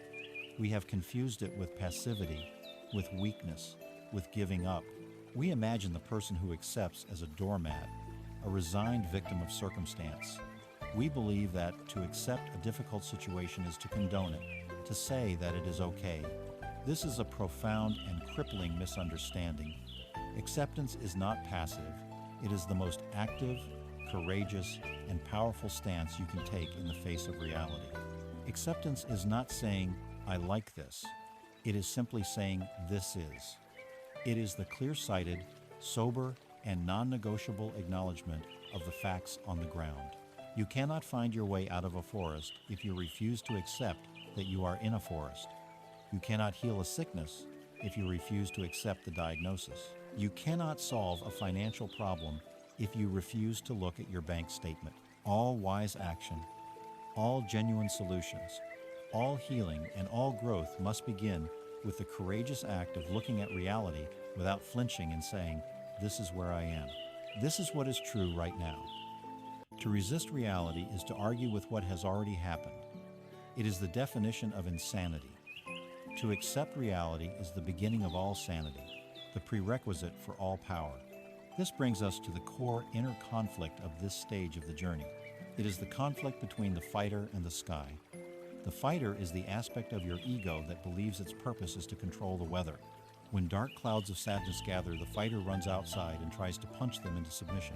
We have confused it with passivity, with weakness, with giving up. We imagine the person who accepts as a doormat, a resigned victim of circumstance. We believe that to accept a difficult situation is to condone it, to say that it is okay. This is a profound and crippling misunderstanding. Acceptance is not passive. It is the most active, courageous, and powerful stance you can take in the face of reality. Acceptance is not saying, I like this. It is simply saying, this is. It is the clear-sighted, sober, and non-negotiable acknowledgement of the facts on the ground. You cannot find your way out of a forest if you refuse to accept that you are in a forest. You cannot heal a sickness if you refuse to accept the diagnosis. You cannot solve a financial problem if you refuse to look at your bank statement. All wise action, all genuine solutions, all healing, and all growth must begin with the courageous act of looking at reality without flinching and saying, this is where I am. This is what is true right now. To resist reality is to argue with what has already happened. It is the definition of insanity. To accept reality is the beginning of all sanity, the prerequisite for all power. This brings us to the core inner conflict of this stage of the journey. It is the conflict between the fighter and the sky. The fighter is the aspect of your ego that believes its purpose is to control the weather. When dark clouds of sadness gather, the fighter runs outside and tries to punch them into submission.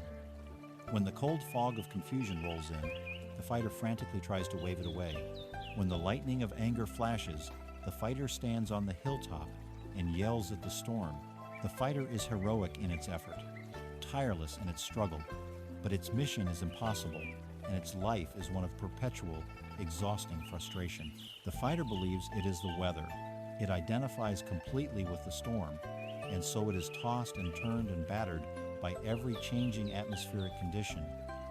When the cold fog of confusion rolls in, the fighter frantically tries to wave it away. When the lightning of anger flashes, the fighter stands on the hilltop and yells at the storm. The fighter is heroic in its effort, tireless in its struggle, but its mission is impossible, and its life is one of perpetual, exhausting frustration. The fighter believes it is the weather. It identifies completely with the storm, and so it is tossed and turned and battered by every changing atmospheric condition.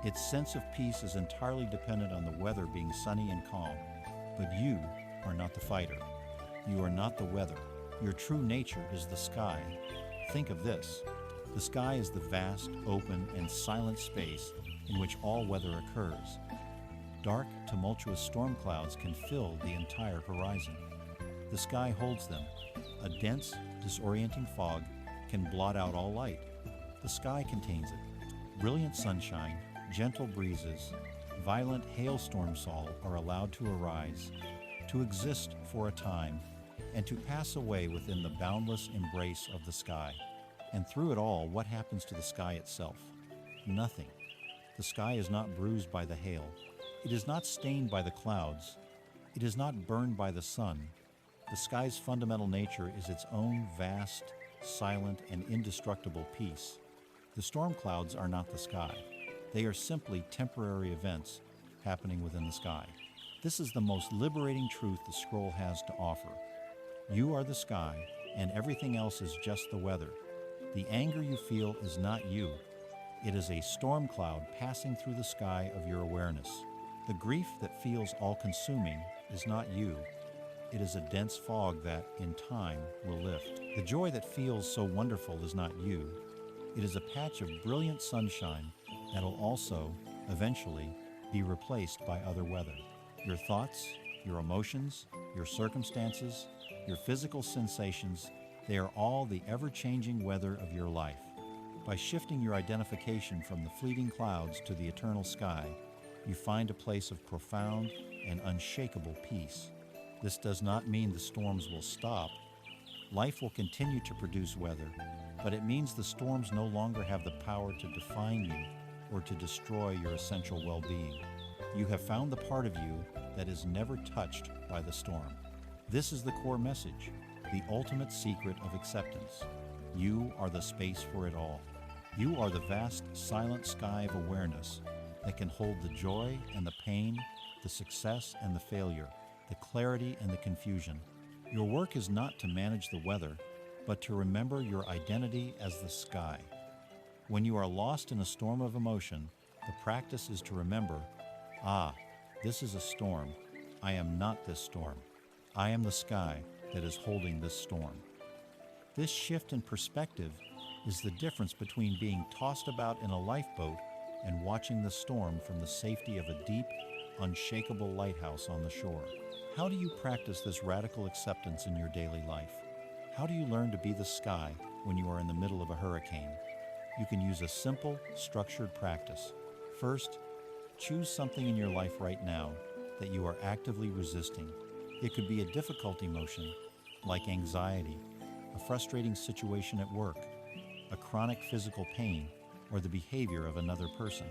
Its sense of peace is entirely dependent on the weather being sunny and calm. But you are not the fighter. You are not the weather. Your true nature is the sky. Think of this. The sky is the vast, open, and silent space in which all weather occurs. Dark, tumultuous storm clouds can fill the entire horizon. The sky holds them. A dense, disorienting fog can blot out all light. The sky contains it. Brilliant sunshine, gentle breezes, violent hailstorms all are allowed to arise, to exist for a time, and to pass away within the boundless embrace of the sky. And through it all, what happens to the sky itself? Nothing. The sky is not bruised by the hail. It is not stained by the clouds. It is not burned by the sun. The sky's fundamental nature is its own vast, silent, and indestructible peace. The storm clouds are not the sky. They are simply temporary events happening within the sky. This is the most liberating truth the scroll has to offer. You are the sky, and everything else is just the weather. The anger you feel is not you. It is a storm cloud passing through the sky of your awareness. The grief that feels all-consuming is not you. It is a dense fog that, in time, will lift. The joy that feels so wonderful is not you. It is a patch of brilliant sunshine that will also, eventually, be replaced by other weather. Your thoughts, your emotions, your circumstances, your physical sensations, they are all the ever-changing weather of your life. By shifting your identification from the fleeting clouds to the eternal sky, you find a place of profound and unshakable peace. This does not mean the storms will stop. Life will continue to produce weather, but it means the storms no longer have the power to define you or to destroy your essential well-being. You have found the part of you that is never touched by the storm. This is the core message. the ultimate secret of acceptance. You are the space for it all. You are the vast, silent sky of awareness that can hold the joy and the pain, the success and the failure, the clarity and the confusion. Your work is not to manage the weather, but to remember your identity as the sky. When you are lost in a storm of emotion, the practice is to remember, this is a storm. I am not this storm. I am the sky that is holding this storm. This shift in perspective is the difference between being tossed about in a lifeboat and watching the storm from the safety of a deep, unshakable lighthouse on the shore. How do you practice this radical acceptance in your daily life? How do you learn to be the sky when you are in the middle of a hurricane? You can use a simple, structured practice. First, choose something in your life right now that you are actively resisting. It could be a difficult emotion, like anxiety, a frustrating situation at work, a chronic physical pain, or the behavior of another person.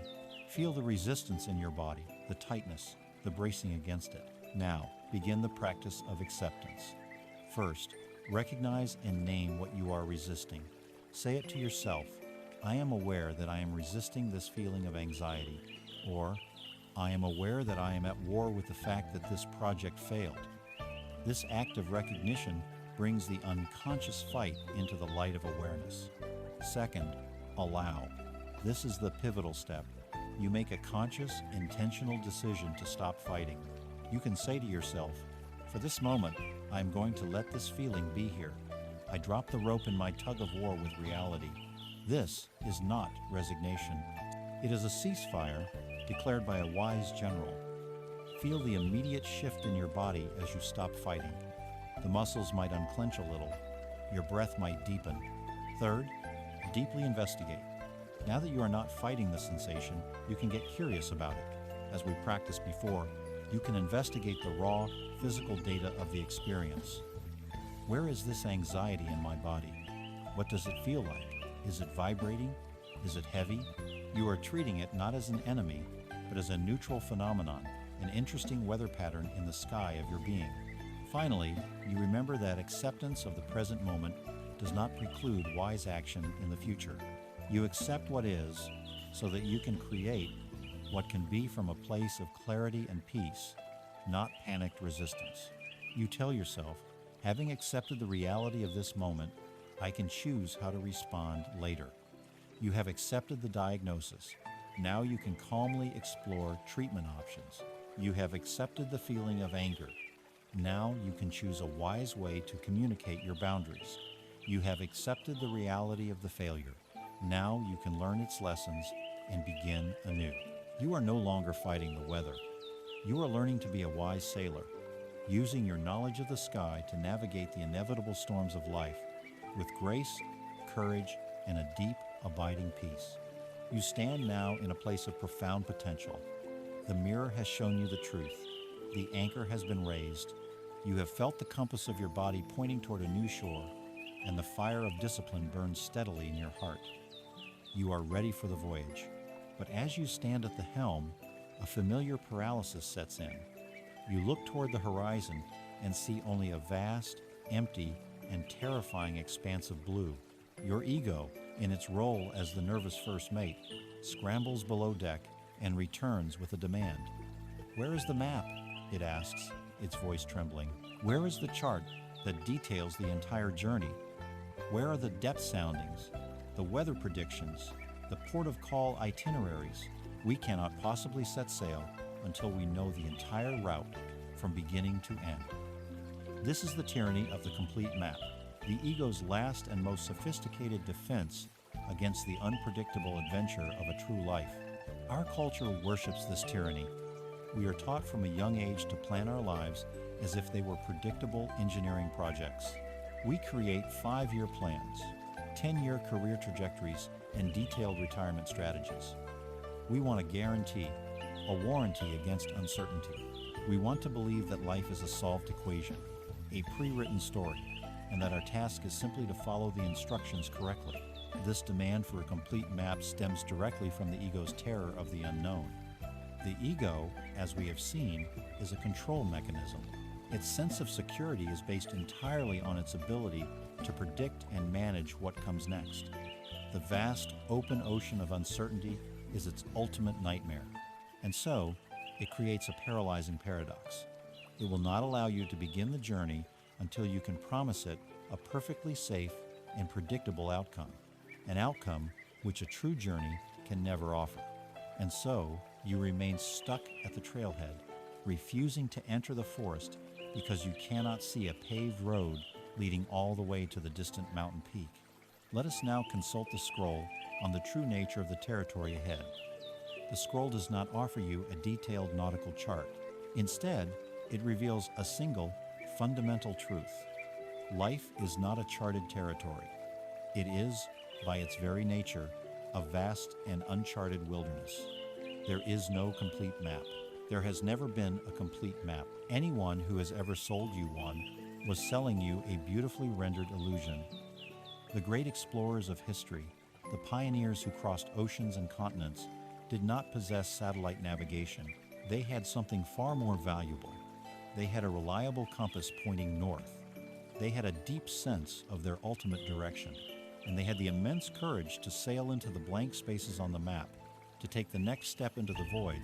Feel the resistance in your body, the tightness, the bracing against it. Now, begin the practice of acceptance. First, recognize and name what you are resisting. Say it to yourself, I am aware that I am resisting this feeling of anxiety, or I am aware that I am at war with the fact that this project failed. This act of recognition brings the unconscious fight into the light of awareness. Second, allow. This is the pivotal step. You make a conscious, intentional decision to stop fighting. You can say to yourself, for this moment, I am going to let this feeling be here. I drop the rope in my tug of war with reality. This is not resignation. It is a ceasefire declared by a wise general. Feel the immediate shift in your body as you stop fighting. The muscles might unclench a little. Your breath might deepen. Third, deeply investigate. Now that you are not fighting the sensation, you can get curious about it. As we practiced before, you can investigate the raw, physical data of the experience. Where is this anxiety in my body? What does it feel like? Is it vibrating? Is it heavy? You are treating it not as an enemy, but as a neutral phenomenon, an interesting weather pattern in the sky of your being. Finally, you remember that acceptance of the present moment does not preclude wise action in the future. You accept what is so that you can create what can be from a place of clarity and peace, not panicked resistance. You tell yourself, having accepted the reality of this moment, I can choose how to respond later. You have accepted the diagnosis. Now you can calmly explore treatment options. You have accepted the feeling of anger. Now you can choose a wise way to communicate your boundaries. You have accepted the reality of the failure. Now you can learn its lessons and begin anew. You are no longer fighting the weather. You are learning to be a wise sailor, using your knowledge of the sky to navigate the inevitable storms of life with grace, courage, and a deep, abiding peace. You stand now in a place of profound potential. The mirror has shown you the truth. The anchor has been raised. You have felt the compass of your body pointing toward a new shore, and the fire of discipline burns steadily in your heart. You are ready for the voyage. But as you stand at the helm, a familiar paralysis sets in. You look toward the horizon and see only a vast, empty, and terrifying expanse of blue. Your ego, in its role as the nervous first mate, scrambles below deck and returns with a demand. Where is the map? It asks, its voice trembling. Where is the chart that details the entire journey? Where are the depth soundings, the weather predictions, the port of call itineraries? We cannot possibly set sail until we know the entire route from beginning to end. This is the tyranny of the complete map, the ego's last and most sophisticated defense against the unpredictable adventure of a true life. Our culture worships this tyranny. We are taught from a young age to plan our lives as if they were predictable engineering projects. We create 5-year plans, 10-year career trajectories, and detailed retirement strategies. We want a guarantee, a warranty against uncertainty. We want to believe that life is a solved equation, a pre-written story, and that our task is simply to follow the instructions correctly. This demand for a complete map stems directly from the ego's terror of the unknown. The ego, as we have seen, is a control mechanism. Its sense of security is based entirely on its ability to predict and manage what comes next. The vast, open ocean of uncertainty is its ultimate nightmare, and so it creates a paralyzing paradox. It will not allow you to begin the journey until you can promise it a perfectly safe and predictable outcome, an outcome which a true journey can never offer. And so you remain stuck at the trailhead, refusing to enter the forest because you cannot see a paved road leading all the way to the distant mountain peak. Let us now consult the scroll on the true nature of the territory ahead. The scroll does not offer you a detailed nautical chart. Instead, it reveals a single, fundamental truth. Life is not a charted territory. It is, by its very nature, a vast and uncharted wilderness. There is no complete map. There has never been a complete map. Anyone who has ever sold you one was selling you a beautifully rendered illusion. The great explorers of history, the pioneers who crossed oceans and continents, did not possess satellite navigation. They had something far more valuable. They had a reliable compass pointing north. They had a deep sense of their ultimate direction, and they had the immense courage to sail into the blank spaces on the map, to take the next step into the void,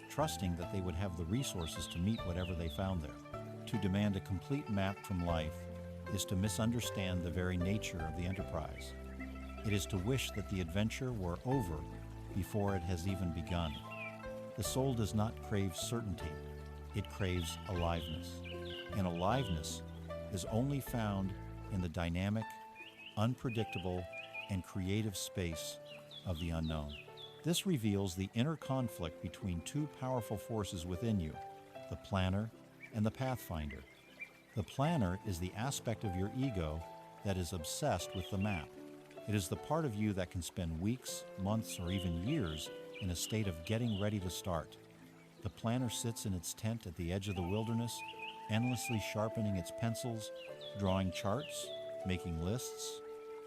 trusting that they would have the resources to meet whatever they found there. To demand a complete map from life is to misunderstand the very nature of the enterprise. It is to wish that the adventure were over before it has even begun. The soul does not crave certainty, it craves aliveness. And aliveness is only found in the dynamic, unpredictable, and creative space of the unknown. This reveals the inner conflict between two powerful forces within you, the planner and the pathfinder. The planner is the aspect of your ego that is obsessed with the map. It is the part of you that can spend weeks, months, or even years in a state of getting ready to start. The planner sits in its tent at the edge of the wilderness, endlessly sharpening its pencils, drawing charts, making lists,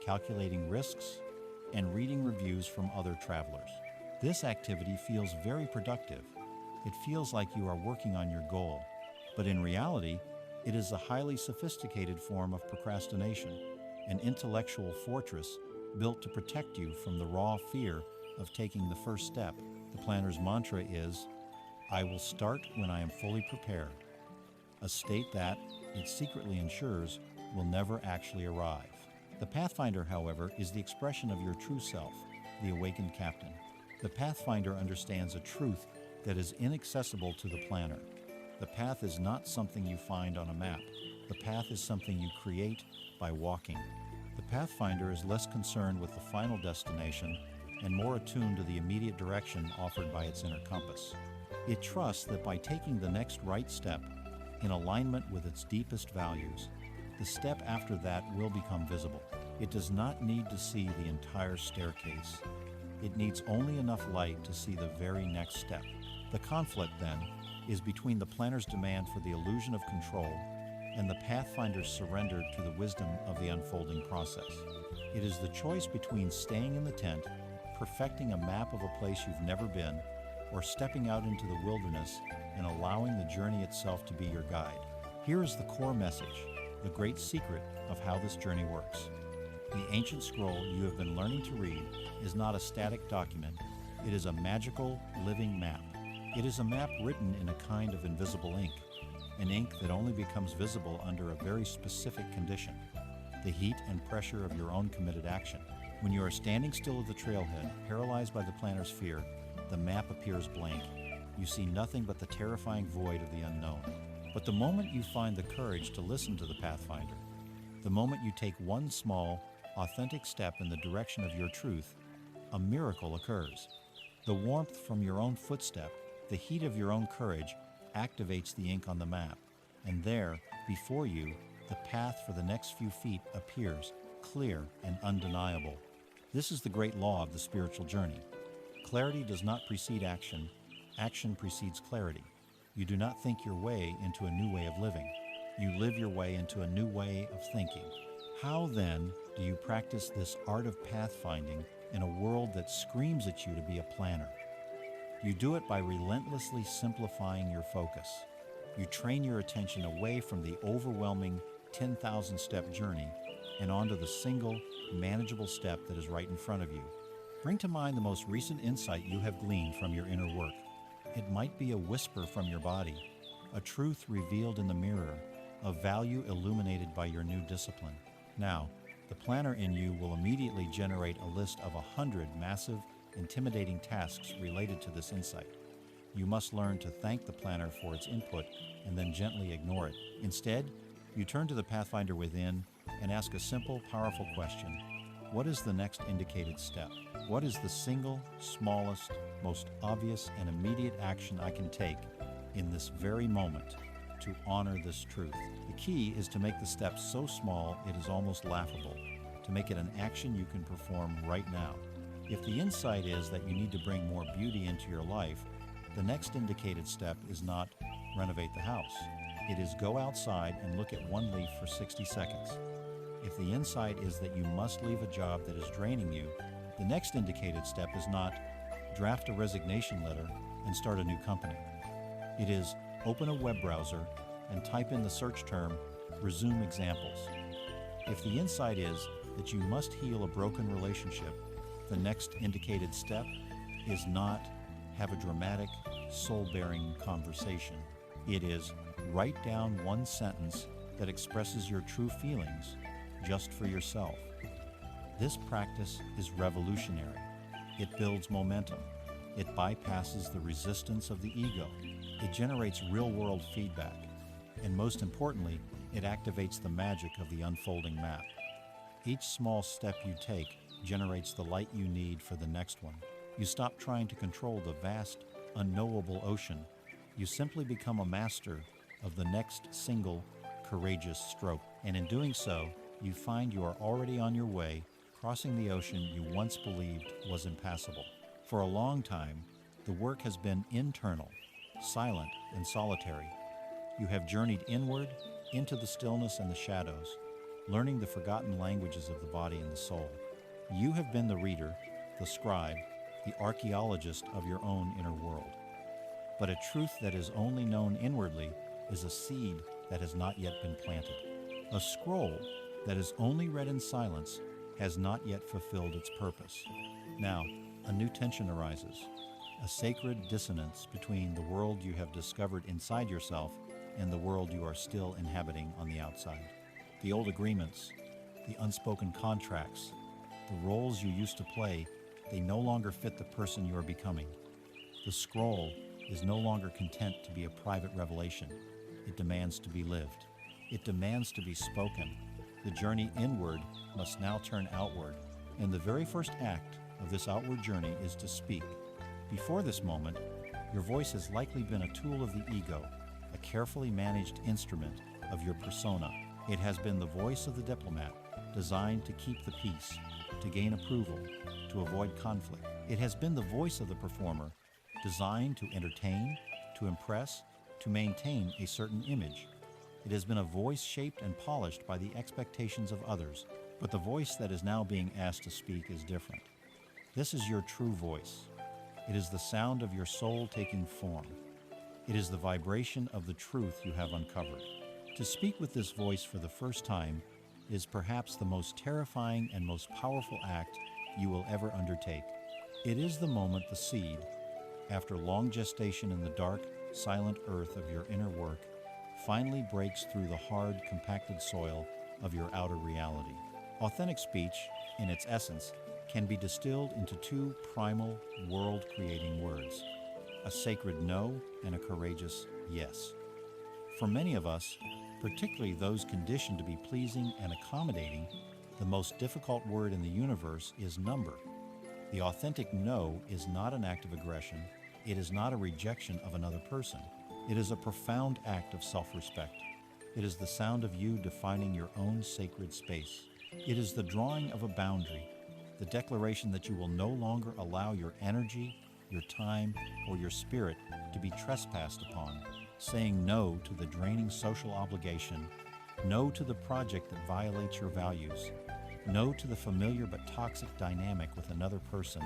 calculating risks, and reading reviews from other travelers. This activity feels very productive. It feels like you are working on your goal, but in reality, it is a highly sophisticated form of procrastination, an intellectual fortress built to protect you from the raw fear of taking the first step. The planner's mantra is, "I will start when I am fully prepared," a state that, it secretly ensures, will never actually arrive. The Pathfinder, however, is the expression of your true self, the awakened captain. The Pathfinder understands a truth that is inaccessible to the planner. The path is not something you find on a map. The path is something you create by walking. The Pathfinder is less concerned with the final destination and more attuned to the immediate direction offered by its inner compass. It trusts that by taking the next right step, in alignment with its deepest values, the step after that will become visible. It does not need to see the entire staircase. It needs only enough light to see the very next step. The conflict, then, is between the planner's demand for the illusion of control and the Pathfinder's surrender to the wisdom of the unfolding process. It is the choice between staying in the tent, perfecting a map of a place you've never been, or stepping out into the wilderness and allowing the journey itself to be your guide. Here is the core message, the great secret of how this journey works. The ancient scroll you have been learning to read is not a static document. It is a magical, living map. It is a map written in a kind of invisible ink, an ink that only becomes visible under a very specific condition, the heat and pressure of your own committed action. When you are standing still at the trailhead, paralyzed by the planner's fear, the map appears blank. You see nothing but the terrifying void of the unknown. But the moment you find the courage to listen to the Pathfinder, the moment you take one small, authentic step in the direction of your truth, a miracle occurs. The warmth from your own footstep, the heat of your own courage, activates the ink on the map, and there, before you, the path for the next few feet appears, clear and undeniable. This is the great law of the spiritual journey. Clarity does not precede action. Action precedes clarity. You do not think your way into a new way of living. You live your way into a new way of thinking. How, then, do you practice this art of pathfinding in a world that screams at you to be a planner? You do it by relentlessly simplifying your focus. You train your attention away from the overwhelming 10,000-step journey and onto the single, manageable step that is right in front of you. Bring to mind the most recent insight you have gleaned from your inner work. It might be a whisper from your body, a truth revealed in the mirror, a value illuminated by your new discipline. Now, the planner in you will immediately generate a list of 100 massive, intimidating tasks related to this insight. You must learn to thank the planner for its input and then gently ignore it. Instead, you turn to the Pathfinder within and ask a simple, powerful question. What is the next indicated step? What is the single, smallest, most obvious, and immediate action I can take in this very moment to honor this truth? The key is to make the step so small it is almost laughable, to make it an action you can perform right now. If the insight is that you need to bring more beauty into your life, the next indicated step is not renovate the house. It is go outside and look at one leaf for 60 seconds. If the insight is that you must leave a job that is draining you, the next indicated step is not draft a resignation letter and start a new company. It is open a web browser and type in the search term resume examples. If the insight is that you must heal a broken relationship, the next indicated step is not have a dramatic, soul-bearing conversation. It is write down one sentence that expresses your true feelings just for yourself. This practice is revolutionary. It builds momentum. It bypasses the resistance of the ego. It generates real-world feedback. And most importantly, it activates the magic of the unfolding map. Each small step you take generates the light you need for the next one. You stop trying to control the vast, unknowable ocean. You simply become a master of the next single, courageous stroke. And in doing so, you find you are already on your way, crossing the ocean you once believed was impassable. For a long time, the work has been internal, silent, and solitary. You have journeyed inward into the stillness and the shadows, learning the forgotten languages of the body and the soul. You have been the reader, the scribe, the archaeologist of your own inner world. But a truth that is only known inwardly is a seed that has not yet been planted. A scroll that is only read in silence has not yet fulfilled its purpose. Now, a new tension arises, a sacred dissonance between the world you have discovered inside yourself and the world you are still inhabiting on the outside. The old agreements, the unspoken contracts, the roles you used to play, they no longer fit the person you are becoming. The scroll is no longer content to be a private revelation. It demands to be lived. It demands to be spoken. The journey inward must now turn outward, and the very first act of this outward journey is to speak. Before this moment, your voice has likely been a tool of the ego, a carefully managed instrument of your persona. It has been the voice of the diplomat, designed to keep the peace, to gain approval, to avoid conflict. It has been the voice of the performer, designed to entertain, to impress, to maintain a certain image. It has been a voice shaped and polished by the expectations of others, but the voice that is now being asked to speak is different. This is your true voice. It is the sound of your soul taking form. It is the vibration of the truth you have uncovered. To speak with this voice for the first time is perhaps the most terrifying and most powerful act you will ever undertake. It is the moment the seed, after long gestation in the dark, silent earth of your inner work, finally breaks through the hard, compacted soil of your outer reality. Authentic speech, in its essence, can be distilled into two primal, world-creating words: a sacred no and a courageous yes. For many of us, particularly those conditioned to be pleasing and accommodating, the most difficult word in the universe is number. The authentic no is not an act of aggression. It is not a rejection of another person. It is a profound act of self-respect. It is the sound of you defining your own sacred space. It is the drawing of a boundary, the declaration that you will no longer allow your energy, your time, or your spirit to be trespassed upon, saying no to the draining social obligation, no to the project that violates your values, no to the familiar but toxic dynamic with another person.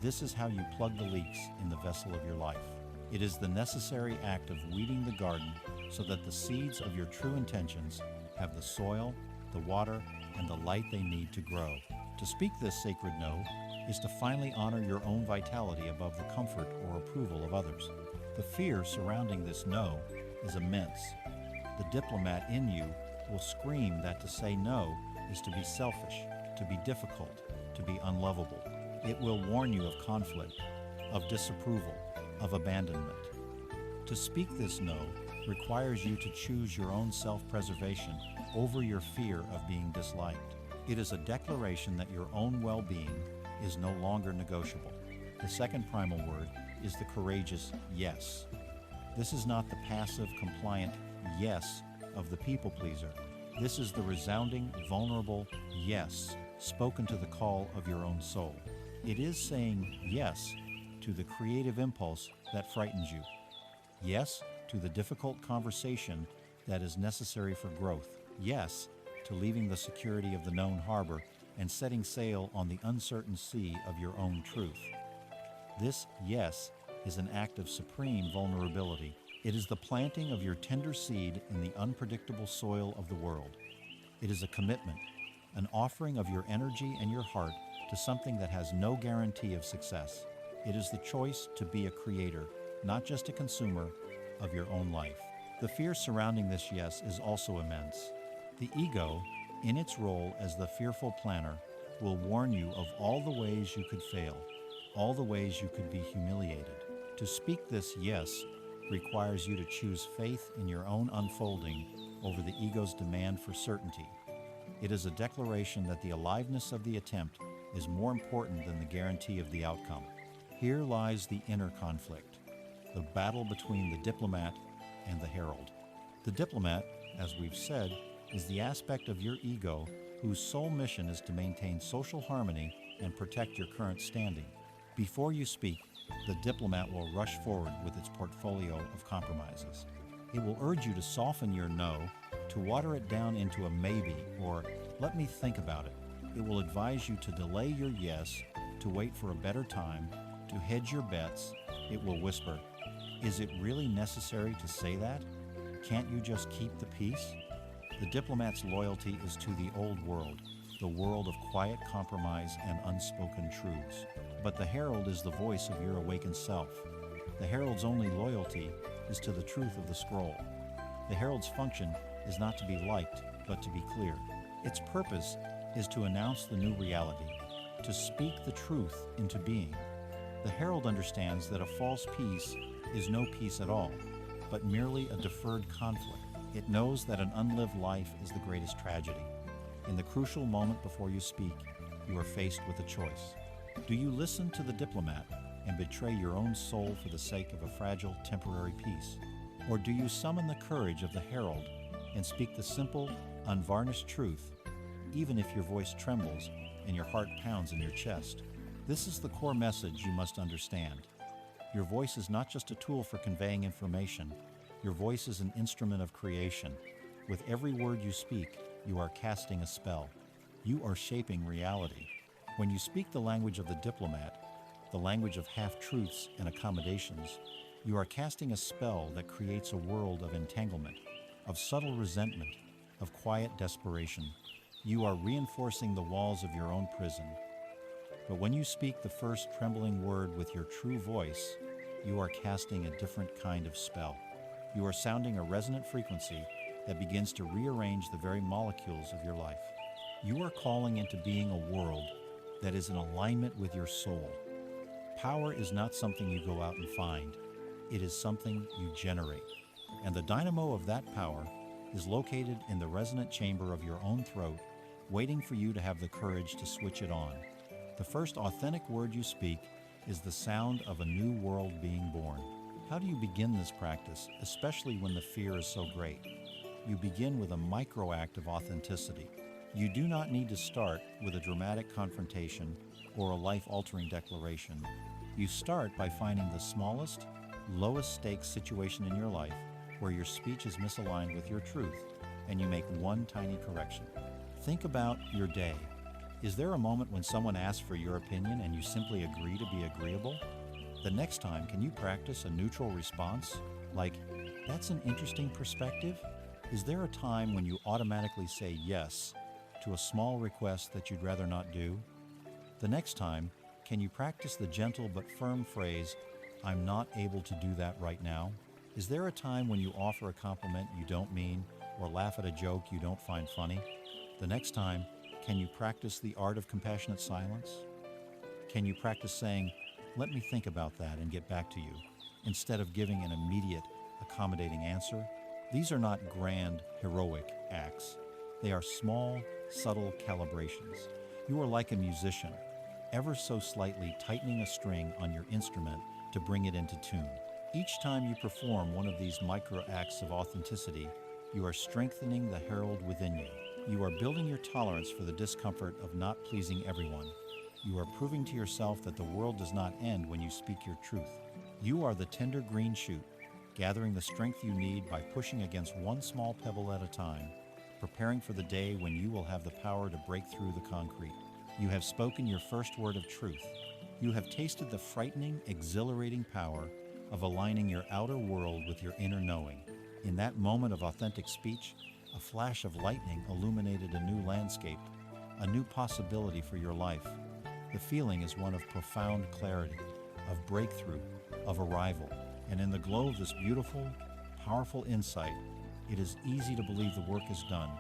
This is how you plug the leaks in the vessel of your life. It is the necessary act of weeding the garden so that the seeds of your true intentions have the soil, the water, and the light they need to grow. To speak this sacred no is to finally honor your own vitality above the comfort or approval of others. The fear surrounding this no is immense. The diplomat in you will scream that to say no is to be selfish, to be difficult, to be unlovable. It will warn you of conflict, of disapproval, of abandonment. To speak this no requires you to choose your own self-preservation over your fear of being disliked. It is a declaration that your own well-being is no longer negotiable. The second primal word is the courageous yes. This is not the passive, compliant yes of the people-pleaser. This is the resounding, vulnerable yes spoken to the call of your own soul. It is saying yes to the creative impulse that frightens you. Yes to the difficult conversation that is necessary for growth. Yes to leaving the security of the known harbor and setting sail on the uncertain sea of your own truth. This yes is an act of supreme vulnerability. It is the planting of your tender seed in the unpredictable soil of the world. It is a commitment, an offering of your energy and your heart to something that has no guarantee of success. It is the choice to be a creator, not just a consumer, of your own life. The fear surrounding this yes is also immense. The ego, in its role as the fearful planner, will warn you of all the ways you could fail, all the ways you could be humiliated. To speak this yes requires you to choose faith in your own unfolding over the ego's demand for certainty. It is a declaration that the aliveness of the attempt is more important than the guarantee of the outcome. Here lies the inner conflict, the battle between the diplomat and the herald. The diplomat, as we've said, is the aspect of your ego whose sole mission is to maintain social harmony and protect your current standing. Before you speak, the diplomat will rush forward with its portfolio of compromises. It will urge you to soften your no, to water it down into a maybe or let me think about it. It will advise you to delay your yes, to wait for a better time, to hedge your bets. It will whisper, "Is it really necessary to say that? Can't you just keep the peace?" The diplomat's loyalty is to the old world, the world of quiet compromise and unspoken truths. But the herald is the voice of your awakened self. The herald's only loyalty is to the truth of the scroll. The herald's function is not to be liked, but to be clear. Its purpose is to announce the new reality, to speak the truth into being. The herald understands that a false peace is no peace at all, but merely a deferred conflict. It knows that an unlived life is the greatest tragedy. In the crucial moment before you speak, you are faced with a choice. Do you listen to the diplomat and betray your own soul for the sake of a fragile, temporary peace? Or do you summon the courage of the herald and speak the simple, unvarnished truth, even if your voice trembles and your heart pounds in your chest? This is the core message you must understand. Your voice is not just a tool for conveying information. Your voice is an instrument of creation. With every word you speak, you are casting a spell. You are shaping reality. When you speak the language of the diplomat, the language of half-truths and accommodations, you are casting a spell that creates a world of entanglement, of subtle resentment, of quiet desperation. You are reinforcing the walls of your own prison. But when you speak the first trembling word with your true voice, you are casting a different kind of spell. You are sounding a resonant frequency that begins to rearrange the very molecules of your life. You are calling into being a world that is in alignment with your soul. Power is not something you go out and find. It is something you generate. And the dynamo of that power is located in the resonant chamber of your own throat, waiting for you to have the courage to switch it on. The first authentic word you speak is the sound of a new world being born. How do you begin this practice, especially when the fear is so great? You begin with a micro act of authenticity. You do not need to start with a dramatic confrontation or a life-altering declaration. You start by finding the smallest, lowest stakes situation in your life where your speech is misaligned with your truth, and you make one tiny correction. Think about your day. Is there a moment when someone asks for your opinion and you simply agree to be agreeable? The next time, can you practice a neutral response? Like, That's an interesting perspective. Is there a time when you automatically say yes to a small request that you'd rather not do? The next time, can you practice the gentle but firm phrase, "I'm not able to do that right now"? Is there a time when you offer a compliment you don't mean or laugh at a joke you don't find funny? The next time, can you practice the art of compassionate silence? Can you practice saying, "Let me think about that and get back to you," instead of giving an immediate, accommodating answer? These are not grand, heroic acts. They are small, subtle calibrations. You are like a musician, ever so slightly tightening a string on your instrument to bring it into tune. Each time you perform one of these micro acts of authenticity, you are strengthening the herald within you. You are building your tolerance for the discomfort of not pleasing everyone. You are proving to yourself that the world does not end when you speak your truth. You are the tender green shoot, gathering the strength you need by pushing against one small pebble at a time, preparing for the day when you will have the power to break through the concrete. You have spoken your first word of truth. You have tasted the frightening, exhilarating power of aligning your outer world with your inner knowing. In that moment of authentic speech, a flash of lightning illuminated a new landscape, a new possibility for your life. The feeling is one of profound clarity, of breakthrough, of arrival. And in the glow of this beautiful, powerful insight, it is easy to believe the work is done.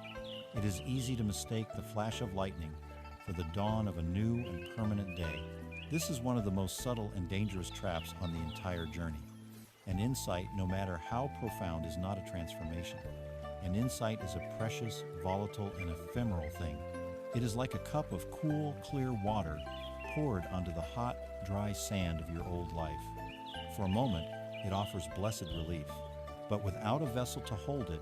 It is easy to mistake the flash of lightning for the dawn of a new and permanent day. This is one of the most subtle and dangerous traps on the entire journey. An insight, no matter how profound, is not a transformation. An insight is a precious, volatile, and ephemeral thing. It is like a cup of cool, clear water poured onto the hot, dry sand of your old life. For a moment, it offers blessed relief. But without a vessel to hold it,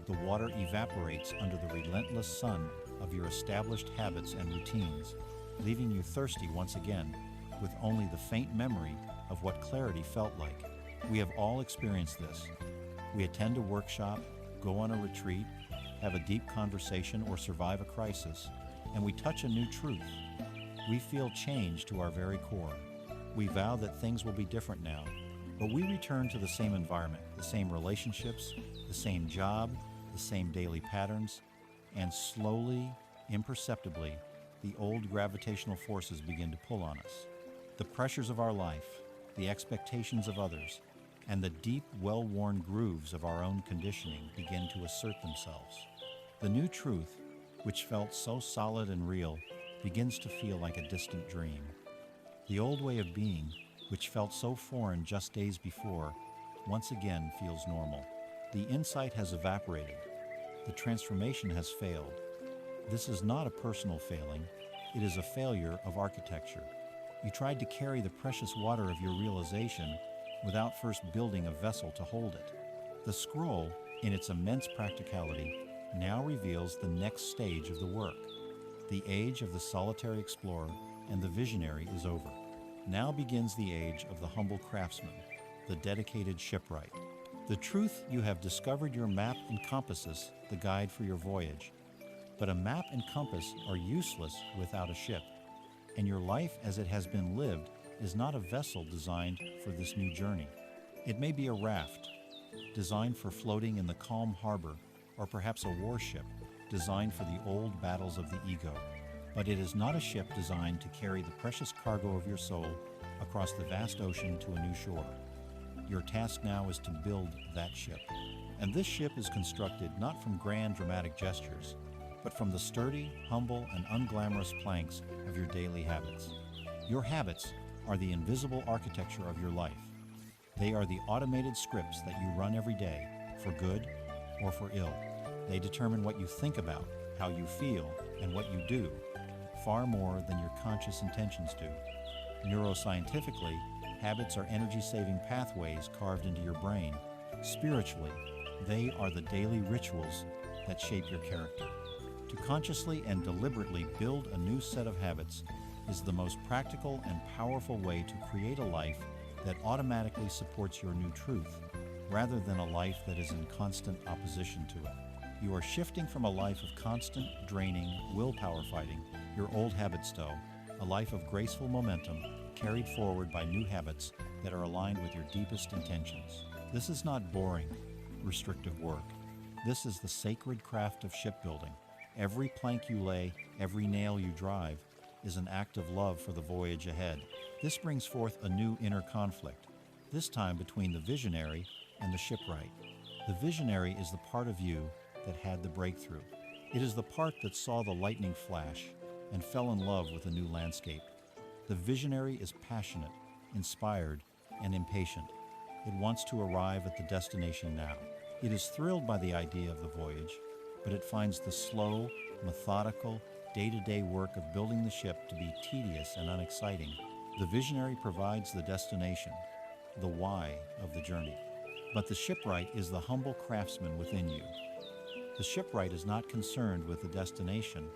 the water evaporates under the relentless sun of your established habits and routines, leaving you thirsty once again, with only the faint memory of what clarity felt like. We have all experienced this. We attend a workshop, go on a retreat, have a deep conversation, or survive a crisis, and we touch a new truth. We feel change to our very core. We vow that things will be different now, but we return to the same environment, the same relationships, the same job, the same daily patterns, and slowly, imperceptibly, the old gravitational forces begin to pull on us. The pressures of our life, the expectations of others, and the deep, well-worn grooves of our own conditioning begin to assert themselves. The new truth, which felt so solid and real, begins to feel like a distant dream. The old way of being, which felt so foreign just days before, once again feels normal. The insight has evaporated. The transformation has failed. This is not a personal failing. It is a failure of architecture. You tried to carry the precious water of your realization without first building a vessel to hold it. The scroll, in its immense practicality, now reveals the next stage of the work. The age of the solitary explorer and the visionary is over. Now begins the age of the humble craftsman, the dedicated shipwright. The truth you have discovered your map encompasses the guide for your voyage. But a map and compass are useless without a ship, and your life as it has been lived is not a vessel designed for this new journey. It may be a raft, designed for floating in the calm harbor, or perhaps a warship, designed for the old battles of the ego. But it is not a ship designed to carry the precious cargo of your soul across the vast ocean to a new shore. Your task now is to build that ship. And this ship is constructed not from grand dramatic gestures, but from the sturdy, humble, and unglamorous planks of your daily habits. Your habits are the invisible architecture of your life. They are the automated scripts that you run every day, for good or for ill. They determine what you think about, how you feel, and what you do, far more than your conscious intentions do. Neuroscientifically, habits are energy-saving pathways carved into your brain. Spiritually, they are the daily rituals that shape your character. To consciously and deliberately build a new set of habits is the most practical and powerful way to create a life that automatically supports your new truth, rather than a life that is in constant opposition to it. You are shifting from a life of constant, draining, willpower fighting, your old habits to a life of graceful momentum carried forward by new habits that are aligned with your deepest intentions. This is not boring. restrictive work. This is the sacred craft of shipbuilding. Every plank you lay, every nail you drive, is an act of love for the voyage ahead. This brings forth a new inner conflict, this time between the visionary and the shipwright. The visionary is the part of you that had the breakthrough. It is the part that saw the lightning flash and fell in love with a new landscape. The visionary is passionate, inspired, and impatient. It wants to arrive at the destination now. It is thrilled by the idea of the voyage, but it finds the slow, methodical, day-to-day work of building the ship to be tedious and unexciting. The visionary provides the destination, the why of the journey. But the shipwright is the humble craftsman within you. The shipwright is not concerned with the destination,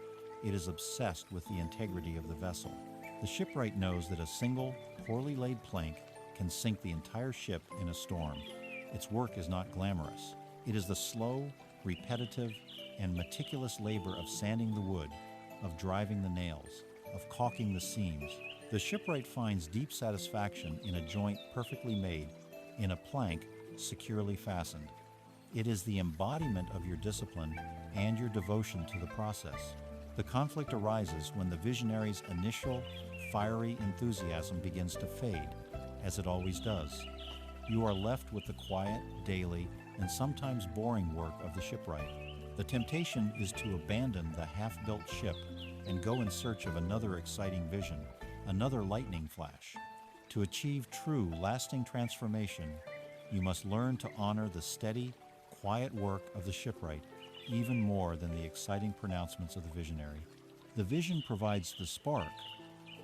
it is obsessed with the integrity of the vessel. The shipwright knows that a single, poorly laid plank can sink the entire ship in a storm. Its work is not glamorous. It is the slow, repetitive, and meticulous labor of sanding the wood, of driving the nails, of caulking the seams. The shipwright finds deep satisfaction in a joint perfectly made, in a plank securely fastened. It is the embodiment of your discipline and your devotion to the process. The conflict arises when the visionary's initial, fiery enthusiasm begins to fade, as it always does. You are left with the quiet, daily, and sometimes boring work of the shipwright. The temptation is to abandon the half-built ship and go in search of another exciting vision, another lightning flash. To achieve true, lasting transformation, you must learn to honor the steady, quiet work of the shipwright even more than the exciting pronouncements of the visionary. The vision provides the spark,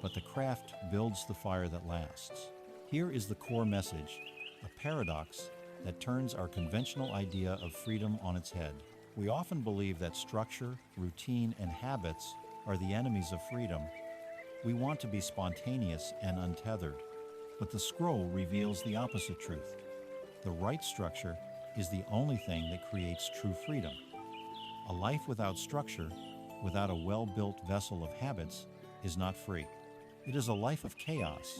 but the craft builds the fire that lasts. Here is the core message, a paradox that turns our conventional idea of freedom on its head. We often believe that structure, routine, and habits are the enemies of freedom. We want to be spontaneous and untethered, but the scroll reveals the opposite truth. The right structure is the only thing that creates true freedom. A life without structure, without a well-built vessel of habits, is not free. It is a life of chaos,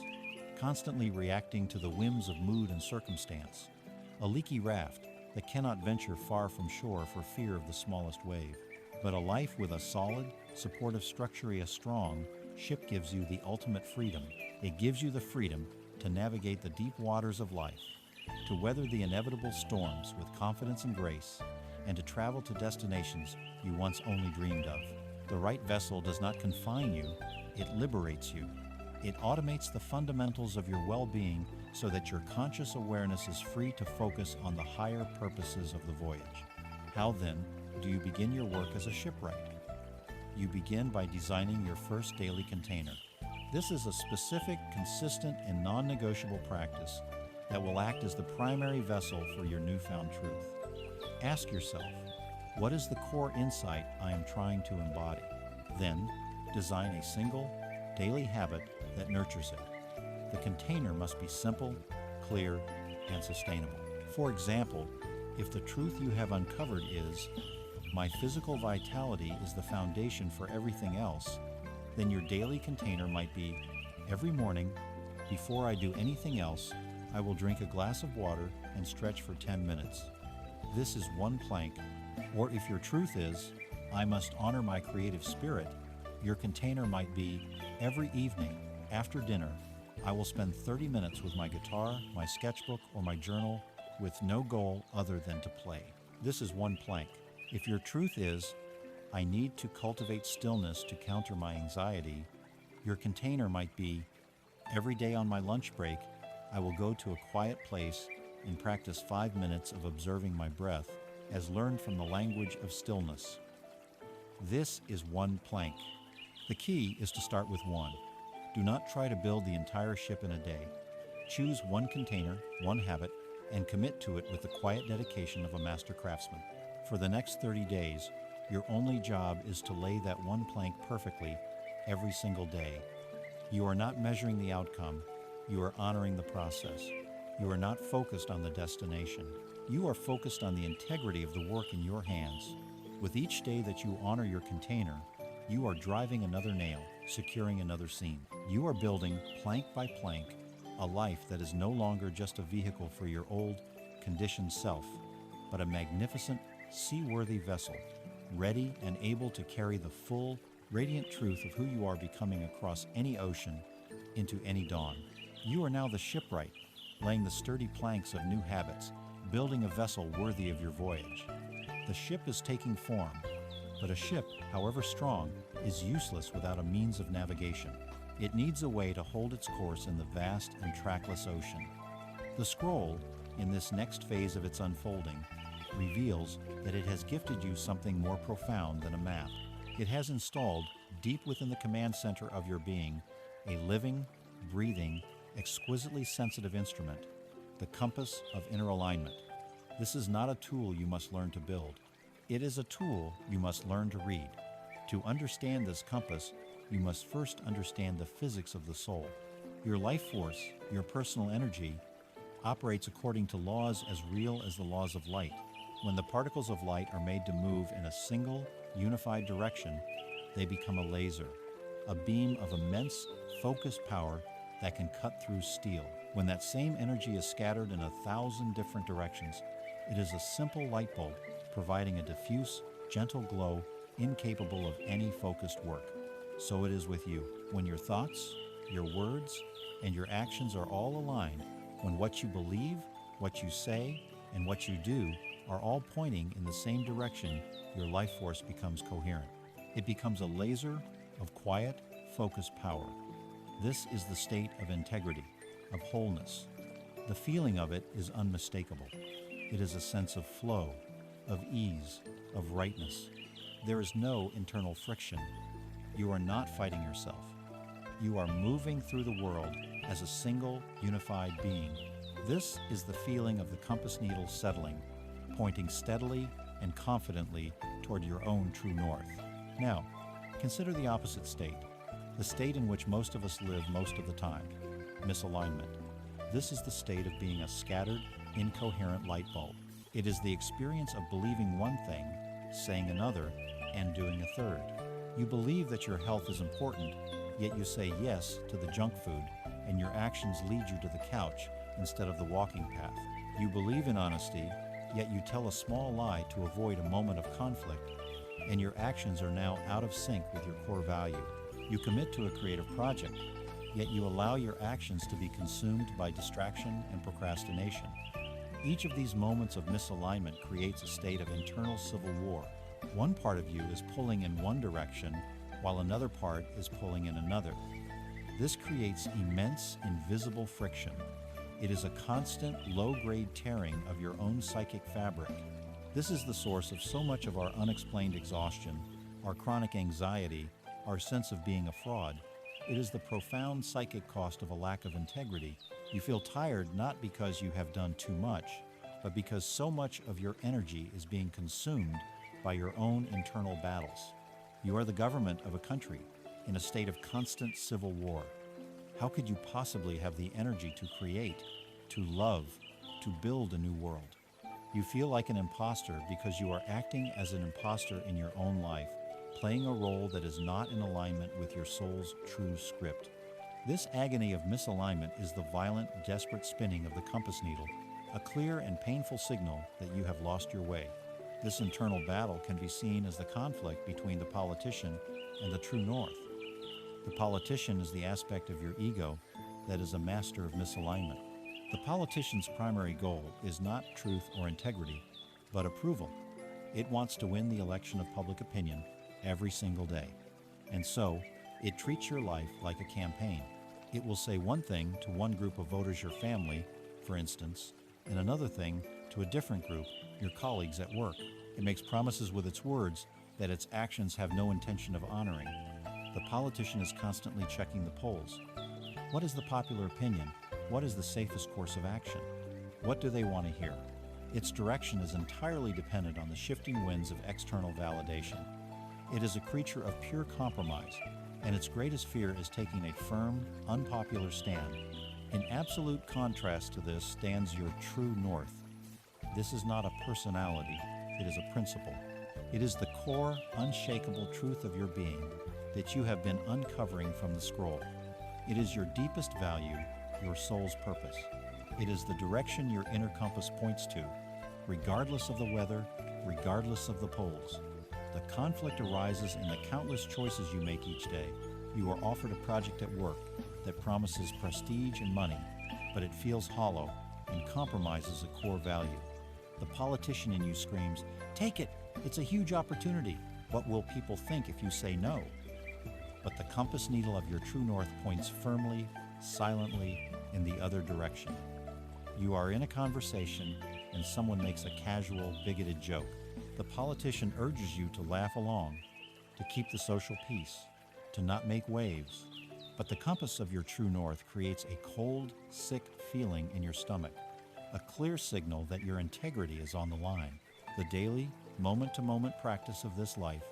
constantly reacting to the whims of mood and circumstance. A leaky raft that cannot venture far from shore for fear of the smallest wave. But a life with a solid, supportive structure, a strong ship gives you the ultimate freedom. It gives you the freedom to navigate the deep waters of life, to weather the inevitable storms with confidence and grace, and to travel to destinations you once only dreamed of. The right vessel does not confine you, it liberates you. It automates the fundamentals of your well-being so that your conscious awareness is free to focus on the higher purposes of the voyage. How then do you begin your work as a shipwright? You begin by designing your first daily container. This is a specific, consistent, and non-negotiable practice that will act as the primary vessel for your newfound truth. Ask yourself, what is the core insight I am trying to embody? Then, design a single, daily habit that nurtures it. The container must be simple, clear, and sustainable. For example, if the truth you have uncovered is, my physical vitality is the foundation for everything else, then your daily container might be, every morning, before I do anything else, I will drink a glass of water and stretch for 10 minutes. This is one plank. Or if your truth is, I must honor my creative spirit, your container might be, every evening, after dinner, I will spend 30 minutes with my guitar, my sketchbook, or my journal with no goal other than to play. This is one plank. If your truth is, I need to cultivate stillness to counter my anxiety, your container might be, every day on my lunch break, I will go to a quiet place and practice 5 minutes of observing my breath as learned from the language of stillness. This is one plank. The key is to start with one. Do not try to build the entire ship in a day. Choose one container, one habit, and commit to it with the quiet dedication of a master craftsman. For the next 30 days, your only job is to lay that one plank perfectly every single day. You are not measuring the outcome, you are honoring the process. You are not focused on the destination. You are focused on the integrity of the work in your hands. With each day that you honor your container, you are driving another nail, securing another seam. You are building, plank by plank, a life that is no longer just a vehicle for your old, conditioned self, but a magnificent, seaworthy vessel, ready and able to carry the full, radiant truth of who you are becoming across any ocean into any dawn. You are now the shipwright, laying the sturdy planks of new habits, building a vessel worthy of your voyage. The ship is taking form, but a ship, however strong, is useless without a means of navigation. It needs a way to hold its course in the vast and trackless ocean. The scroll, in this next phase of its unfolding, reveals that it has gifted you something more profound than a map. It has installed, deep within the command center of your being, a living, breathing, exquisitely sensitive instrument, the compass of inner alignment. This is not a tool you must learn to build. It is a tool you must learn to read. To understand this compass, you must first understand the physics of the soul. Your life force, your personal energy, operates according to laws as real as the laws of light. When the particles of light are made to move in a single, unified direction, they become a laser, a beam of immense, focused power that can cut through steel. When that same energy is scattered in 1,000 different directions, it is a simple light bulb providing a diffuse, gentle glow incapable of any focused work. So it is with you. When your thoughts, your words, and your actions are all aligned, when what you believe, what you say, and what you do are all pointing in the same direction, your life force becomes coherent. It becomes a laser of quiet, focused power. This is the state of integrity, of wholeness. The feeling of it is unmistakable. It is a sense of flow, of ease, of rightness. There is no internal friction. You are not fighting yourself. You are moving through the world as a single, unified being. This is the feeling of the compass needle settling, pointing steadily and confidently toward your own true north. Now, consider the opposite state, the state in which most of us live most of the time, misalignment. This is the state of being a scattered, incoherent light bulb. It is the experience of believing one thing, saying another, and doing a third. You believe that your health is important, yet you say yes to the junk food, and your actions lead you to the couch instead of the walking path. You believe in honesty, yet you tell a small lie to avoid a moment of conflict, and your actions are now out of sync with your core value. You commit to a creative project, yet you allow your actions to be consumed by distraction and procrastination. Each of these moments of misalignment creates a state of internal civil war. One part of you is pulling in one direction, while another part is pulling in another. This creates immense, invisible friction. It is a constant, low-grade tearing of your own psychic fabric. This is the source of so much of our unexplained exhaustion, our chronic anxiety, our sense of being a fraud. It is the profound psychic cost of a lack of integrity. You feel tired not because you have done too much, but because so much of your energy is being consumed by your own internal battles. You are the government of a country in a state of constant civil war. How could you possibly have the energy to create, to love, to build a new world? You feel like an imposter because you are acting as an imposter in your own life, playing a role that is not in alignment with your soul's true script. This agony of misalignment is the violent, desperate spinning of the compass needle, a clear and painful signal that you have lost your way. This internal battle can be seen as the conflict between the politician and the true north. The politician is the aspect of your ego that is a master of misalignment. The politician's primary goal is not truth or integrity, but approval. It wants to win the election of public opinion every single day. And so, it treats your life like a campaign. It will say one thing to one group of voters, your family, for instance, and another thing to a different group, your colleagues at work. It makes promises with its words that its actions have no intention of honoring. The politician is constantly checking the polls. What is the popular opinion? What is the safest course of action? What do they want to hear? Its direction is entirely dependent on the shifting winds of external validation. It is a creature of pure compromise, and its greatest fear is taking a firm, unpopular stand. In absolute contrast to this stands your true north. This is not a personality, it is a principle. It is the core, unshakable truth of your being that you have been uncovering from the scroll. It is your deepest value, your soul's purpose. It is the direction your inner compass points to. regardless of the weather, regardless of the poles. The conflict arises in the countless choices you make each day. You are offered a project at work that promises prestige and money, but it feels hollow and compromises a core value. The politician in you screams, "Take it! It's a huge opportunity. What will people think if you say no?" But the compass needle of your true north points firmly, silently, in the other direction. You are in a conversation and someone makes a casual, bigoted joke. The politician urges you to laugh along, to keep the social peace, to not make waves. But the compass of your true north creates a cold, sick feeling in your stomach, a clear signal that your integrity is on the line. The daily, moment-to-moment practice of this life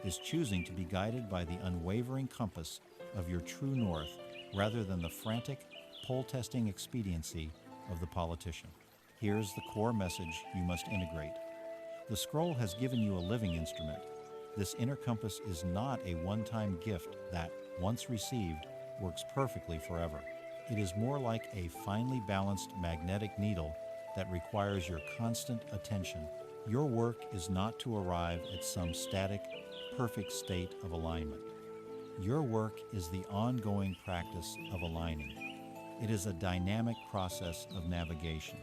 is choosing to be guided by the unwavering compass of your true north rather than the frantic, poll-testing expediency of the politician. Here's the core message you must integrate. The scroll has given you a living instrument. This inner compass is not a one-time gift that, once received, works perfectly forever. It is more like a finely balanced magnetic needle that requires your constant attention. Your work is not to arrive at some static, perfect state of alignment. Your work is the ongoing practice of aligning. It is a dynamic process of navigation.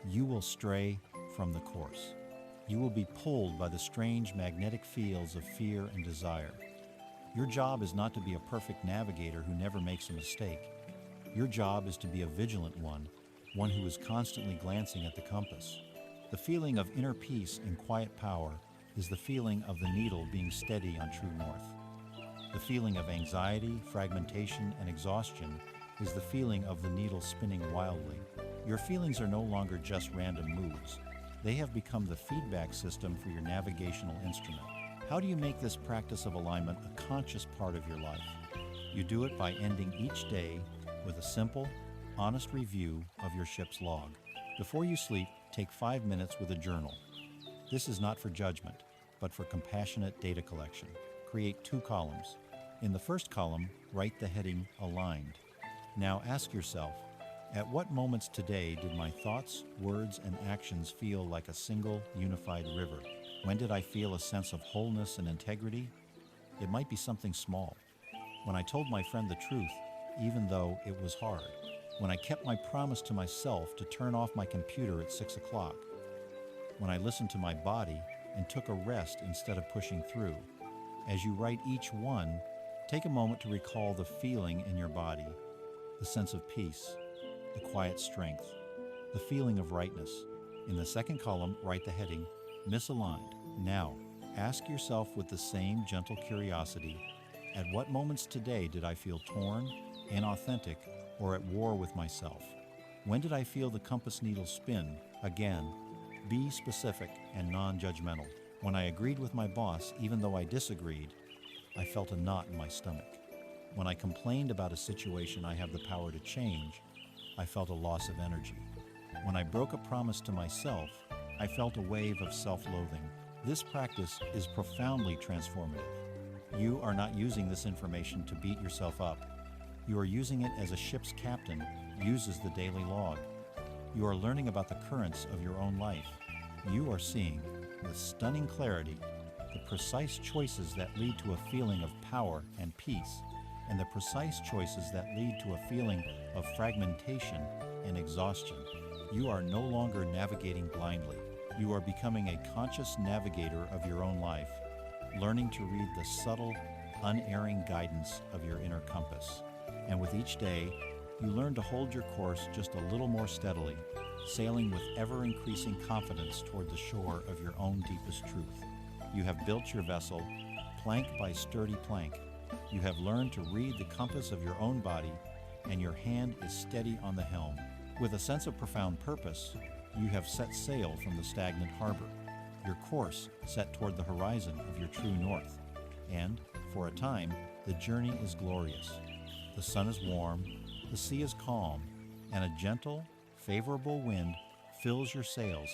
You will stray from the course. You will be pulled by the strange magnetic fields of fear and desire. Your job is not to be a perfect navigator who never makes a mistake. Your job is to be a vigilant one who is constantly glancing at the compass. The feeling of inner peace and quiet power is the feeling of the needle being steady on true north. The feeling of anxiety, fragmentation, and exhaustion is the feeling of the needle spinning wildly. Your feelings are no longer just random moods. They have become the feedback system for your navigational instrument. How do you make this practice of alignment a conscious part of your life? You do it by ending each day with a simple, honest review of your ship's log. Before you sleep, take 5 minutes with a journal. This is not for judgment, but for compassionate data collection. Create 2 columns. In the first column, write the heading Aligned. Now ask yourself, at what moments today did my thoughts, words, and actions feel like a single, unified river? When did I feel a sense of wholeness and integrity? It might be something small. When I told my friend the truth, even though it was hard. When I kept my promise to myself to turn off my computer at 6 o'clock. When I listened to my body and took a rest instead of pushing through. As you write each one, take a moment to recall the feeling in your body, the sense of peace, the quiet strength, the feeling of rightness. In the second column, write the heading, Misaligned. Now, ask yourself with the same gentle curiosity, at what moments today did I feel torn, inauthentic, or at war with myself? When did I feel the compass needle spin? Again, be specific and non-judgmental. When I agreed with my boss, even though I disagreed, I felt a knot in my stomach. When I complained about a situation I have the power to change, I felt a loss of energy. When I broke a promise to myself, I felt a wave of self-loathing. This practice is profoundly transformative. You are not using this information to beat yourself up. You are using it as a ship's captain uses the daily log. You are learning about the currents of your own life. You are seeing, with stunning clarity, the precise choices that lead to a feeling of power and peace, and the precise choices that lead to a feeling of fragmentation and exhaustion. You are no longer navigating blindly. You are becoming a conscious navigator of your own life, learning to read the subtle, unerring guidance of your inner compass. And with each day, you learn to hold your course just a little more steadily, sailing with ever-increasing confidence toward the shore of your own deepest truth. You have built your vessel, plank by sturdy plank. You have learned to read the compass of your own body, and your hand is steady on the helm. With a sense of profound purpose, you have set sail from the stagnant harbor, your course set toward the horizon of your true north. And, for a time, the journey is glorious. The sun is warm, the sea is calm, and a gentle, favorable wind fills your sails,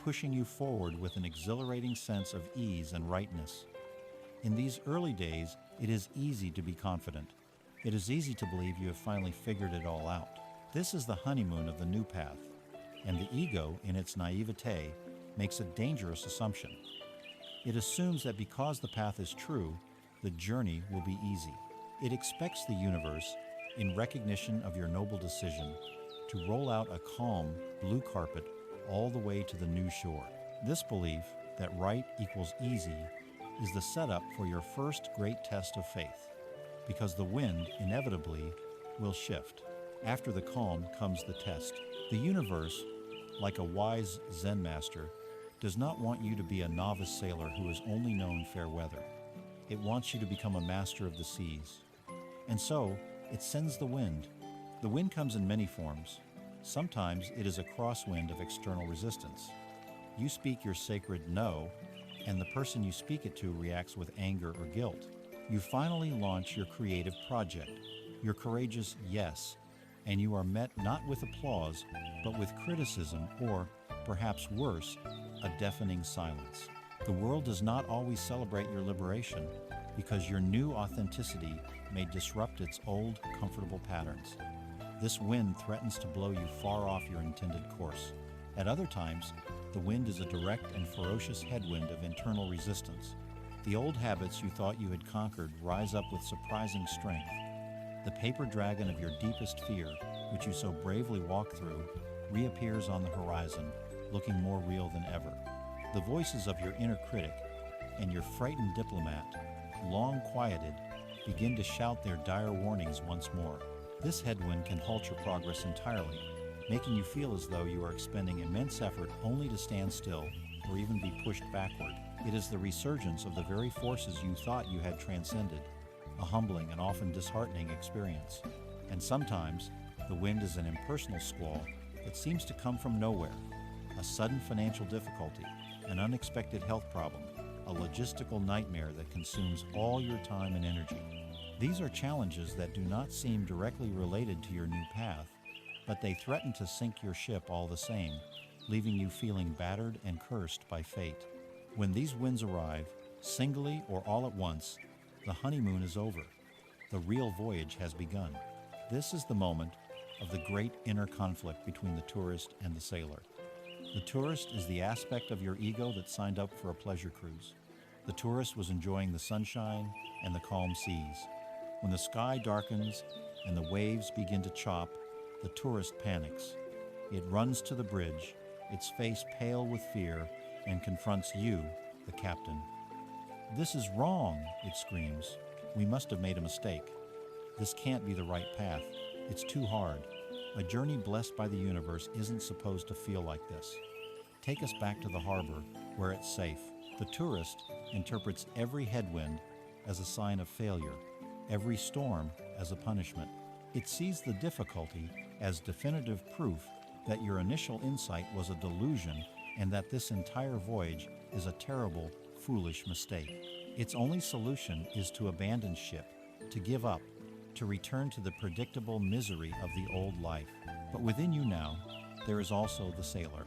pushing you forward with an exhilarating sense of ease and rightness. In these early days, it is easy to be confident. It is easy to believe you have finally figured it all out. This is the honeymoon of the new path. and the ego, in its naivete, makes a dangerous assumption. It assumes that because the path is true, the journey will be easy. It expects the universe, in recognition of your noble decision, to roll out a calm, blue carpet all the way to the new shore. This belief that right equals easy is the setup for your first great test of faith, because the wind inevitably will shift. After the calm comes the test. The universe, like a wise Zen master, does not want you to be a novice sailor who has only known fair weather. It wants you to become a master of the seas. And so, it sends the wind. The wind comes in many forms. Sometimes it is a crosswind of external resistance. You speak your sacred no, and the person you speak it to reacts with anger or guilt. You finally launch your creative project, your courageous yes, and you are met not with applause, but with criticism or, perhaps worse, a deafening silence. The world does not always celebrate your liberation because your new authenticity may disrupt its old, comfortable patterns. This wind threatens to blow you far off your intended course. At other times, the wind is a direct and ferocious headwind of internal resistance. The old habits you thought you had conquered rise up with surprising strength. The paper dragon of your deepest fear, which you so bravely walk through, reappears on the horizon, looking more real than ever. The voices of your inner critic and your frightened diplomat, long quieted, begin to shout their dire warnings once more. This headwind can halt your progress entirely, making you feel as though you are expending immense effort only to stand still or even be pushed backward. It is the resurgence of the very forces you thought you had transcended, a humbling and often disheartening experience. And sometimes, the wind is an impersonal squall that seems to come from nowhere, a sudden financial difficulty, an unexpected health problem, a logistical nightmare that consumes all your time and energy. These are challenges that do not seem directly related to your new path, but they threaten to sink your ship all the same, leaving you feeling battered and cursed by fate. When these winds arrive, singly or all at once, the honeymoon is over. The real voyage has begun. This is the moment of the great inner conflict between the tourist and the sailor. The tourist is the aspect of your ego that signed up for a pleasure cruise. The tourist was enjoying the sunshine and the calm seas. When the sky darkens and the waves begin to chop, the tourist panics. It runs to the bridge, its face pale with fear, and confronts you, the captain. "This is wrong," it screams. "We must have made a mistake. This can't be the right path. It's too hard. A journey blessed by the universe isn't supposed to feel like this. Take us back to the harbor, where it's safe." The tourist interprets every headwind as a sign of failure, every storm as a punishment. It sees the difficulty as definitive proof that your initial insight was a delusion and that this entire voyage is a terrible, foolish mistake. Its only solution is to abandon ship, to give up, to return to the predictable misery of the old life. But within you now, there is also the sailor.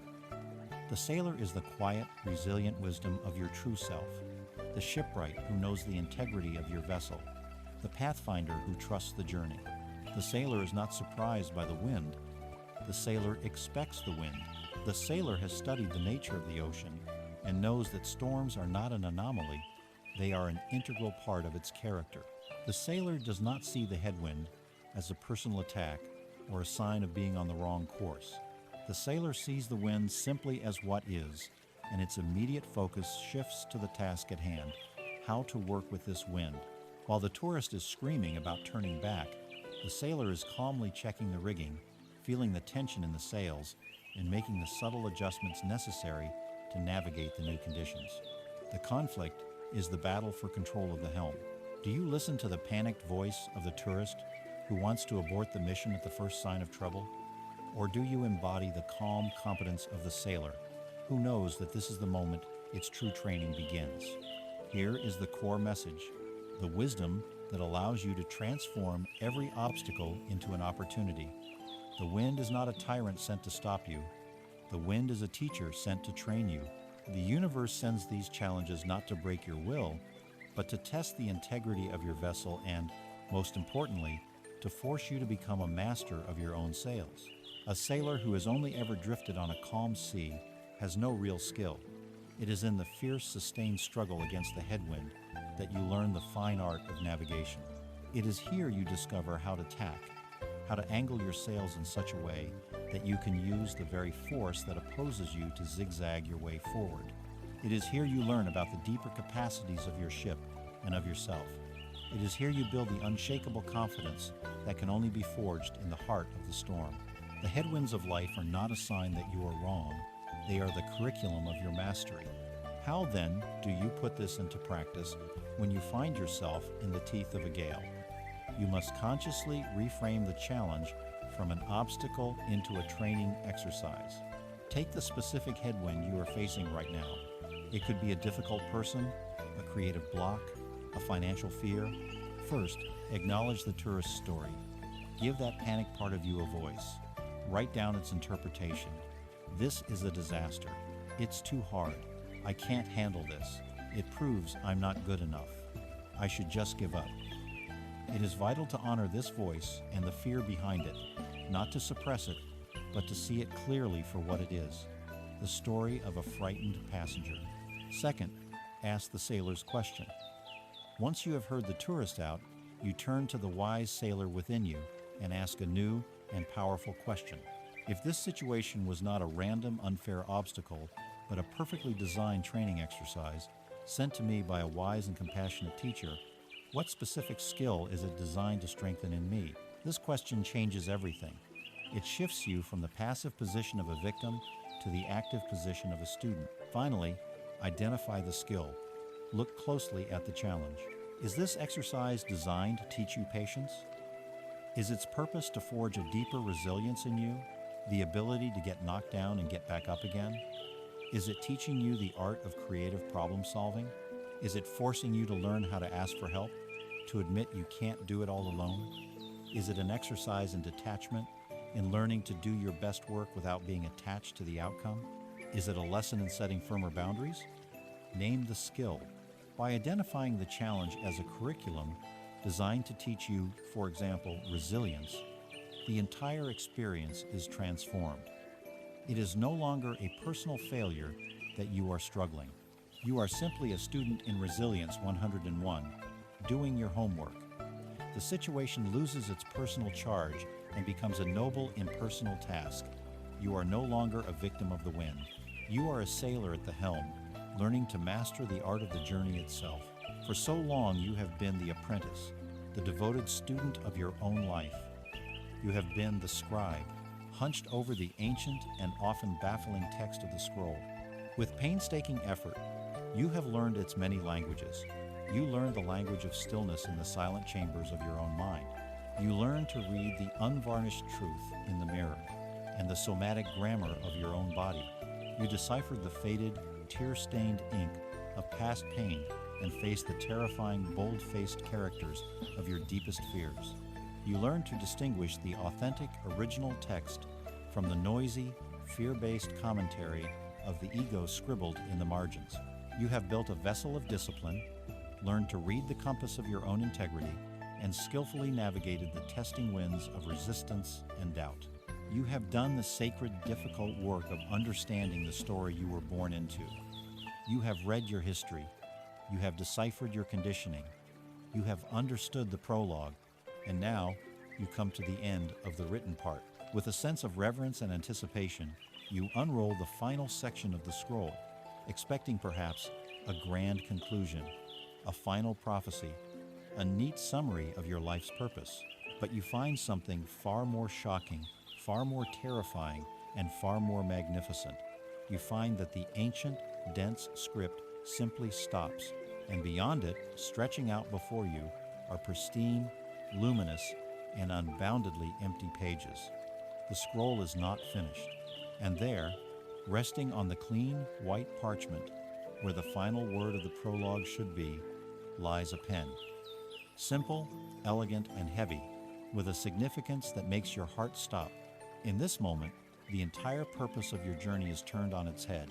The sailor is the quiet, resilient wisdom of your true self, the shipwright who knows the integrity of your vessel, the pathfinder who trusts the journey. The sailor is not surprised by the wind. The sailor expects the wind. The sailor has studied the nature of the ocean and knows that storms are not an anomaly, they are an integral part of its character. The sailor does not see the headwind as a personal attack or a sign of being on the wrong course. The sailor sees the wind simply as what is, and its immediate focus shifts to the task at hand, how to work with this wind. While the tourist is screaming about turning back, the sailor is calmly checking the rigging, feeling the tension in the sails, and making the subtle adjustments necessary to navigate the new conditions. The conflict is the battle for control of the helm. Do you listen to the panicked voice of the tourist who wants to abort the mission at the first sign of trouble? Or do you embody the calm competence of the sailor who knows that this is the moment its true training begins? Here is the core message, the wisdom that allows you to transform every obstacle into an opportunity. The wind is not a tyrant sent to stop you. The wind is a teacher sent to train you. The universe sends these challenges not to break your will, but to test the integrity of your vessel and, most importantly, to force you to become a master of your own sails. A sailor who has only ever drifted on a calm sea has no real skill. It is in the fierce, sustained struggle against the headwind that you learn the fine art of navigation. It is here you discover how to tack, how to angle your sails in such a way that you can use the very force that opposes you to zigzag your way forward. It is here you learn about the deeper capacities of your ship and of yourself. It is here you build the unshakable confidence that can only be forged in the heart of the storm. The headwinds of life are not a sign that you are wrong. They are the curriculum of your mastery. How then do you put this into practice when you find yourself in the teeth of a gale? You must consciously reframe the challenge from an obstacle into a training exercise. Take the specific headwind you are facing right now. It could be a difficult person, a creative block, a financial fear. First, acknowledge the tourist's story. Give that panic part of you a voice. Write down its interpretation. This is a disaster. It's too hard. I can't handle this. It proves I'm not good enough. I should just give up. It is vital to honor this voice and the fear behind it, not to suppress it, but to see it clearly for what it is, the story of a frightened passenger. Second, ask the sailor's question. Once you have heard the tourist out, you turn to the wise sailor within you and ask a new and powerful question. If this situation was not a random, unfair obstacle, but a perfectly designed training exercise sent to me by a wise and compassionate teacher, what specific skill is it designed to strengthen in me? This question changes everything. It shifts you from the passive position of a victim to the active position of a student. Finally, identify the skill. Look closely at the challenge. Is this exercise designed to teach you patience? Is its purpose to forge a deeper resilience in you, the ability to get knocked down and get back up again? Is it teaching you the art of creative problem solving? Is it forcing you to learn how to ask for help, to admit you can't do it all alone? Is it an exercise in detachment, in learning to do your best work without being attached to the outcome? Is it a lesson in setting firmer boundaries? Name the skill. By identifying the challenge as a curriculum designed to teach you, for example, resilience, the entire experience is transformed. It is no longer a personal failure that you are struggling. You are simply a student in Resilience 101, doing your homework. The situation loses its personal charge and becomes a noble, impersonal task. You are no longer a victim of the wind. You are a sailor at the helm, learning to master the art of the journey itself. For so long you have been the apprentice, the devoted student of your own life. You have been the scribe, hunched over the ancient and often baffling text of the scroll. With painstaking effort, you have learned its many languages. You learned the language of stillness in the silent chambers of your own mind. You learned to read the unvarnished truth in the mirror and the somatic grammar of your own body. You deciphered the faded, tear-stained ink of past pain and faced the terrifying, bold-faced characters of your deepest fears. You learned to distinguish the authentic, original text from the noisy, fear-based commentary of the ego scribbled in the margins. You have built a vessel of discipline, learned to read the compass of your own integrity, and skillfully navigated the testing winds of resistance and doubt. You have done the sacred, difficult work of understanding the story you were born into. You have read your history. You have deciphered your conditioning. You have understood the prologue. And now, you come to the end of the written part. With a sense of reverence and anticipation, you unroll the final section of the scroll, expecting perhaps a grand conclusion, a final prophecy, a neat summary of your life's purpose. But you find something far more shocking, far more terrifying, and far more magnificent. You find that the ancient, dense script simply stops, and beyond it, stretching out before you, are pristine, luminous, and unboundedly empty pages. The scroll is not finished, and there, resting on the clean, white parchment, where the final word of the prologue should be, lies a pen. Simple, elegant, and heavy, with a significance that makes your heart stop. In this moment, the entire purpose of your journey is turned on its head.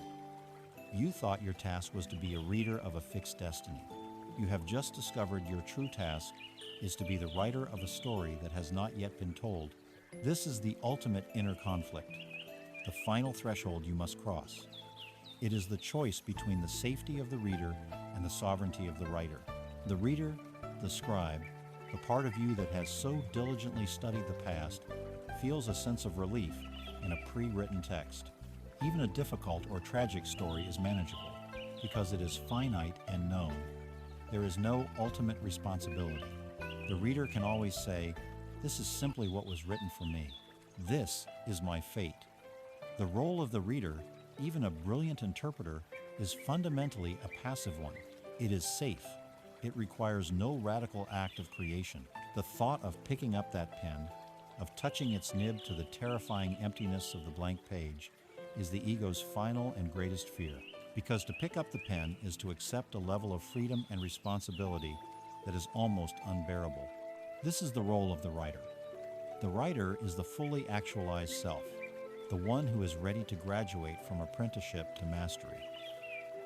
You thought your task was to be a reader of a fixed destiny. You have just discovered your true task is to be the writer of a story that has not yet been told, This is the ultimate inner conflict, the final threshold you must cross. It is the choice between the safety of the reader and the sovereignty of the writer. The reader, the scribe, the part of you that has so diligently studied the past, feels a sense of relief in a pre-written text. Even a difficult or tragic story is manageable because it is finite and known. There is no ultimate responsibility. The reader can always say, "This is simply what was written for me. This is my fate." The role of the reader, even a brilliant interpreter, is fundamentally a passive one. It is safe. It requires no radical act of creation. The thought of picking up that pen, of touching its nib to the terrifying emptiness of the blank page, is the ego's final and greatest fear. Because to pick up the pen is to accept a level of freedom and responsibility that is almost unbearable. This is the role of the writer. The writer is the fully actualized self, the one who is ready to graduate from apprenticeship to mastery.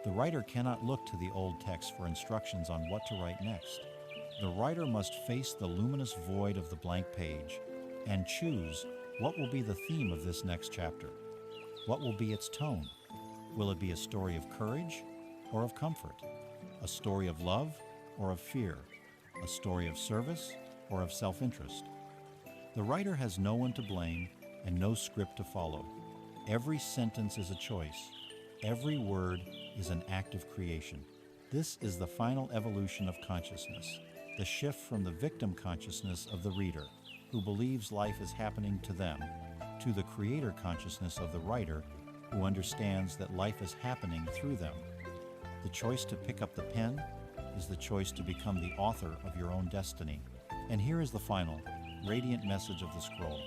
The writer cannot look to the old text for instructions on what to write next. The writer must face the luminous void of the blank page and choose what will be the theme of this next chapter. What will be its tone? Will it be a story of courage or of comfort? A story of love or of fear? A story of service or of self-interest? The writer has no one to blame and no script to follow. Every sentence is a choice. Every word is an act of creation. This is the final evolution of consciousness, the shift from the victim consciousness of the reader, who believes life is happening to them, to the creator consciousness of the writer, who understands that life is happening through them. The choice to pick up the pen is the choice to become the author of your own destiny. And here is the final, radiant message of the scroll.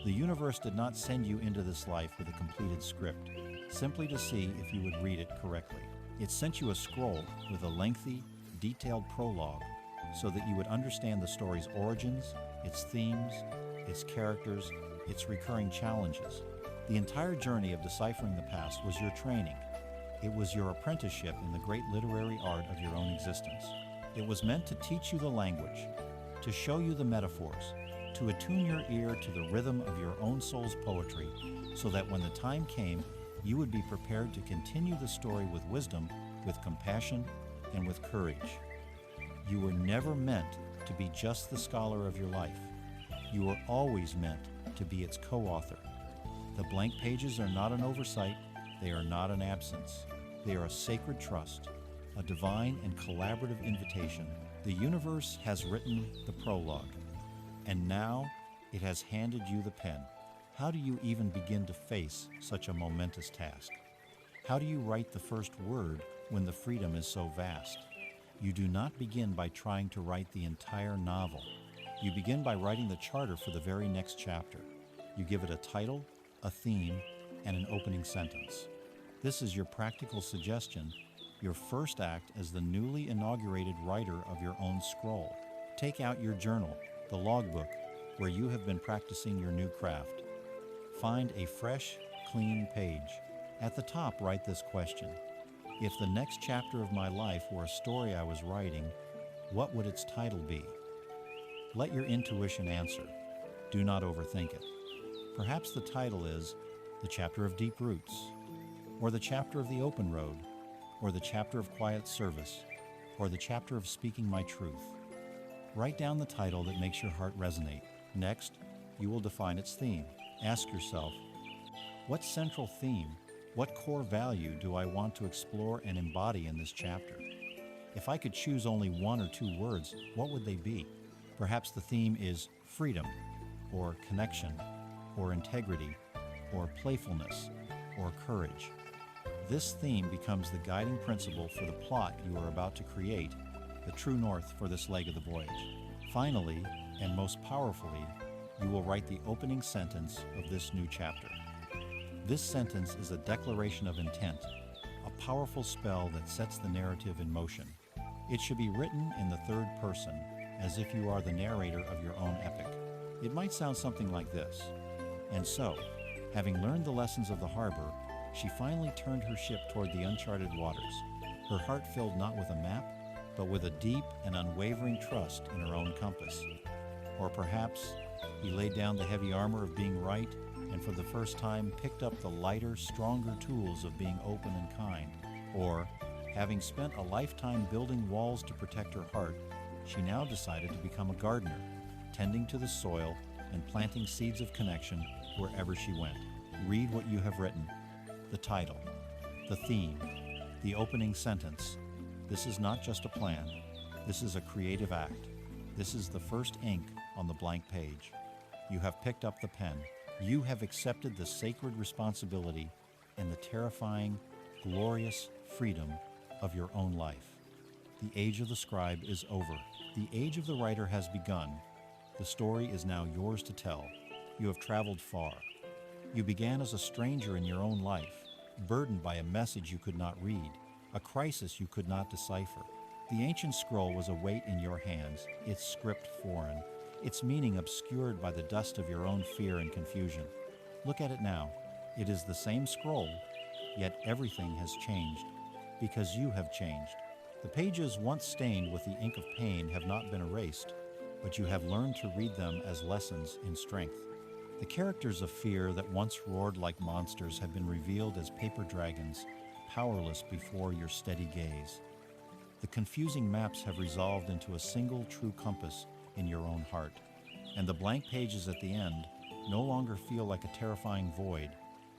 The universe did not send you into this life with a completed script, simply to see if you would read it correctly. It sent you a scroll with a lengthy, detailed prologue so that you would understand the story's origins, its themes, its characters, its recurring challenges. The entire journey of deciphering the past was your training. It was your apprenticeship in the great literary art of your own existence. It was meant to teach you the language, to show you the metaphors, to attune your ear to the rhythm of your own soul's poetry, so that when the time came, you would be prepared to continue the story with wisdom, with compassion, and with courage. You were never meant to be just the scholar of your life. You were always meant to be its co-author. The blank pages are not an oversight, they are not an absence. They are a sacred trust, a divine and collaborative invitation. The universe has written the prologue, and now it has handed you the pen. How do you even begin to face such a momentous task? How do you write the first word when the freedom is so vast? You do not begin by trying to write the entire novel. You begin by writing the charter for the very next chapter. You give it a title, a theme, and an opening sentence. This is your practical suggestion, your first act as the newly inaugurated writer of your own scroll. Take out your journal, the logbook, where you have been practicing your new craft. Find a fresh, clean page. At the top, write this question: if the next chapter of my life were a story I was writing, what would its title be? Let your intuition answer. Do not overthink it. Perhaps the title is The Chapter of Deep Roots, or The Chapter of the Open Road, or The Chapter of Quiet Service, or The Chapter of Speaking My Truth. Write down the title that makes your heart resonate. Next, you will define its theme. Ask yourself, what central theme, what core value do I want to explore and embody in this chapter? If I could choose only one or two words, what would they be? Perhaps the theme is freedom, or connection, or integrity, or playfulness, or courage. This theme becomes the guiding principle for the plot you are about to create, the true north for this leg of the voyage. Finally, and most powerfully, you will write the opening sentence of this new chapter. This sentence is a declaration of intent, a powerful spell that sets the narrative in motion. It should be written in the third person, as if you are the narrator of your own epic. It might sound something like this. And so, having learned the lessons of the harbor, she finally turned her ship toward the uncharted waters, her heart filled not with a map, but with a deep and unwavering trust in her own compass. Or perhaps, He laid down the heavy armor of being right and for the first time picked up the lighter, stronger tools of being open and kind. Or, having spent a lifetime building walls to protect her heart, she now decided to become a gardener, tending to the soil and planting seeds of connection wherever she went. Read what you have written. The title, the theme, the opening sentence. This is not just a plan. This is a creative act. This is the first ink on the blank page. You have picked up the pen. You have accepted the sacred responsibility and the terrifying, glorious freedom of your own life. The age of the scribe is over. The age of the writer has begun. The story is now yours to tell. You have traveled far. You began as a stranger in your own life, burdened by a message you could not read, a crisis you could not decipher. The ancient scroll was a weight in your hands, its script foreign, its meaning obscured by the dust of your own fear and confusion. Look at it now. It is the same scroll, yet everything has changed, because you have changed. The pages once stained with the ink of pain have not been erased, but you have learned to read them as lessons in strength. The characters of fear that once roared like monsters have been revealed as paper dragons, powerless before your steady gaze. The confusing maps have resolved into a single true compass in your own heart, and the blank pages at the end no longer feel like a terrifying void,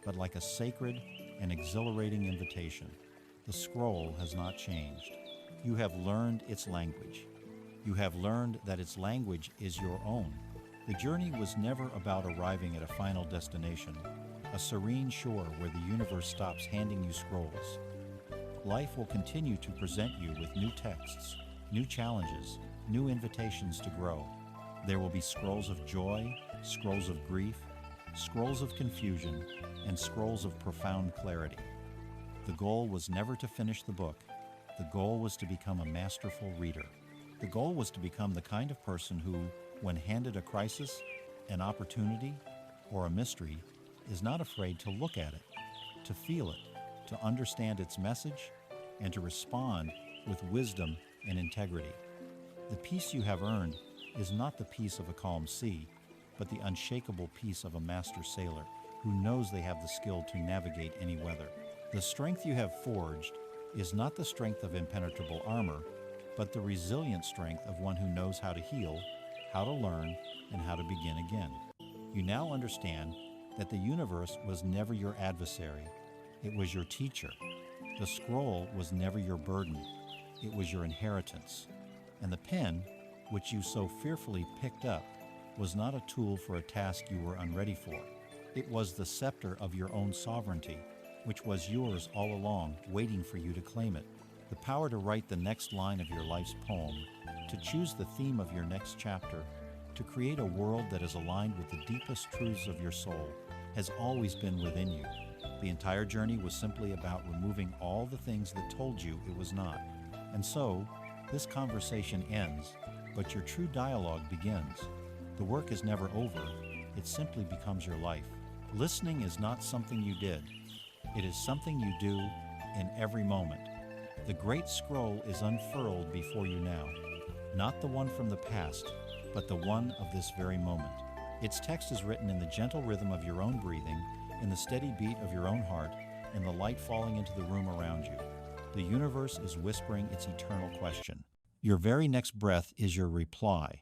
but like a sacred and exhilarating invitation. The scroll has not changed. You have learned its language. You have learned that its language is your own. The journey was never about arriving at a final destination, a serene shore where the universe stops handing you scrolls. Life will continue to present you with new texts, new challenges, new invitations to grow. There will be scrolls of joy, scrolls of grief, scrolls of confusion, and scrolls of profound clarity. The goal was never to finish the book. The goal was to become a masterful reader. The goal was to become the kind of person who, when handed a crisis, an opportunity, or a mystery, is not afraid to look at it, to feel it, to understand its message, and to respond with wisdom and integrity. The peace you have earned is not the peace of a calm sea, but the unshakable peace of a master sailor who knows they have the skill to navigate any weather. The strength you have forged is not the strength of impenetrable armor, but the resilient strength of one who knows how to heal, how to learn, and how to begin again. You now understand that the universe was never your adversary. It was your teacher. The scroll was never your burden. It was your inheritance. And the pen, which you so fearfully picked up, was not a tool for a task you were unready for. It was the scepter of your own sovereignty, which was yours all along, waiting for you to claim it. The power to write the next line of your life's poem, to choose the theme of your next chapter, to create a world that is aligned with the deepest truths of your soul, has always been within you. The entire journey was simply about removing all the things that told you it was not. And so, this conversation ends, but your true dialogue begins. The work is never over, it simply becomes your life. Listening is not something you did. It is something you do in every moment. The great scroll is unfurled before you now, not the one from the past, but the one of this very moment. Its text is written in the gentle rhythm of your own breathing, in the steady beat of your own heart, in the light falling into the room around you. The universe is whispering its eternal question. Your very next breath is your reply.